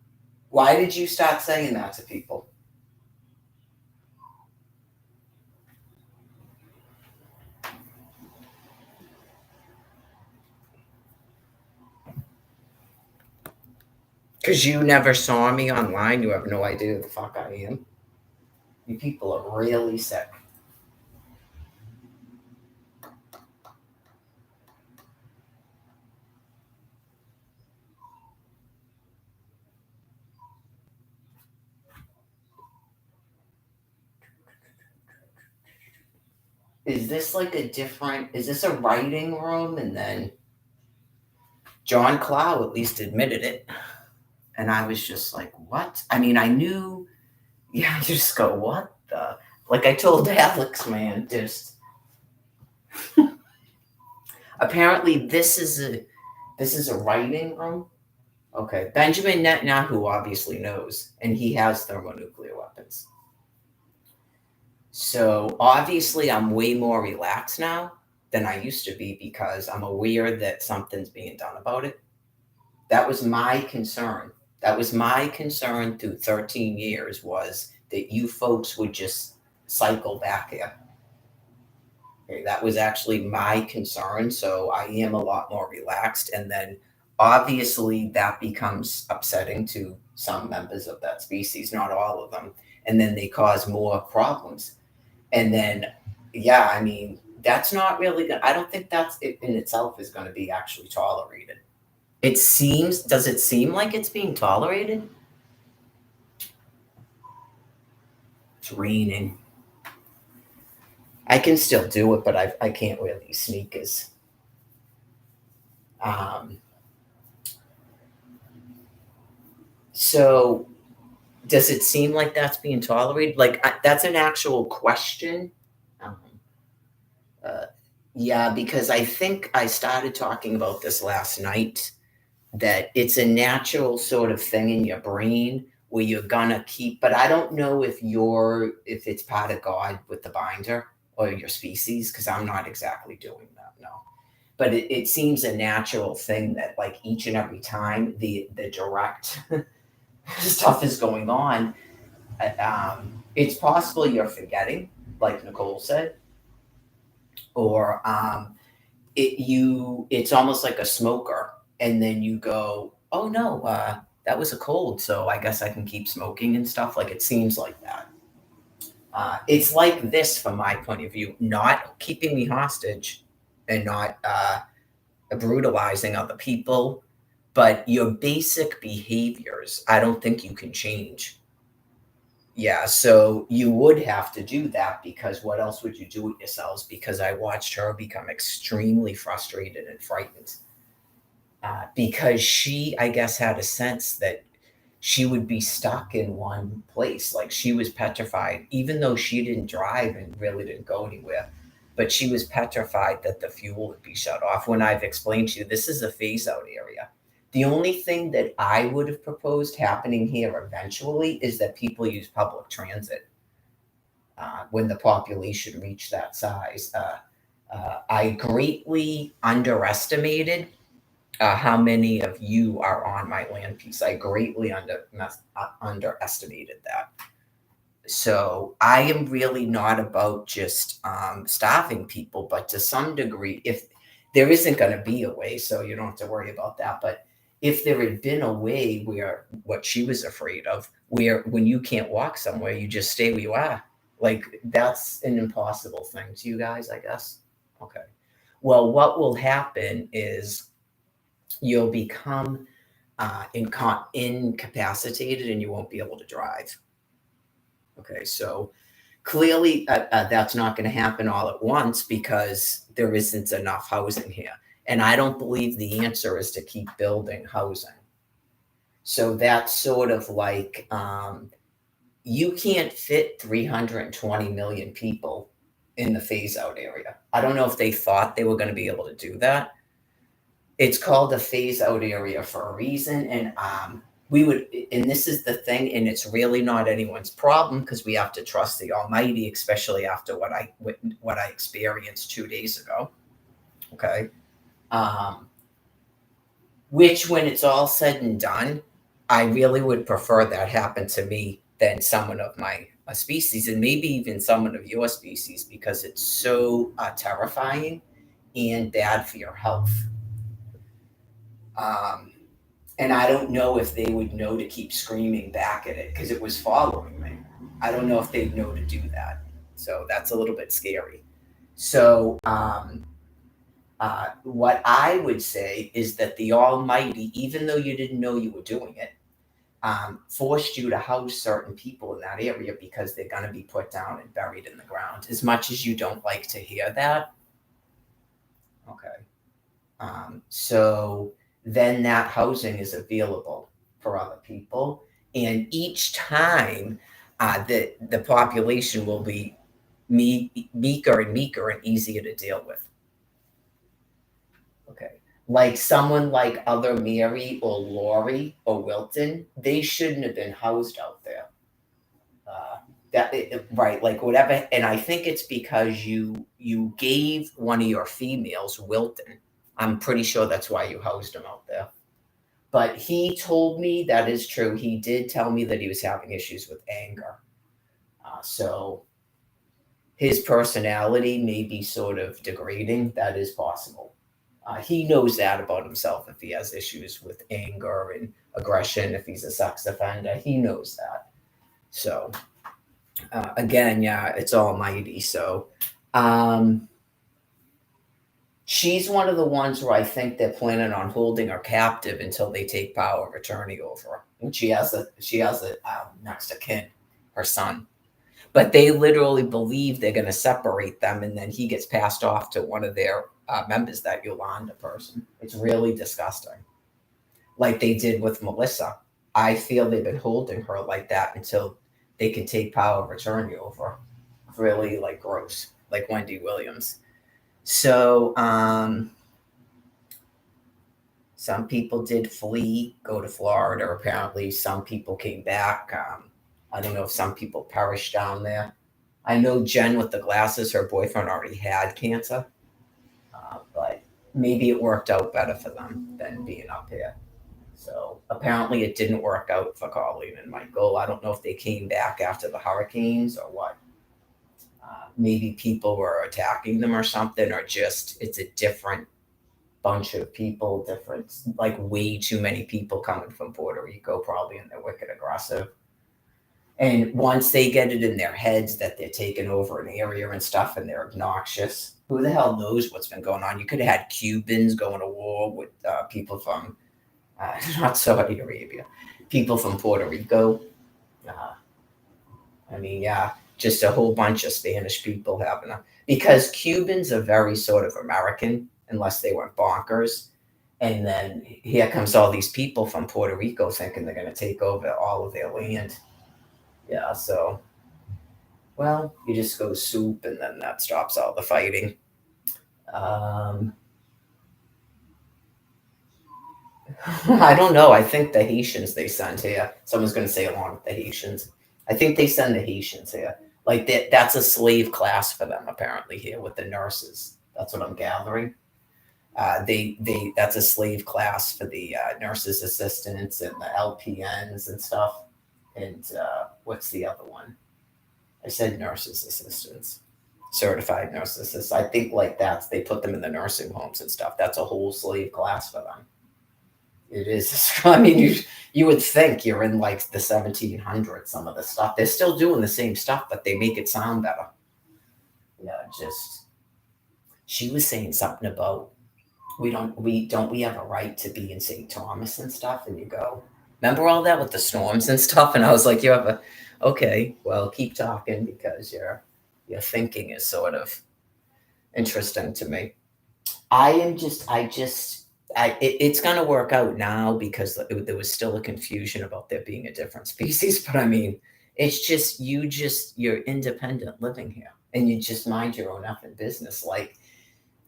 Why did you start saying that to people? Because you never saw me online. You have no idea who the fuck I am. You people are really sick. Is this like is this a writing room? And then John Clow at least admitted it. And I was just like, what? I mean, I knew, yeah, I just go, what the? Like I told Alex, man, just. Apparently this is a writing room. Okay. Benjamin Netanyahu obviously knows, and he has thermonuclear weapons. So obviously I'm way more relaxed now than I used to be because I'm aware that something's being done about it. That was my concern. That was my concern through 13 years was that you folks would just cycle back here. Okay, that was actually my concern. So I am a lot more relaxed. And then obviously that becomes upsetting to some members of that species, not all of them. And then they cause more problems. And then, yeah, I mean, that's not really good. I don't think that's it in itself is going to be actually tolerated. Does it seem like it's being tolerated? It's raining. I can still do it, but I can't wear these sneakers. So does it seem like that's being tolerated? Like that's an actual question. Yeah, because I think I started talking about this last night, that it's a natural sort of thing in your brain where you're gonna keep, but I don't know if it's part of God with the binder or your species, because I'm not exactly doing that, no. But it seems a natural thing that like each and every time the direct stuff is going on, It's possible you're forgetting, like Nicole said, or it's almost like a smoker, and then you go, oh no, that was a cold, so I guess I can keep smoking and stuff. Like it seems like that. It's like this from my point of view, not keeping me hostage and not brutalizing other people, but your basic behaviors, I don't think you can change. Yeah, so you would have to do that because what else would you do with yourselves? Because I watched her become extremely frustrated and frightened because she, I guess, had a sense that she would be stuck in one place. Like she was petrified, even though she didn't drive and really didn't go anywhere. But she was petrified that the fuel would be shut off. When I've explained to you, this is a phase out area. The only thing that I would have proposed happening here eventually is that people use public transit when the population reached that size. I greatly underestimated how many of you are on my land piece. I greatly underestimated that. So I am really not about just starving people, but to some degree, if there isn't going to be a way, so you don't have to worry about that. But if there had been a way where what she was afraid of, where when you can't walk somewhere, you just stay where you are, like that's an impossible thing to you guys, I guess. Okay. Well, what will happen is you'll become incapacitated and you won't be able to drive. Okay, so clearly that's not going to happen all at once because there isn't enough housing here. And I don't believe the answer is to keep building housing. So that's sort of like you can't fit 320 million people in the phase out area. I don't know if they thought they were going to be able to do that. It's called a phase out area for a reason. And we would, and this is the thing, and it's really not anyone's problem because we have to trust the Almighty, especially after what I experienced 2 days ago. Okay. Which, when it's all said and done, I really would prefer that happen to me than someone of my species, and maybe even someone of your species, because it's so terrifying and bad for your health. Um, and I don't know if they would know to keep screaming back at it because it was following me. I don't know if they'd know to do that. So that's a little bit scary. So, what I would say is that the Almighty, even though you didn't know you were doing it, forced you to house certain people in that area because they're going to be put down and buried in the ground. As much as you don't like to hear that, okay. So then that housing is available for other people. And each time the population will be meeker and meeker and easier to deal with. Okay. Like someone like Other Mary or Lori or Wilton, they shouldn't have been housed out there. Right, like whatever. And I think it's because you gave one of your females, Wilton. I'm pretty sure that's why you housed him out there. But he told me that is true. He did tell me that he was having issues with anger. So his personality may be sort of degrading. That is possible. He knows that about himself if he has issues with anger and aggression, if he's a sex offender. He knows that. So, again, yeah, it's almighty. So, she's one of the ones where I think they're planning on holding her captive until they take power of attorney over her. And she has a next of kin, her son. But they literally believe they're going to separate them, and then he gets passed off to one of their members, that Yolanda person. It's really disgusting. Like they did with Melissa. I feel they've been holding her like that until they can take power of attorney over her. Really, like, gross. Like Wendy Williams. So, some people did flee, go to Florida. Apparently, some people came back. I don't know if some people perished down there. I know Jen with the glasses, her boyfriend already had cancer, but maybe it worked out better for them than being up here. So apparently it didn't work out for Colleen and Michael. I don't know if they came back after the hurricanes or what. Maybe people were attacking them or something, or just it's a different bunch of people, different, like way too many people coming from Puerto Rico, probably, and they're wicked aggressive. And once they get it in their heads that they're taking over an area and stuff and they're obnoxious, who the hell knows what's been going on? You could have had Cubans going to war with people from, not Saudi Arabia, people from Puerto Rico. I mean, yeah, just a whole bunch of Spanish people having a, because Cubans are very sort of American, unless they went bonkers. And then here comes all these people from Puerto Rico thinking they're going to take over all of their land. Yeah, so, well, you just go soup and then that stops all the fighting. I don't know. I think the Haitians they send here. Someone's going to say along with the Haitians. I think they send the Haitians here. Like that's a slave class for them apparently here with the nurses. That's what I'm gathering. That's a slave class for the nurses assistants and the LPNs and stuff. And what's the other one? I said nurses assistants, certified nurses assistants. I think like they put them in the nursing homes and stuff. That's a whole slave class for them. It is. I mean, you would think you're in like the 1700s. Some of the stuff they're still doing the same stuff, but they make it sound better. Yeah, just she was saying something about we have a right to be in St. Thomas and stuff, and you go, remember all that with the storms and stuff, and I was like, you have a okay, well, keep talking because your thinking is sort of interesting to me. It's going to work out now because there was still a confusion about there being a different species. But I mean, it's just, you're independent living here and you just mind your own effing business. Like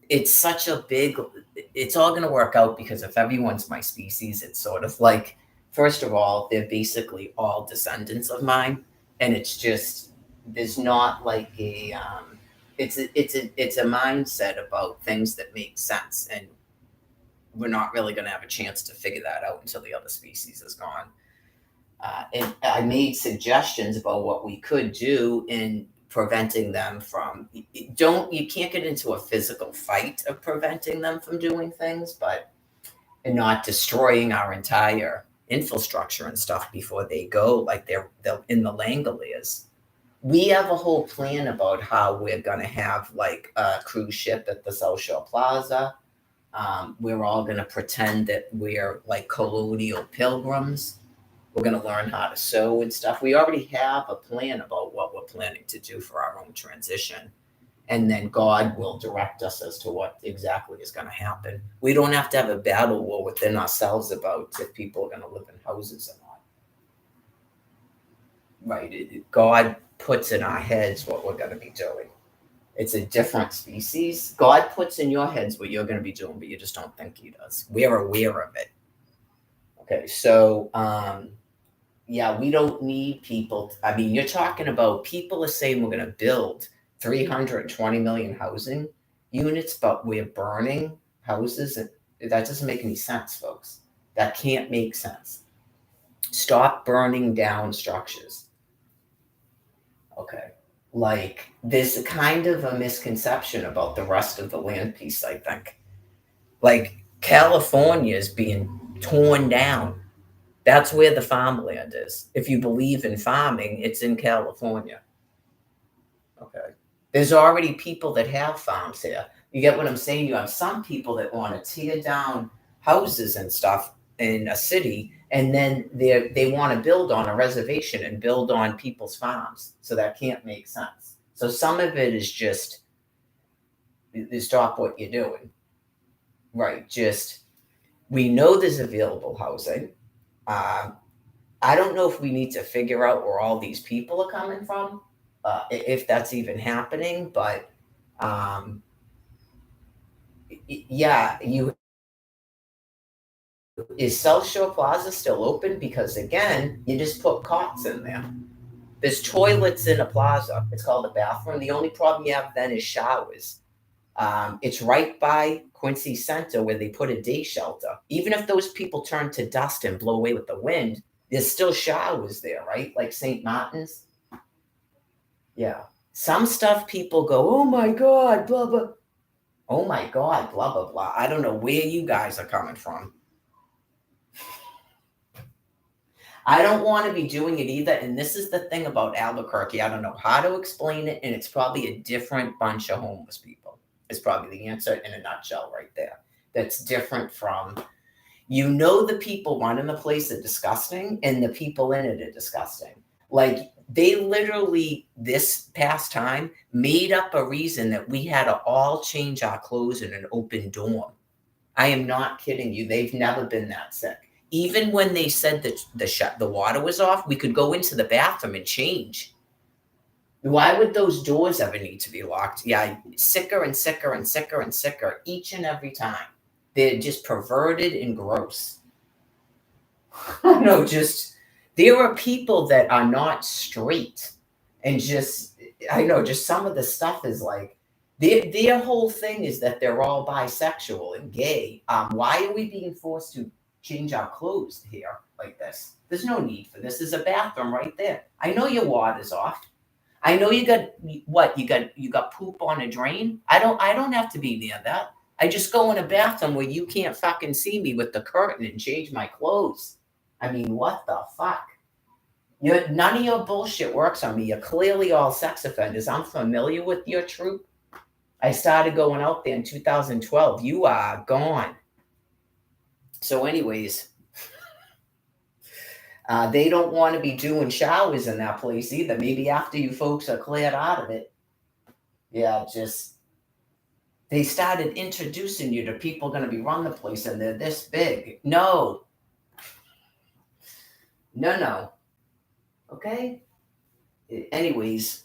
it's all going to work out because if everyone's my species, it's sort of like, first of all, they're basically all descendants of mine. And it's just, there's not like it's a mindset about things that make sense. And we're not really going to have a chance to figure that out until the other species is gone. And I made suggestions about what we could do in preventing them from, you can't get into a physical fight of preventing them from doing things, but and not destroying our entire infrastructure and stuff before they go, like they're in the Langoliers. We have a whole plan about how we're going to have like a cruise ship at the South Shore Plaza. We're all going to pretend that we're like colonial pilgrims. We're going to learn how to sew and stuff. We already have a plan about what we're planning to do for our own transition. And then God will direct us as to what exactly is going to happen. We don't have to have a battle war within ourselves about if people are going to live in houses or not. Right. God puts in our heads what we're going to be doing. It's a different species. God puts in your heads what you're going to be doing, but you just don't think he does. We're aware of it. Okay, so, yeah, we don't need people. I mean, you're talking about people are saying we're going to build 320 million housing units, but we're burning houses. And that doesn't make any sense, folks. That can't make sense. Stop burning down structures. Okay. Like there's a kind of a misconception about the rest of the land piece, I think. Like California is being torn down. That's where the farmland is. If you believe in farming, it's in California. Okay. There's already people that have farms here. You get what I'm saying? You have some people that want to tear down houses and stuff in a city, and then they want to build on a reservation and build on people's farms. So that can't make sense. So some of it is just stop what you're doing. Right. Just, we know there's available housing. I don't know if we need to figure out where all these people are coming from, if that's even happening, but yeah, is South Shore Plaza still open? Because again, you just put cots in there. There's toilets in a plaza. It's called a bathroom. The only problem you have then is showers. It's right by Quincy Center where they put a day shelter. Even if those people turn to dust and blow away with the wind, there's still showers there, right? Like St. Martin's. Yeah. Some stuff people go, oh my God, blah, blah. Oh my God, blah, blah, blah. I don't know where you guys are coming from. I don't want to be doing it either. And this is the thing about Albuquerque. I don't know how to explain it. And it's probably a different bunch of homeless people. It's probably the answer in a nutshell right there. That's different from, the people running the place are disgusting and the people in it are disgusting. Like they literally this past time made up a reason that we had to all change our clothes in an open dorm. I am not kidding you. They've never been that sick. Even when they said that the water was off, we could go into the bathroom and change. Why would those doors ever need to be locked? Yeah, sicker and sicker and sicker and sicker each and every time. They're just perverted and gross. No, just there are people that are not straight, and just some of the stuff is like their whole thing is that they're all bisexual and gay. Why are we being forced to change our clothes here like this? There's no need for this. There's a bathroom right there. I know your water's off. I know you got poop on a drain. I don't have to be near that. I just go in a bathroom where you can't fucking see me with the curtain and change my clothes. I mean, what the fuck? None of your bullshit works on me. You're clearly all sex offenders. I'm familiar with your troop. I started going out there in 2012. You are gone. So anyways, they don't want to be doing showers in that place either. Maybe after you folks are cleared out of it. Yeah, they started introducing you to people going to be running the place and they're this big. No. Okay. Anyways,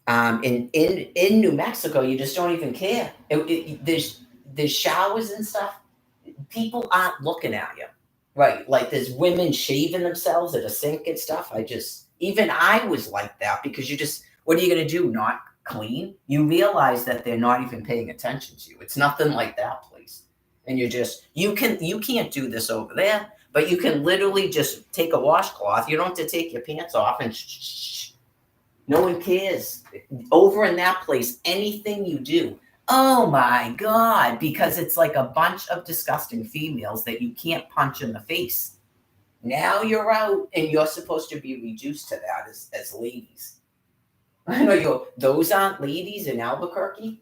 in New Mexico, you just don't even care. There's showers and stuff. People aren't looking at you, right? Like there's women shaving themselves at a sink and stuff. Even I was like that because what are you going to do? Not clean? You realize that they're not even paying attention to you. It's nothing like that place. And you can't do this over there, but you can literally just take a washcloth. You don't have to take your pants off and no one cares. Over in that place, anything you do, oh my God, because it's like a bunch of disgusting females that you can't punch in the face. Now you're out and you're supposed to be reduced to that as ladies. I know those aren't ladies in Albuquerque.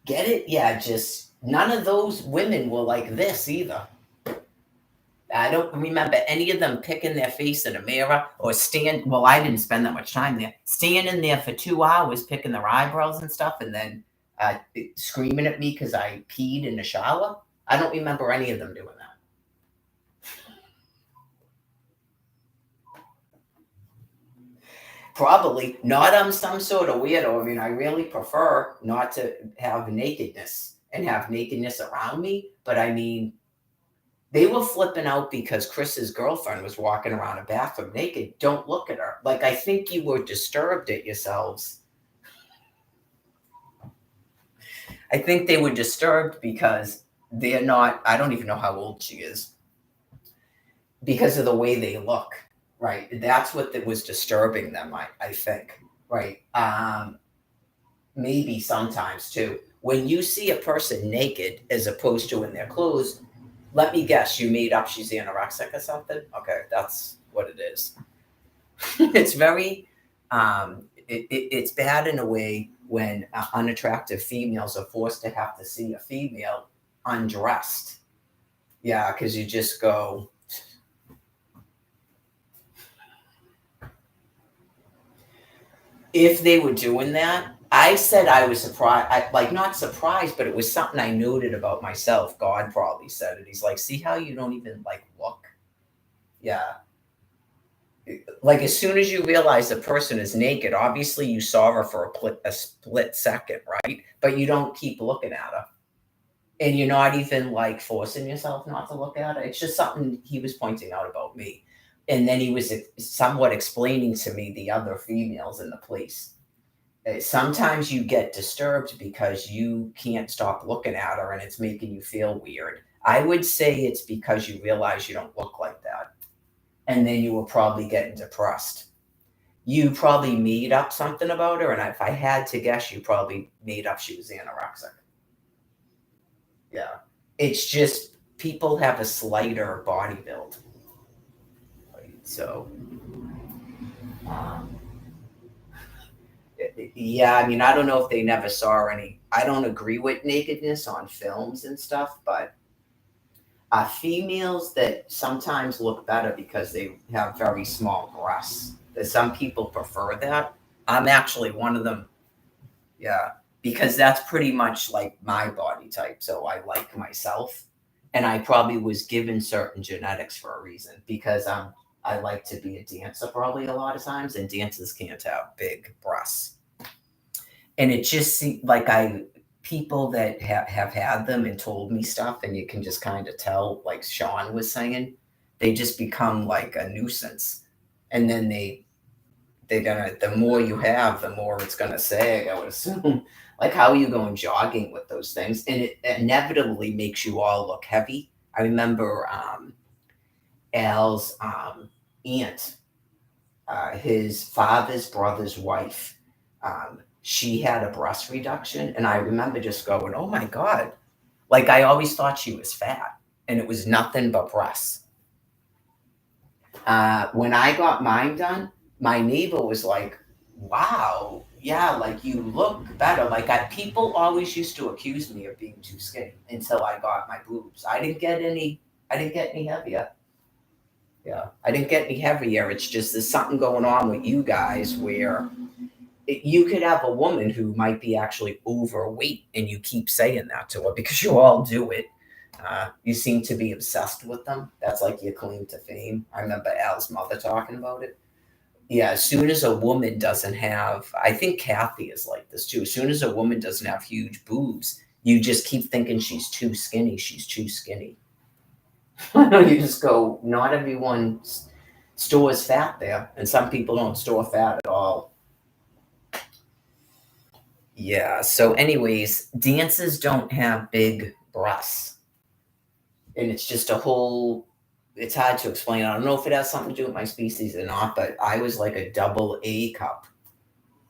Get it? Yeah, just none of those women were like this either. I don't remember any of them picking their face in a mirror or I didn't spend that much time there. Standing there for 2 hours picking their eyebrows and stuff and then screaming at me because I peed in the shower. I don't remember any of them doing that. Probably not. I'm some sort of weirdo. I mean, I really prefer not to have nakedness and have nakedness around me. But I mean, they were flipping out because Chris's girlfriend was walking around a bathroom naked. Don't look at her. Like, I think you were disturbed at yourselves. I think they were disturbed because they're not, I don't even know how old she is, because of the way they look. Right. That's what was disturbing them, I think. Right. Maybe sometimes too. When you see a person naked as opposed to in their clothes, let me guess, you made up she's anorexic or something? Okay, that's what it is. It's very, it's bad in a way when unattractive females are forced to have to see a female undressed. Yeah, because you just go... If they were doing that, I said I was surprised. Not surprised, but it was something I noted about myself. God probably said it. He's like, see how you don't even look? Yeah. Like as soon as you realize the person is naked, obviously you saw her for a split second, right? But you don't keep looking at her. and you're not even like forcing yourself not to look at it. It's just something he was pointing out about me. And then he was somewhat explaining to me the other females in the place. Sometimes you get disturbed because you can't stop looking at her and it's making you feel weird. I would say it's because you realize you don't look like that. And then you were probably getting depressed. You probably made up something about her. And if I had to guess, you probably made up she was anorexic. Yeah. It's just people have a slighter body build. Right? So, um, yeah, I mean, I don't know if they never saw any. I don't agree with nakedness on films and stuff, but females that sometimes look better because they have very small breasts. That some people prefer that. I'm actually one of them. Yeah, because that's pretty much like my body type. So I like myself, and I probably was given certain genetics for a reason because I like to be a dancer probably a lot of times, and dancers can't have big breasts. And it just seemed like I people that have had them and told me stuff, and you can just kind of tell, like Sean was saying, they just become like a nuisance, and then they're gonna the more you have, the more it's gonna sag, I would assume. Like how are you going jogging with those things? And it inevitably makes you all look heavy. I remember Al's aunt, his father's brother's wife, she had a breast reduction, and I remember just going, "Oh my god!" Like I always thought she was fat, and it was nothing but breasts. When I got mine done, my neighbor was like, "Wow, yeah, like you look better." Like people always used to accuse me of being too skinny until I got my boobs. I didn't get any. I didn't get any heavier. Yeah, I didn't get any heavier. It's just there's something going on with you guys where you could have a woman who might be actually overweight, and you keep saying that to her because you all do it. You seem to be obsessed with them. That's like your claim to fame. I remember Al's mother talking about it. Yeah, as soon as a woman doesn't have, I think Kathy is like this too. As soon as a woman doesn't have huge boobs, you just keep thinking she's too skinny. She's too skinny. You just go, not everyone stores fat there, and some people don't store fat at all. Yeah. So, anyways, dancers don't have big breasts, and it's just a whole. It's hard to explain. I don't know if it has something to do with my species or not, but I was like a double A cup.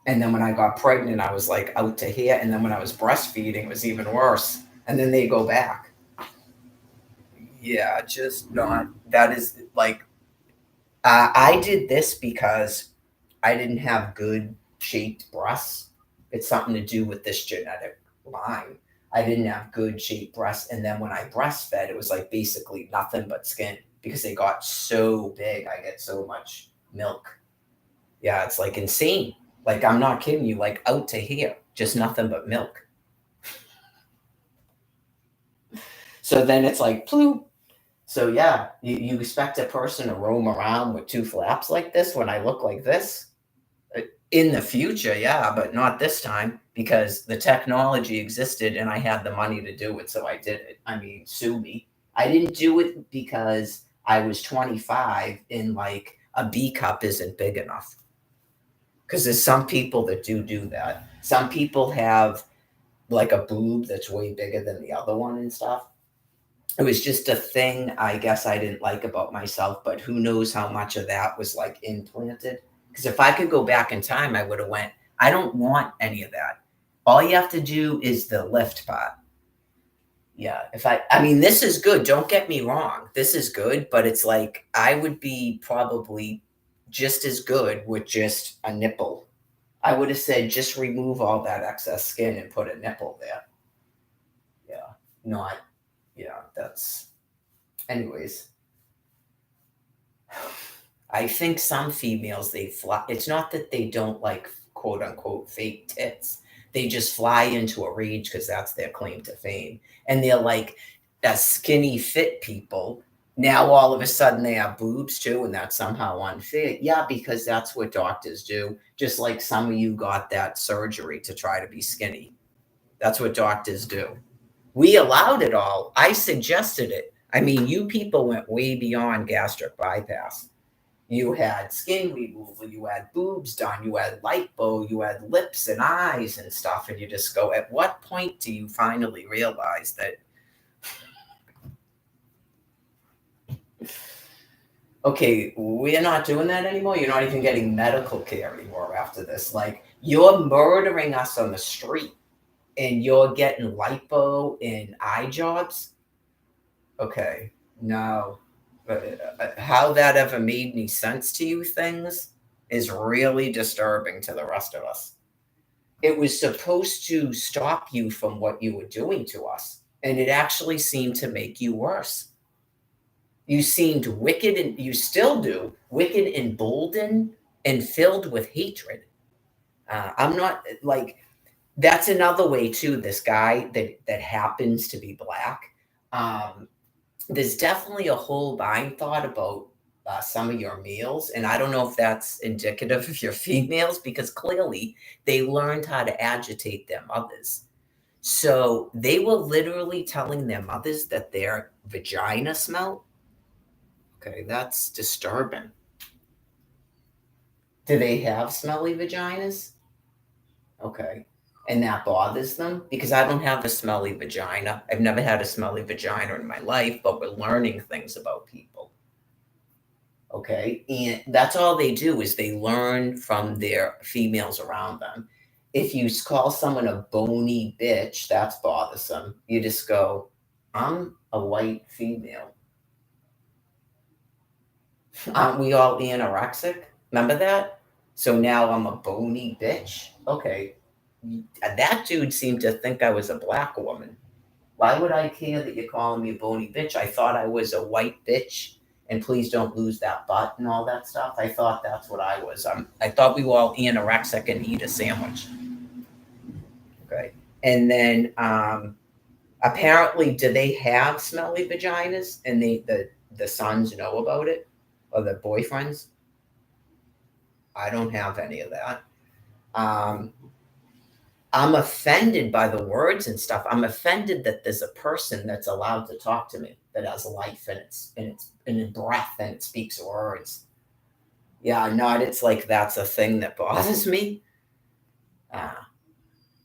And then when I got pregnant, I was like out to here. And then when I was breastfeeding, it was even worse. And then they go back. Yeah, just not. That is like, I did this because I didn't have good shaped breasts. It's something to do with this genetic line. I didn't have good shaped breasts. And then when I breastfed, it was like basically nothing but skin because they got so big. I get so much milk. Yeah, it's like insane. Like, I'm not kidding you, like out to here, just nothing but milk. So then it's like, ploop. So yeah, you expect a person to roam around with two flaps like this when I look like this? In the future, yeah, but not this time because the technology existed and I had the money to do it, so I did it. I mean, sue me. I didn't do it because I was 25 and like a B cup isn't big enough. Because there's some people that do that. Some people have like a boob that's way bigger than the other one and stuff. It was just a thing I guess I didn't like about myself, but who knows how much of that was like implanted. Because if I could go back in time, I would have went, I don't want any of that. All you have to do is the lift part. Yeah. I mean, this is good. Don't get me wrong. This is good, but it's like I would be probably just as good with just a nipple. I would have said just remove all that excess skin and put a nipple there. Yeah. Not, yeah, that's, anyways. I think some females, they fly. It's not that they don't like quote unquote fake tits. They just fly into a rage because that's their claim to fame. And they're like skinny, fit people. Now all of a sudden they have boobs too, and that's somehow unfair. Yeah, because that's what doctors do. Just like some of you got that surgery to try to be skinny. That's what doctors do. We allowed it all. I suggested it. I mean, you people went way beyond gastric bypass. You had skin removal, you had boobs done, you had lipo, you had lips and eyes and stuff. And you just go, at what point do you finally realize that, okay, we're not doing that anymore? You're not even getting medical care anymore after this. Like, you're murdering us on the street and you're getting lipo and eye jobs. Okay, no. How that ever made any sense to you, things, is really disturbing to the rest of us. It was supposed to stop you from what you were doing to us, and it actually seemed to make you worse. You seemed wicked, and you still do, wicked, emboldened, and filled with hatred. I'm not like, that's another way too. This guy that happens to be black. Um, there's definitely a whole blind thought about some of your meals, and I don't know if that's indicative of your females because clearly they learned how to agitate their mothers. So they were literally telling their mothers that their vagina smelled. Okay, that's disturbing. Do they have smelly vaginas? Okay. And that bothers them because I don't have a smelly vagina. I've never had a smelly vagina in my life, but we're learning things about people. Okay. And that's all they do is they learn from their females around them. If you call someone a bony bitch, that's bothersome. You just go, I'm a white female. Aren't we all anorexic? Remember that? So now I'm a bony bitch? Okay. That dude seemed to think I was a black woman. Why would I care that you're calling me a bony bitch? I thought I was a white bitch, and please don't lose that butt and all that stuff. I thought that's what I was. I thought we were all anorexic and eat a sandwich. Okay. And then apparently, do they have smelly vaginas? And the sons know about it, or the boyfriends? I don't have any of that. Um, I'm offended by the words and stuff. I'm offended that there's a person that's allowed to talk to me that has life in its breath and it speaks words. Yeah, not it's like that's a thing that bothers me. Uh,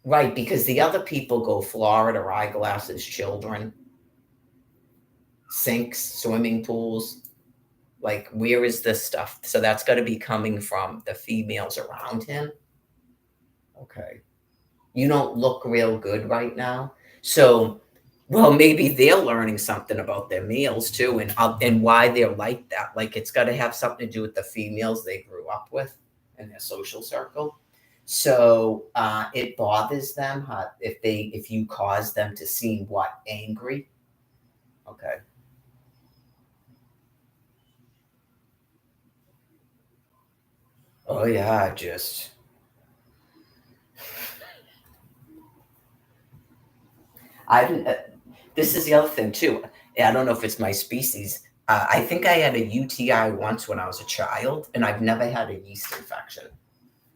right, because the other people go Florida eyeglasses, children, sinks, swimming pools. Like, where is this stuff? So that's got to be coming from the females around him. Okay. You don't look real good right now. So, well, maybe they're learning something about their meals too, and why they're like that. Like it's got to have something to do with the females they grew up with in their social circle. So it bothers them if you cause them to seem what, angry. Okay. Oh yeah, just I didn't. This is the other thing too. I don't know if it's my species. I think I had a UTI once when I was a child, and I've never had a yeast infection.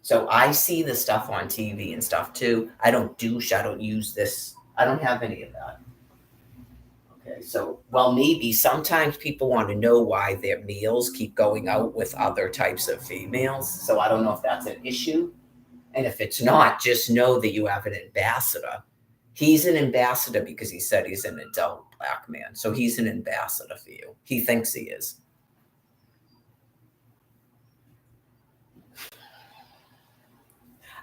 So I see the stuff on TV and stuff too. I don't douche. I don't use this. I don't have any of that. Okay. So, well, maybe sometimes people want to know why their meals keep going out with other types of females. So I don't know if that's an issue. And if it's not, just know that you have an ambassador. He's an ambassador because he said he's an adult black man. So he's an ambassador for you. He thinks he is.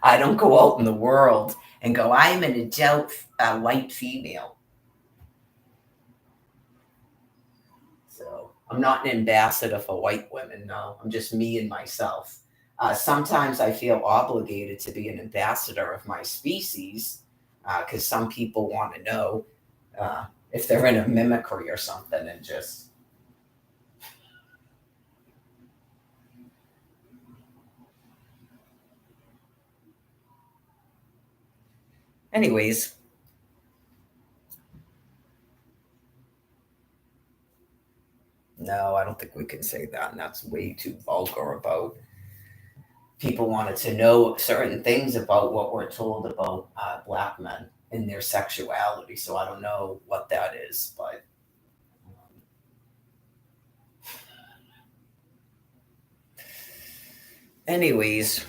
I don't go out in the world and go, I'm an adult white female. So I'm not an ambassador for white women. No, I'm just me and myself. Sometimes I feel obligated to be an ambassador of my species because some people want to know if they're in a mimicry or something and just. Anyways, no, I don't think we can say that. And that's way too vulgar about people wanted to know certain things about what we're told about black men in their sexuality. So I don't know what that is, but anyways,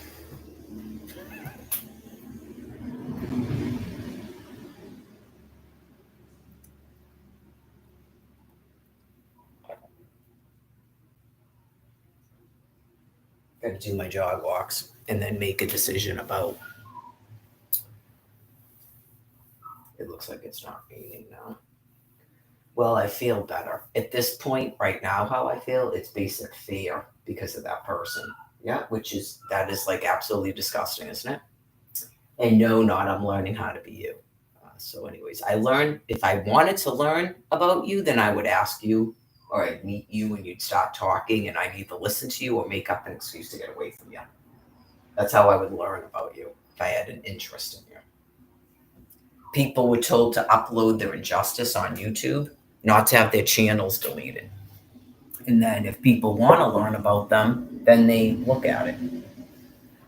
gotta do my jog walks and then make a decision about. It looks like it's not raining now. Well, I feel better. At this point, right now, how I feel, it's basic fear because of that person. Yeah, that is like absolutely disgusting, isn't it? And no, not I'm learning how to be you. So, anyways, I learned if I wanted to learn about you, then I would ask you or I'd meet you and you'd start talking and I'd either listen to you or make up an excuse to get away from you. That's how I would learn about you if I had an interest in you. People were told to upload their injustice on YouTube, not to have their channels deleted. And then if people want to learn about them, then they look at it.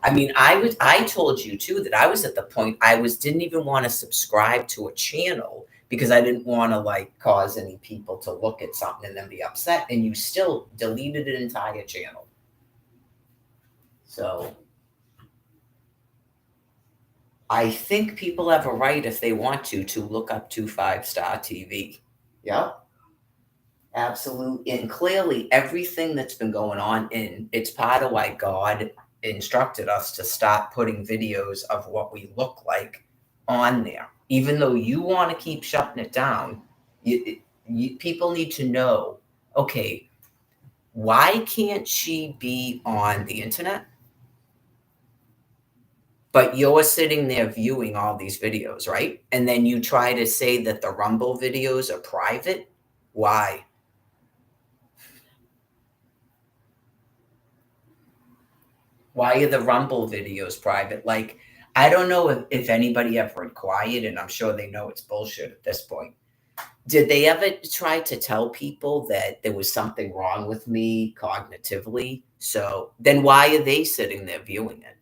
I mean, I told you too that I was at the point didn't even want to subscribe to a channel because I didn't want to like cause any people to look at something and then be upset. And you still deleted an entire channel. So I think people have a right if they want to look up 5-Star TV. Yeah. Absolutely. And clearly everything that's been going on, and it's part of why God instructed us to stop putting videos of what we look like on there. Even though you want to keep shutting it down, people need to know, okay, why can't she be on the internet? But you're sitting there viewing all these videos, right? And then you try to say that the Rumble videos are private. Why? Why are the Rumble videos private? Like, I don't know if anybody ever inquired, and I'm sure they know it's bullshit at this point. Did they ever try to tell people that there was something wrong with me cognitively? So then why are they sitting there viewing it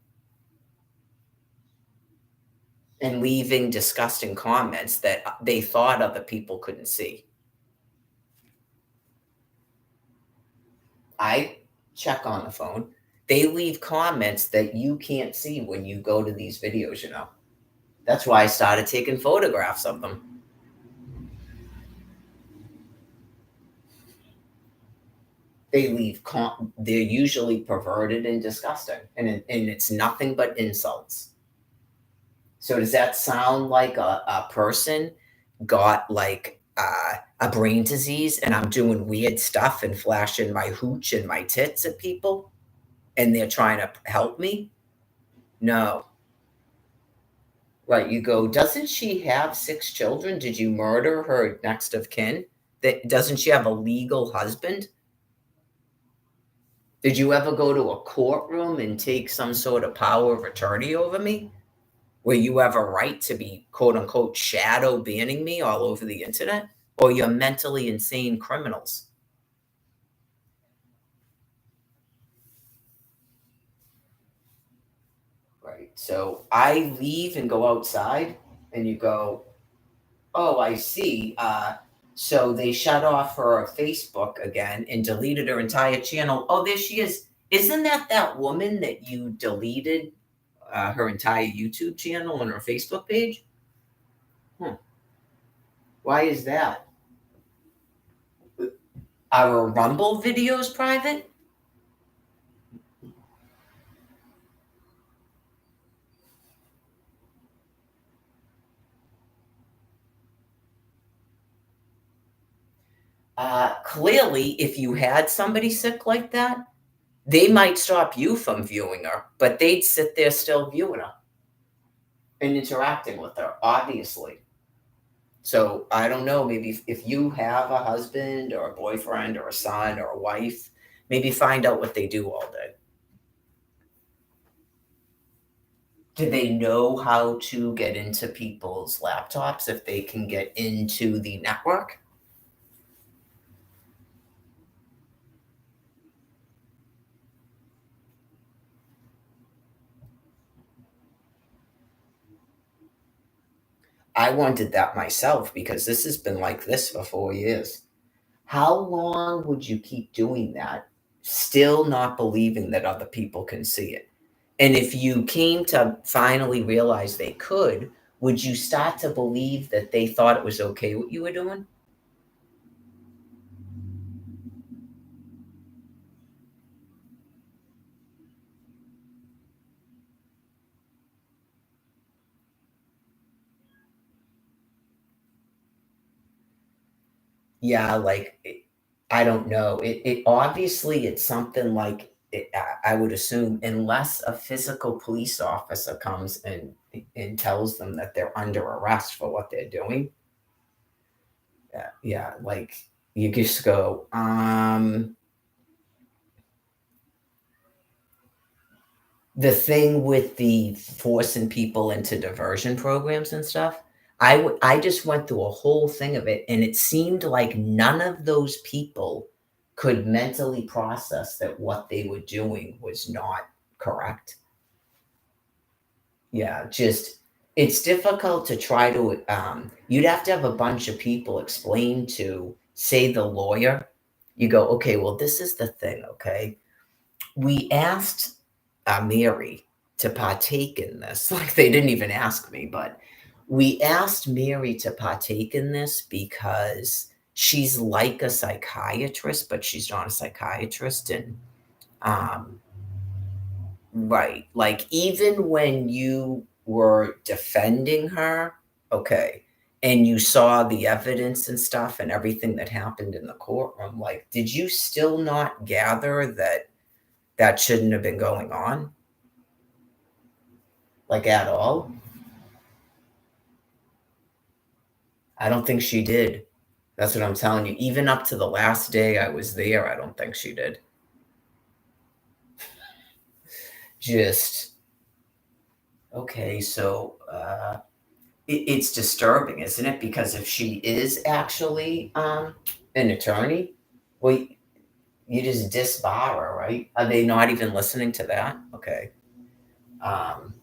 and leaving disgusting comments that they thought other people couldn't see? I check on the phone. They leave comments that you can't see when you go to these videos, you know. That's why I started taking photographs of them. They're usually perverted and disgusting, and it's nothing but insults. So does that sound like a person got like a brain disease and I'm doing weird stuff and flashing my hooch and my tits at people and they're trying to help me? No. Right, you go, doesn't she have 6 children? Did you murder her next of kin? That doesn't she have a legal husband? Did you ever go to a courtroom and take some sort of power of attorney over me? Where you have a right to be quote unquote shadow banning me all over the internet? Or you're mentally insane criminals? Right. So I leave and go outside and you go, oh, I see. So they shut off her Facebook again and deleted her entire channel. Oh, there she is. Isn't that woman that you deleted her entire YouTube channel and her Facebook page? Hmm. Why is that? Our Rumble videos private? Clearly, if you had somebody sick like that, they might stop you from viewing her, but they'd sit there still viewing her and interacting with her, obviously. So I don't know, maybe if you have a husband or a boyfriend or a son or a wife, maybe find out what they do all day. Do they know how to get into people's laptops if they can get into the network? I wondered that myself because this has been like this for 4 years. How long would you keep doing that, still not believing that other people can see it? And if you came to finally realize they could, would you start to believe that they thought it was okay what you were doing? Yeah, like, I don't know. It obviously, it's something like I would assume, unless a physical police officer comes and tells them that they're under arrest for what they're doing. Yeah, yeah, like, you just go, the thing with the forcing people into diversion programs and stuff, I just went through a whole thing of it, and it seemed like none of those people could mentally process that what they were doing was not correct. Yeah, just it's difficult to try to, you'd have to have a bunch of people explain to, say, the lawyer. You go, "Okay, well, this is the thing, okay? We asked, Mary to partake in this." Like, they didn't even ask me, but we asked Mary to partake in this because she's like a psychiatrist, but she's not a psychiatrist, and, um right, like, even when you were defending her, okay, and you saw the evidence and stuff and everything that happened in the courtroom, like, did you still not gather that that shouldn't have been going on? Like, at all? I don't think she did. That's what I'm telling you. Even up to the last day I was there, I don't think she did. Just, okay, so, it's disturbing, isn't it? Because if she is actually, an attorney, well, you just disbar her, right? Are they not even listening to that? Okay. Um,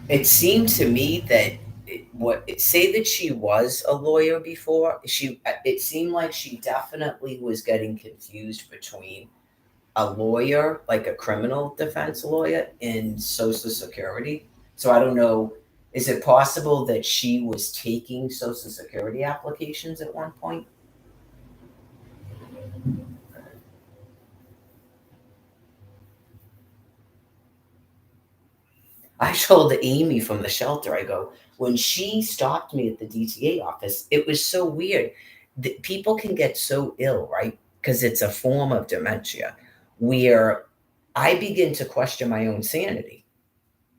it seemed to me that say that she was a lawyer before, it seemed like she definitely was getting confused between a lawyer, like a criminal defense lawyer, and Social Security. So I don't know, is it possible that she was taking Social Security applications at one point? I told Amy from the shelter, I go, when she stopped me at the DTA office, it was so weird. People can get so ill, right? Because it's a form of dementia where I begin to question my own sanity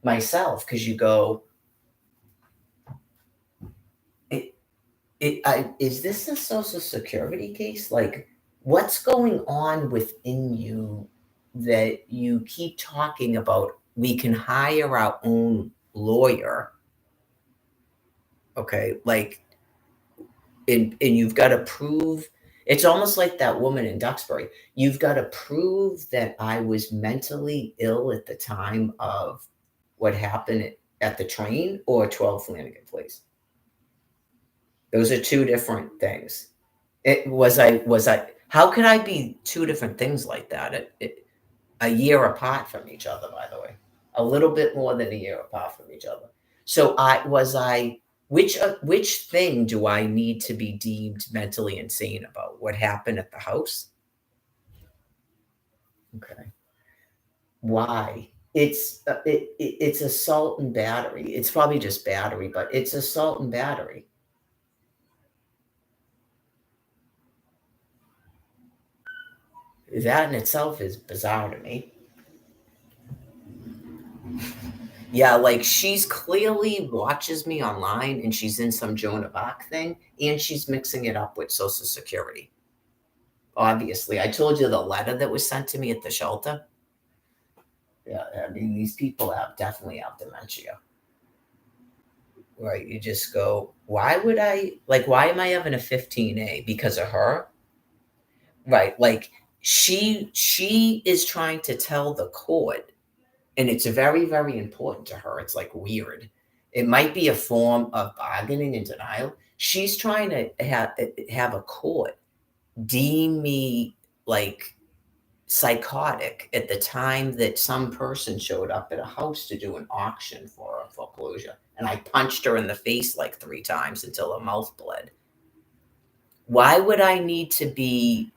myself because you go, is this a Social Security case? Like, what's going on within you that you keep talking about? We can hire our own lawyer, okay? Like, and you've got to prove. It's almost like that woman in Duxbury. You've got to prove that I was mentally ill at the time of what happened at the train or 12 Flanagan Place. Those are two different things. Was I how could I be two different things like that? A year apart from each other, by the way. A little bit more than a year apart from each other. So I which thing do I need to be deemed mentally insane about? What happened at the house? Okay. Why? It's assault and battery. It's probably just battery, but it's assault and battery. That in itself is bizarre to me. Yeah, like, she's clearly watches me online, and she's in some Joan of Arc thing, and she's mixing it up with Social Security. Obviously, I told you the letter that was sent to me at the shelter. Yeah, I mean, these people definitely have dementia, right? You just go, why would I, like, why am I having a 15A? Because of her? Right. Like, she is trying to tell the court, and it's very, very important to her. It's like weird. It might be a form of bargaining and denial. She's trying to have a court deem me like psychotic at the time that some person showed up at a house to do an auction for a foreclosure. And I punched her in the face like 3 times until her mouth bled. Why would I need to be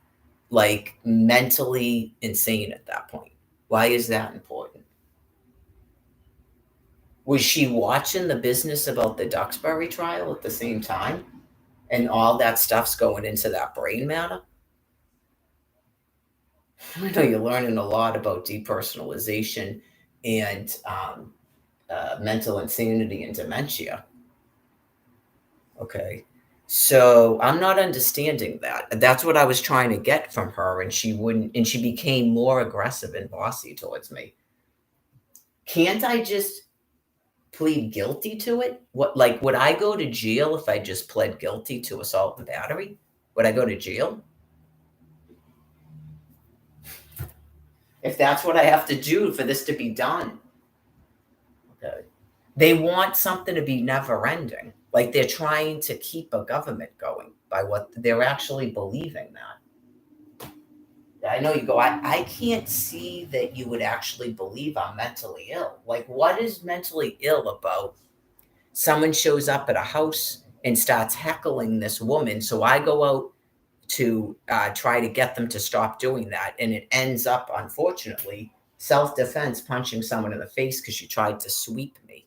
like mentally insane at that point? Why is that important? Was she watching the business about the Duxbury trial at the same time? And all that stuff's going into that brain matter? I know you're learning a lot about depersonalization and mental insanity and dementia. Okay. So I'm not understanding that. That's what I was trying to get from her, and she wouldn't, and she became more aggressive and bossy towards me. Can't I just plead guilty to it? What, like, would I go to jail if I just pled guilty to assault and battery? Would I go to jail? If that's what I have to do for this to be done. Okay. They want something to be never ending. Like they're trying to keep a government going by what they're actually believing that. I know you go, I can't see that you would actually believe I'm mentally ill. Like, what is mentally ill about someone shows up at a house and starts heckling this woman? So I go out to try to get them to stop doing that. And it ends up, unfortunately, self-defense, punching someone in the face because she tried to sweep me.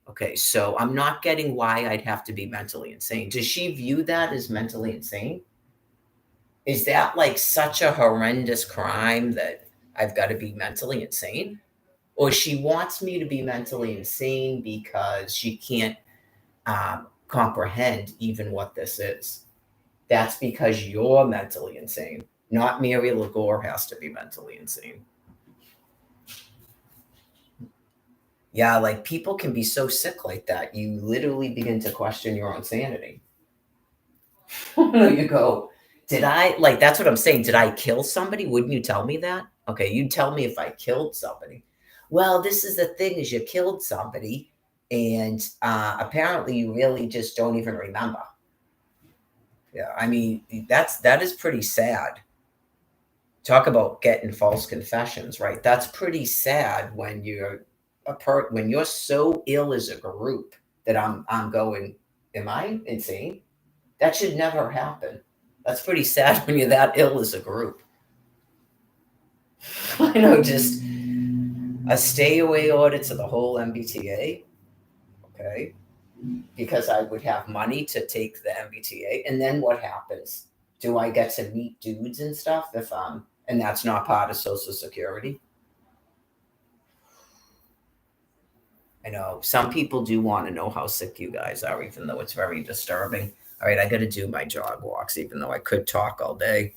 Okay, so I'm not getting why I'd have to be mentally insane. Does she view that as mentally insane? Is that like such a horrendous crime that I've got to be mentally insane? Or she wants me to be mentally insane because she can't comprehend even what this is? That's because you're mentally insane. Not Mary Lagore has to be mentally insane. Yeah, like people can be so sick like that. You literally begin to question your own sanity. You go, did I, like, that's what I'm saying. Did I kill somebody? Wouldn't you tell me that? Okay, you tell me if I killed somebody. Well, this is the thing is you killed somebody and apparently you really just don't even remember. Yeah, I mean, that is pretty sad. Talk about getting false confessions, right? That's pretty sad when you're when you're so ill as a group that I'm going, am I insane? That should never happen. That's pretty sad when you're that ill as a group. I know, just a stay away order to the whole MBTA. Okay. Because I would have money to take the MBTA. And then what happens? Do I get to meet dudes and stuff if and that's not part of Social Security? I know some people do want to know how sick you guys are, even though it's very disturbing. All right, I got to do my jog walks, even though I could talk all day.